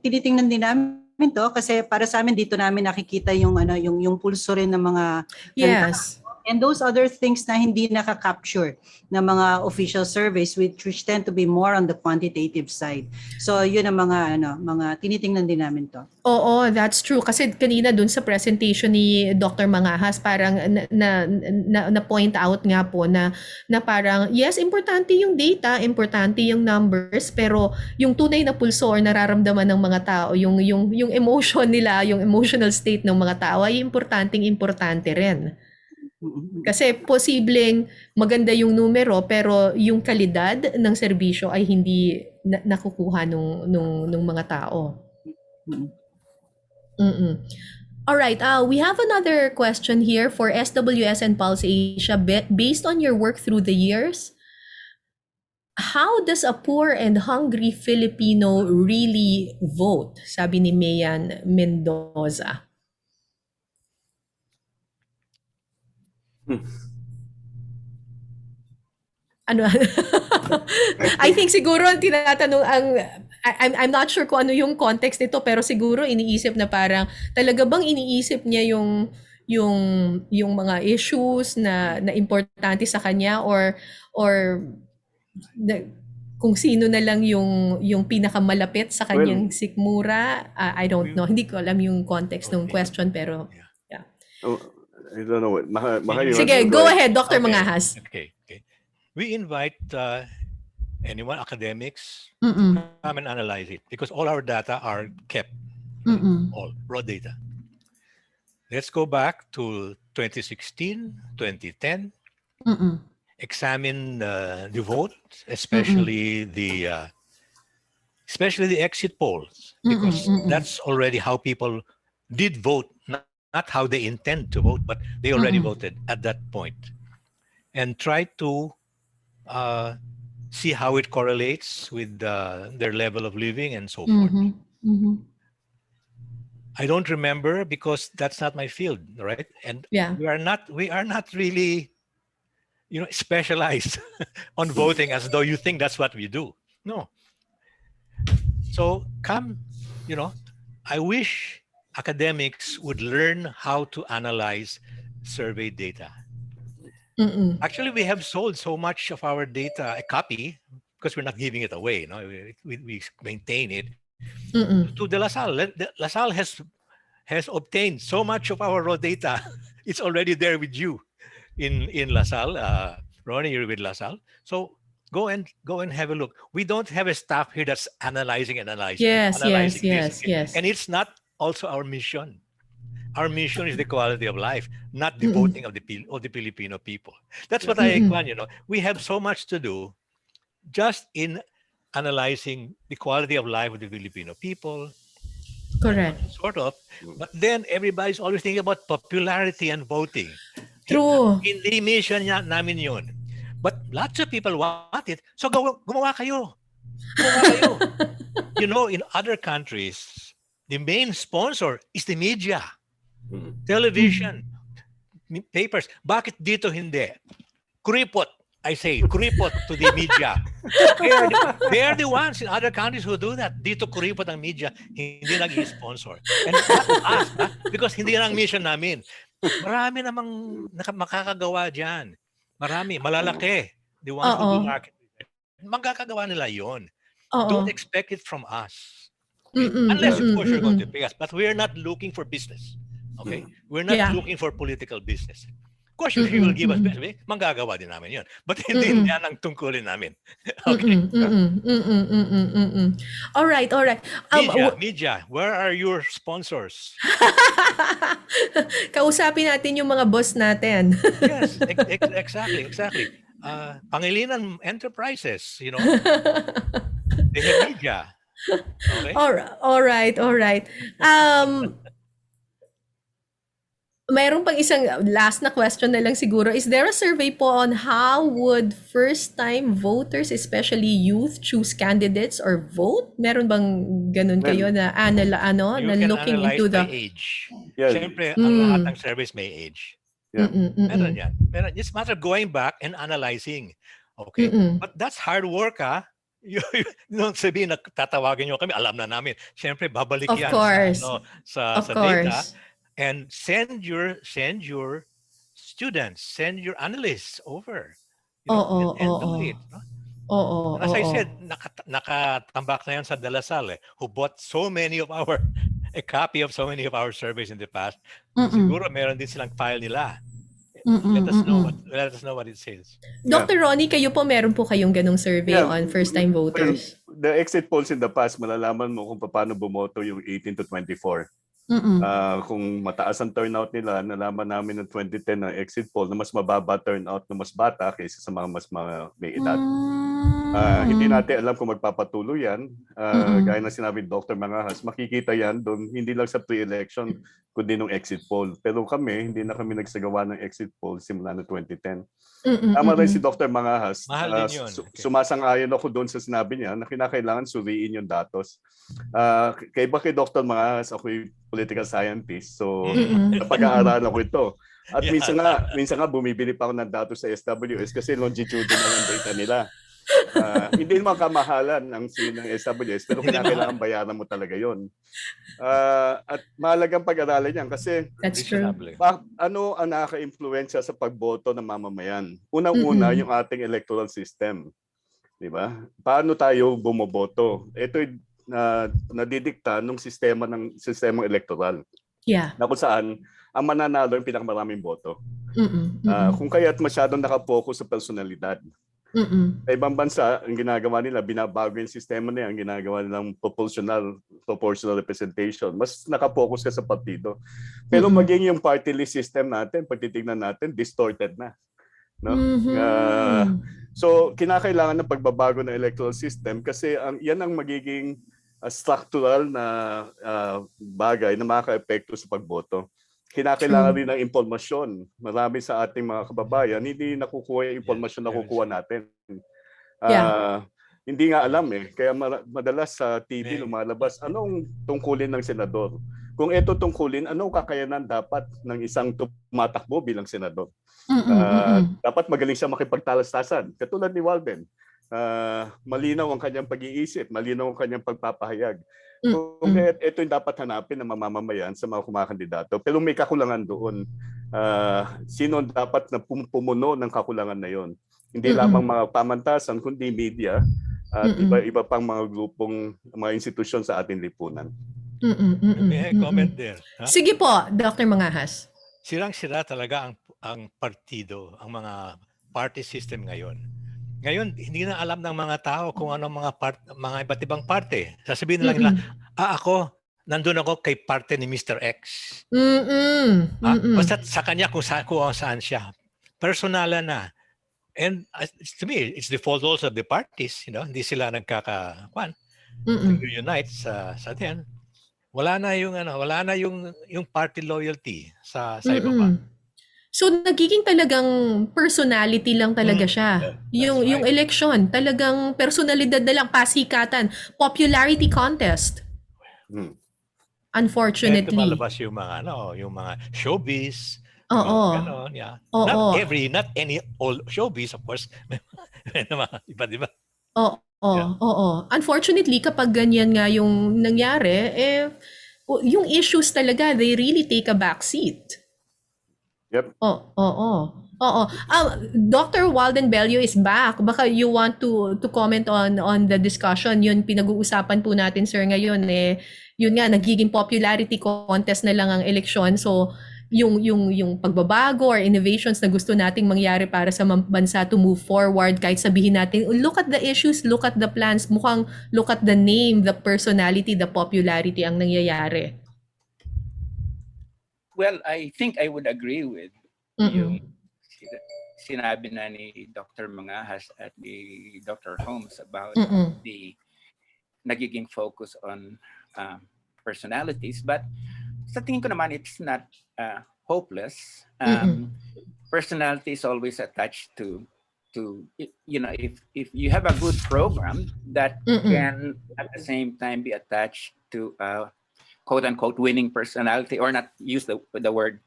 tinitingnan din namin to kasi para sa amin dito namin nakikita yung yung pulso rin ng mga Yes. And those other things na hindi nakaka-capture ng mga official surveys which tend to be more on the quantitative side. So yun ang mga tinitingnan din namin to. Oo, that's true. Kasi kanina dun sa presentation ni Dr. Mangahas, parang na point out nga po na parang, yes, importante yung data, importante yung numbers, pero yung tunay na pulso or nararamdaman ng mga tao, yung emotion nila, yung emotional state ng mga tao ay importante rin. Kasi posibleng maganda yung numero pero yung kalidad ng serbisyo ay hindi nakukuha nung mga tao. All right, we have another question here for SWS and Pulse Asia. Based on your work through the years, how does a poor and hungry Filipino really vote? Sabi ni Mayan Mendoza. Ano? I think siguro ang tinatanong I'm not sure kung ano yung context nito, pero siguro iniisip na parang talaga bang iniisip niya yung mga issues na importante sa kanya or kung sino na lang yung pinakamalapit sa kanyang sikmura. I don't know. Hindi ko alam yung context ng question, pero yeah. I don't know. Mahar, sige, go ahead, Dr. Mangahas. Okay. We invite anyone, academics, Mm-mm. to come and analyze it because all our data are kept, all raw data. Let's go back to 2016, 2010. Examine the vote, especially the exit polls, because that's already how people did vote, not how they intend to vote, but they already voted at that point. And try to see how it correlates with their level of living and so forth. I don't remember because that's not my field, right? And we are not really, specialized on voting as though you think that's what we do. No. So I wish academics would learn how to analyze survey data. Actually, we have sold so much of our data, a copy, because we're not giving it away. No, we maintain it to the LaSalle. LaSalle has obtained so much of our raw data. It's already there with you in LaSalle. Ronnie, you're with LaSalle, so go and have a look. We don't have a staff here that's analyzing. Yes. And it's not also our mission. Our mission is the quality of life, not the voting of the Filipino people. That's what we have so much to do just in analyzing the quality of life of the Filipino people. Correct. Sort of. But then everybody's always thinking about popularity and voting. True. Hindi mission namin yun. But lots of people want it. So gumawa kayo. In other countries, the main sponsor is the media. Television, papers. Bakit dito hindi? Kuripot, I say, kuripot to the media. They are the ones in other countries who do that. Dito kuripot ang media, hindi nag-i-sponsor. And not us, because hindi yan ang mission namin. Marami namang makakagawa dyan. Marami, malalaki. The ones who do market. Magkakagawa nila yon. Don't expect it from us. Okay? Unless, of course, you're going to pay us. But we're not looking for business. Okay? We're not looking for political business. Of course, if you will give us business, manggagawa din namin yun. But hindi yan ang tungkulin namin. Okay? All right. Media, where are your sponsors? Kausapin natin yung mga boss natin. Yes, exactly. Pangilinan Enterprises, they have media. Okay? All right. Mayroon pang isang last na question na lang siguro. Is there a survey po on how would first-time voters, especially youth, choose candidates or vote? Meron bang ganun kayo na looking into the age? Siyempre, ang lahat ng surveys may age. Meron yan. It's a matter of going back and analyzing. Okay? But that's hard work, ha? Don't sabihin na tatawagin nyo kami, alam na namin. Siyempre, babalik of yan course. sa data. And send your students, send your analysts over, Oo, and oo. do it. No? Oo, And as I oo. said, nakatambak na yan sa Dalasal who bought so many of a copy of so many of our surveys in the past. Siguro meron din silang file nila. Let us know what it says. Dr. Ronnie, kayo po meron po kayong ganong survey Yeah, on first-time well, voters? the exit polls in the past, malalaman mo kung paano bumoto yung 18 to 24. Kung mataas ang turnout nila, nalaman namin ng 2010 ng exit poll na mas mababa turnout ng mas bata kaysa sa mga may edad. Hindi natin alam kung magpapatuloy yan. Gaya na sinabi Dr. Mangahas, makikita yan doon, hindi lang sa pre-election, kundi nung exit poll. Pero kami, hindi na kami nagsagawa ng exit poll simula ng 2010. Tama rin si Dr. Mangahas. Mahal din yun. Sumasang-ayon ako doon sa sinabi niya na kinakailangan suriin yung datos. Kay Dr. Mangahas, ako yung political scientist. So, napag-aaralan ko ito. At minsan nga bumibili pa ako ng datos sa SWS kasi longitudinal ang data nila. Hindi naman kamahalan ang ng SWS pero kailangan bayaran mo talaga yon. At mahalagang pag-aralan yan kasi That's true. ano ang nakaka-impluwensya sa pagboto ng mamamayan? Unang-una yung ating electoral system. Di ba? Paano tayo bumoboto? Ito nadidikta ng sistemang electoral. Yeah. Na kung saan ang mananalo yung pinakamaraming boto. Kung kaya't masyadong nakapokus sa personalidad. Sa ibang bansa, ang ginagawa nila, binabago yung sistema nila, ang ginagawa nilang proportional representation. Mas nakapokus ka sa partido. Pero maging yung party list system natin, pag titignan natin, distorted na. No? So, kinakailangan ng pagbabago ng electoral system kasi yan ang magiging structural na bagay na makaka-epekto sa pagboto. Kinakailangan rin ng impormasyon. Marami sa ating mga kababayan, hindi nakukuha yung impormasyon na nakukuha natin. Hindi nga alam eh. Kaya madalas sa TV lumalabas, anong tungkulin ng senador? Kung ito tungkulin, anong kakayanan dapat ng isang tumatakbo bilang senador? Dapat magaling siya makipagtalastasan. Katulad ni Walden. Malinaw ang kanyang pag-iisip, malinaw ang kanyang pagpapahayag. Kung ito yung dapat hanapin ng mamamayan sa mga kumakandidato. Pero may kakulangan doon. Sino dapat na pumuno ng kakulangan na yon? Hindi lamang mga pamantasan, kundi media at iba pang mga grupong, mga institusyon sa ating lipunan. May I comment there? Huh? Sige po, Dr. Mangahas. Sirang-sira talaga ang partido, ang mga party system ngayon. Ngayon, hindi na alam ng mga tao kung ano mga iba't ibang parte. Sasabihin na lang nila, ako, nandun ako kay parte ni Mr. X. Basta sa kanya kung saan siya. Personalan na. And to me, it's the fault also of the parties. Hindi sila nag-unite sa din. Wala na yung party loyalty sa iba pa. So nagiging talagang personality lang talaga siya. Yung election, talagang personalidad na lang, pasikatan, popularity contest. Unfortunately. And tumalabas yung mga showbiz. Ganon, yeah. Not any old showbiz, of course. Iba, di ba? Unfortunately, kapag ganyan nga yung nangyari, yung issues talaga, they really take a backseat. Yep. Dr. Walden Bello is back. Baka you want to comment on the discussion. Yun pinag-uusapan po natin, sir, ngayon yun nga, nagiging popularity contest na lang ang eleksyon. So yung pagbabago or innovations na gusto nating mangyari para sa bansa to move forward, kahit sabihin natin, look at the issues, look at the plans, mukhang look at the name, the personality, the popularity ang nangyayari. Well, I think I would agree with yung sinabi na ni Dr. Mangahas at ni Dr. Holmes about the nagiging focus on personalities. But sa tingin ko naman, it's not hopeless. Personality is always attached to if you have a good program that can at the same time be attached to quote unquote winning personality, or not use the word,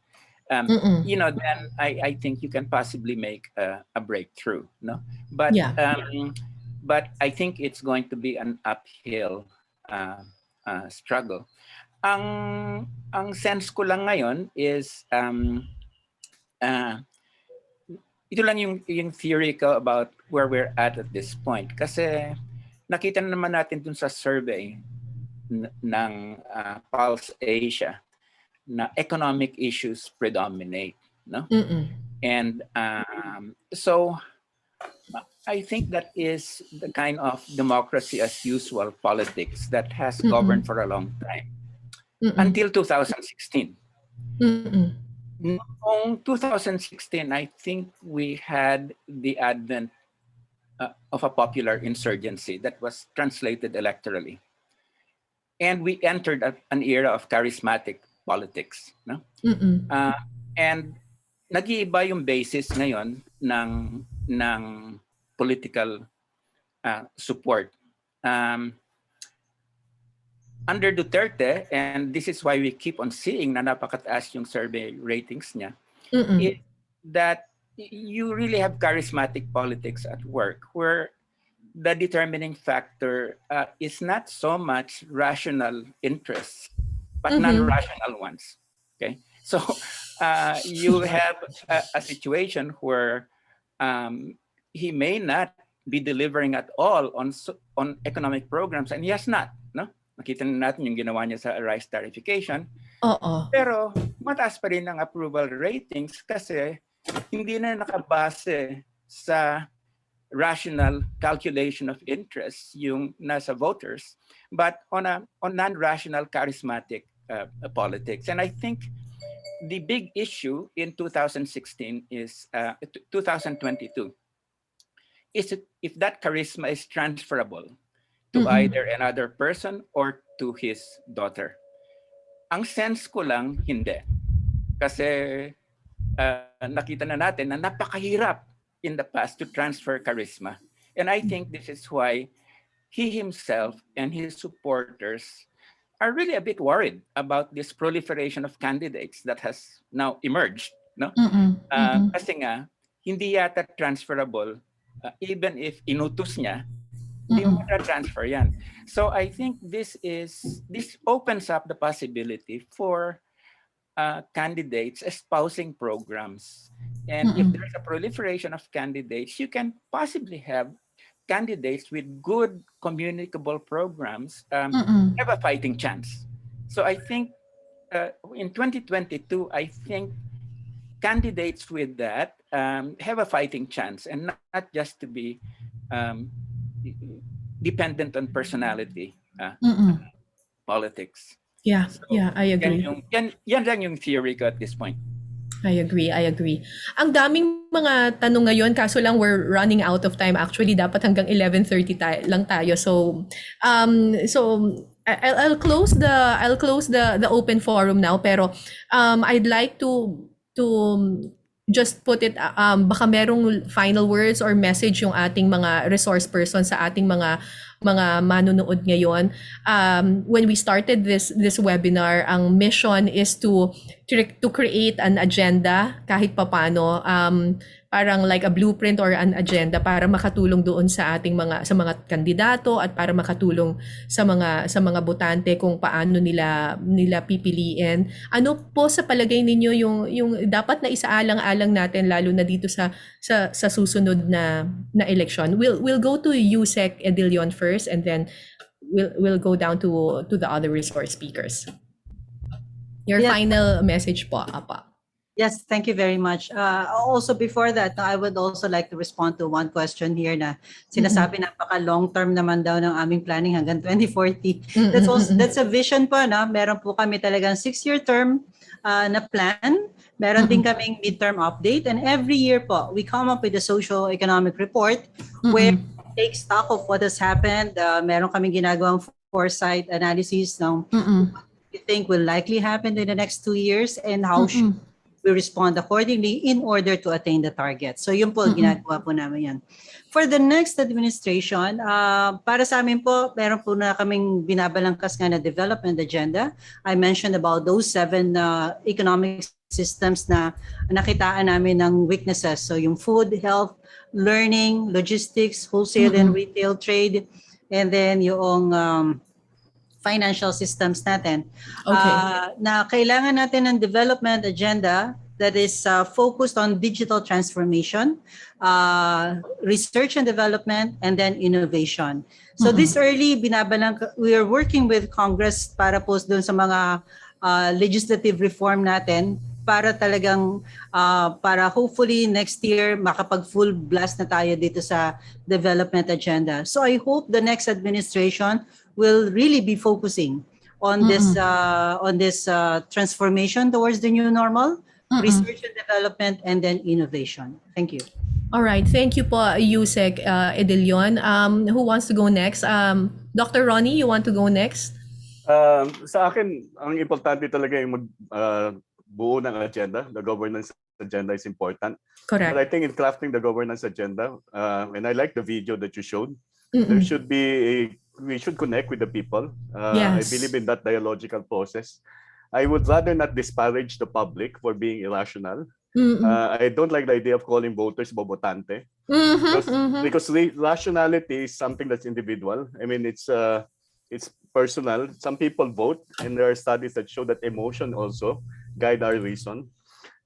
then I think you can possibly make a breakthrough. No, but but I think it's going to be an uphill struggle. Ang sense ko lang ngayon is ito lang yung theory ko about where we're at this point. Kasi nakita na naman natin dun sa survey ng Pulse Asia na economic issues predominate, no? And so I think that is the kind of democracy as usual politics that has governed for a long time until 2016. Noong 2016, I think we had the advent of a popular insurgency that was translated electorally. And we entered an era of charismatic politics. No? And nag-iiba yung basis ngayon ng political support. Under Duterte, and this is why we keep on seeing na napakataas yung survey ratings niya, is that you really have charismatic politics at work where the determining factor is not so much rational interests, but non-rational ones. Okay, so you have a situation where he may not be delivering at all on economic programs, and he has not. No, nakita natin yung ginawa niya sa rice tarification. Pero mataas pa rin ang approval ratings kasi hindi na nakabase sa rational calculation of interests yung nasa voters, but on non-rational charismatic politics. And I think the big issue in 2016 is 2022 is if that charisma is transferable to either another person or to his daughter. Ang sense ko lang, hindi. Kasi nakita na natin na napakahirap in the past to transfer charisma. And I think this is why he himself and his supporters are really a bit worried about this proliferation of candidates that has now emerged. No? Kasi nga, hindi yata transferable even if inutos niya, hindi mo transfer yan. So I think this opens up the possibility for candidates espousing programs. And if there's a proliferation of candidates, you can possibly have candidates with good communicable programs have a fighting chance. So I think in 2022, I think candidates with that have a fighting chance and not just to be dependent on personality politics. Yeah, So, I agree. Yan lang yung theory ko at this point. I agree. Ang daming mga tanong ngayon, kaso lang we're running out of time. Actually, dapat hanggang 11:30 lang tayo. So I'll close the open forum now, pero I'd like to just put it, baka merong final words or message yung ating mga resource person sa ating mga manunood ngayon. When we started this webinar, ang mission is to create an agenda kahit papano, parang like a blueprint or an agenda para makatulong doon sa ating mga kandidato at para makatulong sa mga botante kung paano nila pipiliin. Ano po sa palagay ninyo yung dapat na isaalang-alang natin lalo na dito sa susunod na election? We'll go to Usec Edillon first, and then we'll go down to the other resource speakers. Your final message po, Apa. Yes, thank you very much. Also before that, I would also like to respond to one question here na sinasabi napaka long term naman daw ng aming planning hanggang 2040. That's a vision po, no? Meron po kami talagang 6-year term na plan. Meron din kaming midterm update, and every year po we come up with a socio-economic report where we take stock of what has happened. Meron kaming ginagawang foresight analysis ng what we think will likely happen in the next 2 years and how we respond accordingly in order to attain the target. So yun po, ginagawa po namin yan. For the next administration, para sa amin po, meron po na kaming binabalangkas nga na development agenda. I mentioned about those 7 economic systems na nakitaan namin ng weaknesses. So yung food, health, learning, logistics, wholesale and retail trade, and then yung financial systems natin. Okay. Na kailangan natin ng development agenda that is focused on digital transformation, research and development, and then innovation. So this early, we are working with Congress para po doon sa mga legislative reform natin para talagang para hopefully next year makapag full blast na tayo dito sa development agenda. So I hope the next administration will really be focusing on this transformation towards the new normal, research and development, and then innovation. Thank you. All right, thank you po, Usec, Edillon. Who wants to go next? Dr. Ronnie, you want to go next? Sa akin, ang importante talaga yung buo ng agenda. The governance agenda is important. Correct. But I think in crafting the governance agenda, and I like the video that you showed, there should be we should connect with the people. I Yes. believe in that dialogical process. I would rather not disparage the public for being irrational. I don't like the idea of calling voters bobotante because rationality is something that's individual. I mean, it's personal. Some people vote, and there are studies that show that emotion also guide our reason.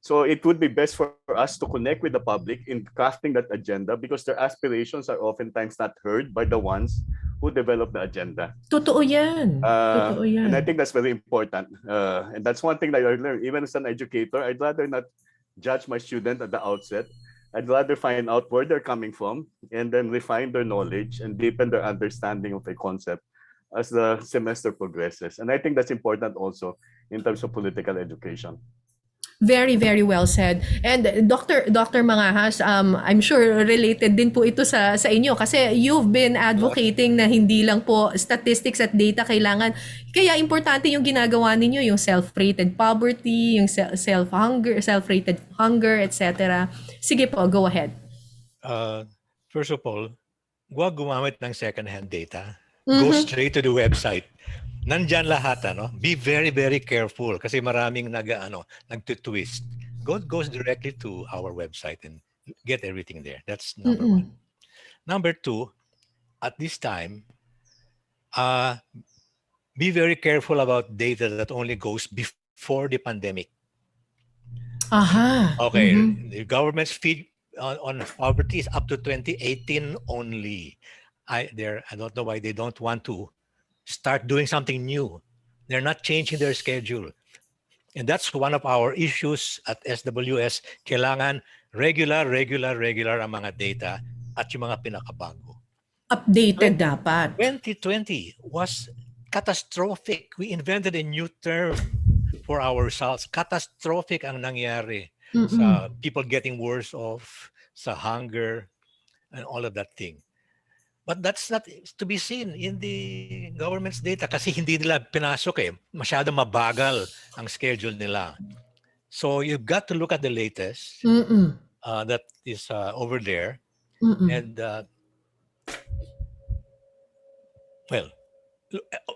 So it would be best for us to connect with the public in crafting that agenda because their aspirations are oftentimes not heard by the ones who develop the agenda. Totoo yan. Totoo yan. And I think that's very important. And that's one thing that I learned. Even as an educator, I'd rather not judge my student at the outset. I'd rather find out where they're coming from and then refine their knowledge and deepen their understanding of a concept as the semester progresses. And I think that's important also in terms of political education. Very, very well said. And Dr. Mangahas, I'm sure related din po ito sa inyo kasi you've been advocating na hindi lang po statistics at data kailangan. Kaya importante yung ginagawa ninyo, yung self-rated poverty, yung self-rated hunger, etc. Sige po, go ahead. First of all, huwag gumamit ng second-hand data. Go straight to the website. Nandyan lahat, Be very, very careful kasi maraming nagtutwist. Goes directly to our website and get everything there. That's number one. Number two, at this time, be very careful about data that only goes before the pandemic. Okay, the government's feed on poverty is up to 2018 only. I don't know why they don't want to start doing something new. They're not changing their schedule. And that's one of our issues at SWS. Kailangan regular ang mga data at yung mga pinakabago. Updated dapat. 2020 was catastrophic. We invented a new term for our results. Catastrophic ang nangyari sa people getting worse off, sa hunger, and all of that thing. But that's not to be seen in the government's data kasi hindi nila pinasok Masyado mabagal ang schedule nila. So you've got to look at the latest that is over there. And well,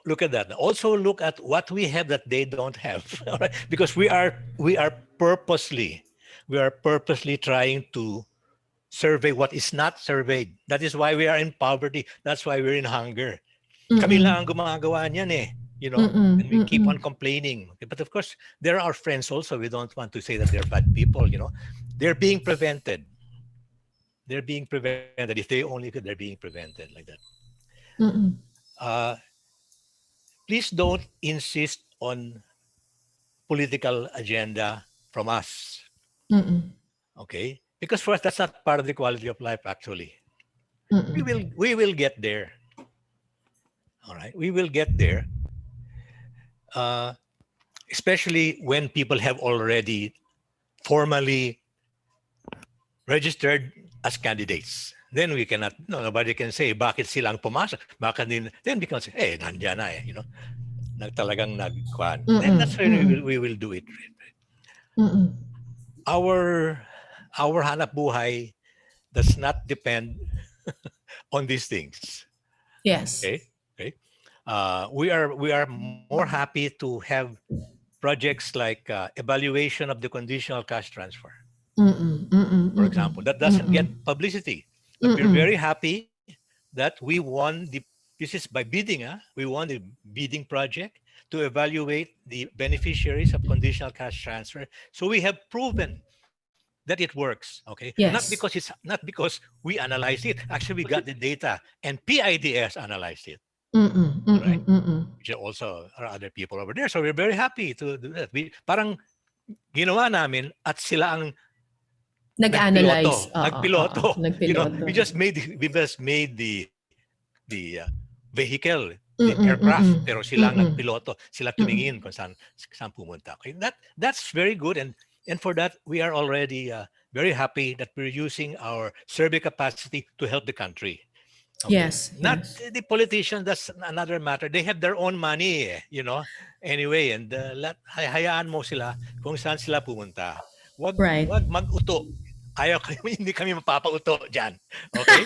look at that. Also look at what we have that they don't have. Right? Because we are purposely trying to survey what is not surveyed. That is why we are in poverty. That's why we're in hunger. Kami lang ang gumagawa niyan and we keep on complaining. But of course, there are friends also. We don't want to say that they're bad people, They're being prevented. They're being prevented. If they only could, they're being prevented like that. Please don't insist on political agenda from us. Okay? Because for us, that's not part of the quality of life, actually. We will get there. All right? We will get there. Especially when people have already formally registered as candidates. Then we cannot, nobody can say, bakit silang pumasok? Then we can say, nandiyan na talagang nagkuhan. Then that's when we will do it. Our hanap buhay does not depend on these things. Yes. Okay. We are more happy to have projects like evaluation of the conditional cash transfer. For example, that doesn't get publicity. But we're very happy that we won the This is by bidding. We won a bidding project to evaluate the beneficiaries of conditional cash transfer. So we have proven that it works. Okay, Yes. not because we analyzed it. Actually, we got the data, and PIDS analyzed it. Right? Which also are other people over there. So we're very happy to do that. We parang ginawa namin at sila ang Nag-analyze. nagpiloto. You know, Nagpiloto. we just made the vehicle, the aircraft, pero sila ang nagpiloto, sila tumingin kung saan pumunta. Okay, that's very good, and for that we are already very happy that we're using our survey capacity to help the country. Okay. Yes. Not the politicians, that's another matter. They have their own money, you know. Anyway, and hayaan mo sila kung saan sila pumunta. Wag mag-uto. Ayaw kami, hindi kami mapapauto diyan. Okay?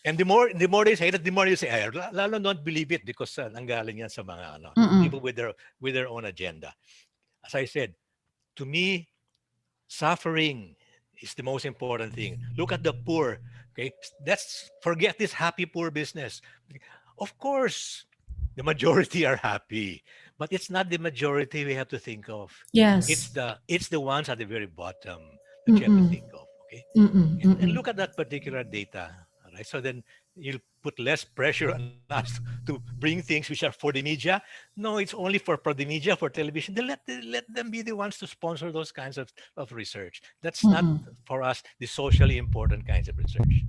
And the more they say that, the more you say, lalo don't believe it because nanggaling yan sa mga people with their own agenda. As I said, to me, suffering is the most important thing. Look at the poor. Okay, let's forget this happy poor business. Of course, the majority are happy, but it's not the majority we have to think of. Yes. It's the ones at the very bottom that you have to think of. Okay, and look at that particular data. All right, so then you'll put less pressure on us to bring things which are for the media. No, it's only for the media, for television. Then let them be the ones to sponsor those kinds of research. That's not for us the socially important kinds of research.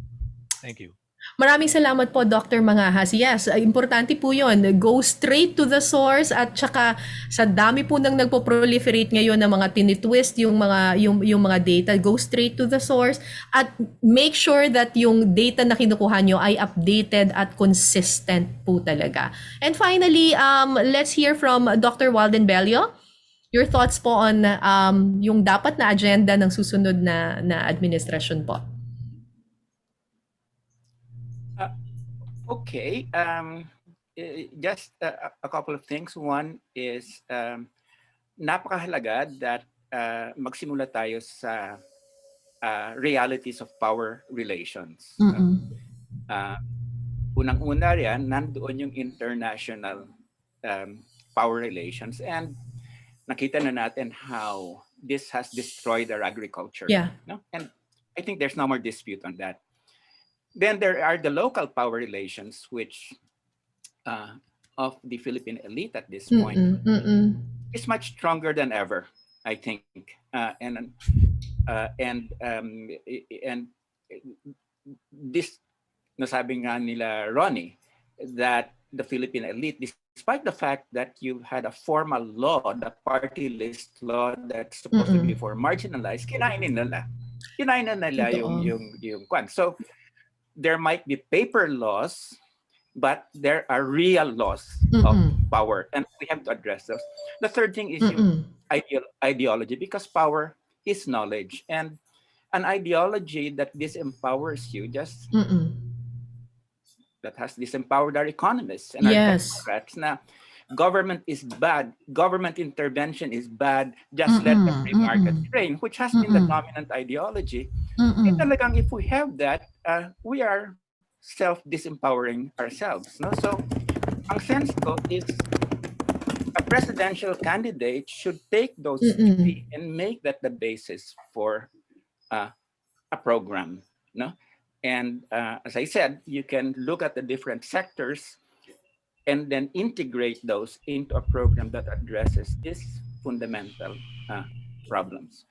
Thank you. Maraming salamat po, Dr. Mangahas. Yes, importante po yun. Go straight to the source at saka sa dami po nang nagpo-proliferate ngayon ng mga tinitwist yung mga data. Go straight to the source at make sure that yung data na kinukuha nyo ay updated at consistent po talaga. And finally, let's hear from Dr. Walden Bello. Your thoughts po on yung dapat na agenda ng susunod na administrasyon po. Okay, just a couple of things. One is napakahalaga that magsimula tayo sa realities of power relations. Unang-una riyan, nandoon yung international power relations, and nakita na natin how this has destroyed our agriculture. Yeah. No? And I think there's no more dispute on that. Then there are the local power relations, which of the Philippine elite at this point is much stronger than ever, I think. And this, nasabi nga nila Ronnie, that the Philippine elite, despite the fact that you had a formal law, the party list law that's supposed to be for marginalized, kinain nila yung kwan. So there might be paper laws, but there are real laws of power, and we have to address those. The third thing is ideology, because power is knowledge, and an ideology that disempowers you just that has disempowered our economists and our technocrats. Now, government is bad, government intervention is bad, just let the free market reign, which has been the dominant ideology. And talagang if we have that, we are self-disempowering ourselves. No? So, ang sense ko is a presidential candidate should take those three and make that the basis for a program. No? And as I said, you can look at the different sectors and then integrate those into a program that addresses these fundamental problems.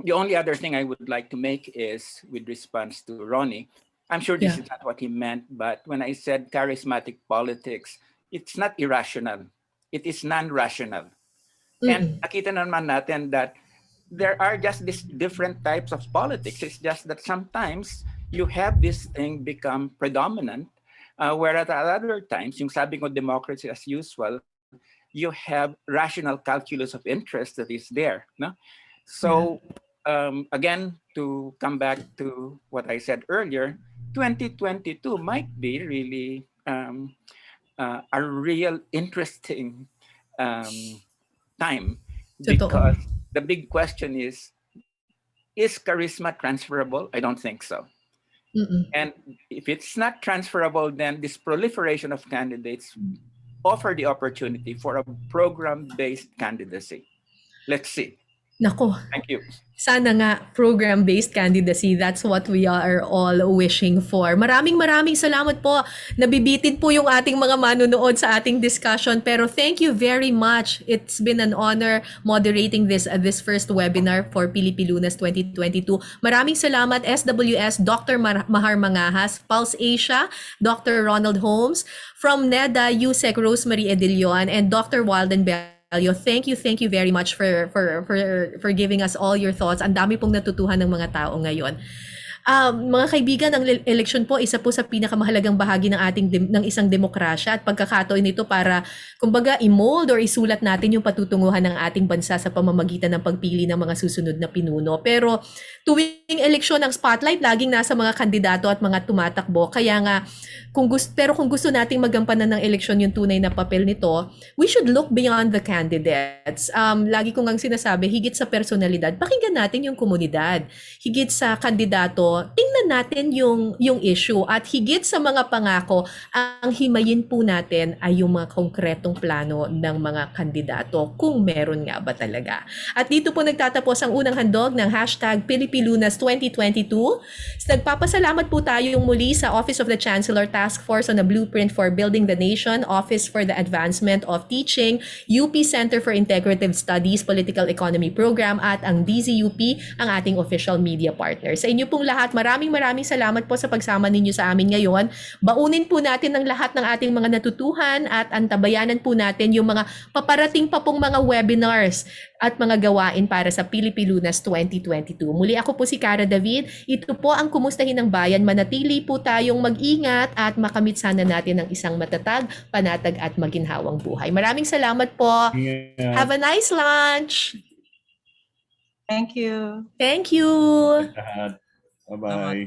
The only other thing I would like to make is with response to Ronnie. I'm sure this is not what he meant, but when I said charismatic politics, it's not irrational. It is non-rational. And nakita naman natin that there are just these different types of politics. It's just that sometimes you have this thing become predominant, whereas at other times, yung sabi ko democracy as usual, you have rational calculus of interest that is there. No? So again, to come back to what I said earlier, 2022 might be really a real interesting time, because the big question is charisma transferable? I don't think so. And if it's not transferable, then this proliferation of candidates offer the opportunity for a program-based candidacy. Let's see. Nako, Thank you. sana nga program-based candidacy. That's what we are all wishing for. Maraming salamat po. Nabibitin po yung ating mga manunood sa ating discussion. Pero thank you very much. It's been an honor moderating this first webinar for Pilipilunas 2022. Maraming salamat SWS Dr. Mahar Mangahas, Pulse Asia, Dr. Ronald Holmes, from NEDA, Usec, Rosemarie, Edillon, and Dr. Walden, Bello. Thank you very much for giving us all your thoughts. Ang dami pong natutuhan ng mga tao ngayon. Mga kaibigan, ang eleksyon po isa po sa pinakamahalagang bahagi ng isang demokrasya at pagkakataon nito para kumbaga i-mold or isulat natin yung patutunguhan ng ating bansa sa pamamagitan ng pagpili ng mga susunod na pinuno. Pero tuwing eleksyon, ang spotlight laging nasa mga kandidato at mga tumatakbo. Kaya nga kung gusto nating magampanan ng eleksyon yung tunay na papel nito, we should look beyond the candidates. Lagi kong ang sinasabi, higit sa personalidad, pakinggan natin yung komunidad. Higit sa kandidato, tingnan natin yung issue, at higit sa mga pangako, ang himayin po natin ay yung mga konkretong plano ng mga kandidato kung meron nga ba talaga. At dito po nagtatapos ang unang handog ng #Pilipilunas 2022. Nagpapasalamat po tayo yung muli sa Office of the Chancellor Task Force on a Blueprint for Building the Nation, Office for the Advancement of Teaching, UP Center for Integrative Studies, Political Economy Program, at ang DZUP, ang ating official media partner. Sa inyo pong lahat, maraming salamat po sa pagsama ninyo sa amin ngayon. Baunin po natin ang lahat ng ating mga natutuhan at antabayanan po natin yung mga paparating pa pong mga webinars at mga gawain para sa Pilipilunas 2022. Muli ako po si Cara David. Ito po ang Kumustahin ng Bayan. Manatili po tayong mag-ingat at makamit sana natin ang isang matatag, panatag at maginhawang buhay. Maraming salamat po. Yeah. Have a nice lunch. Thank you. Thank you. Bye-bye.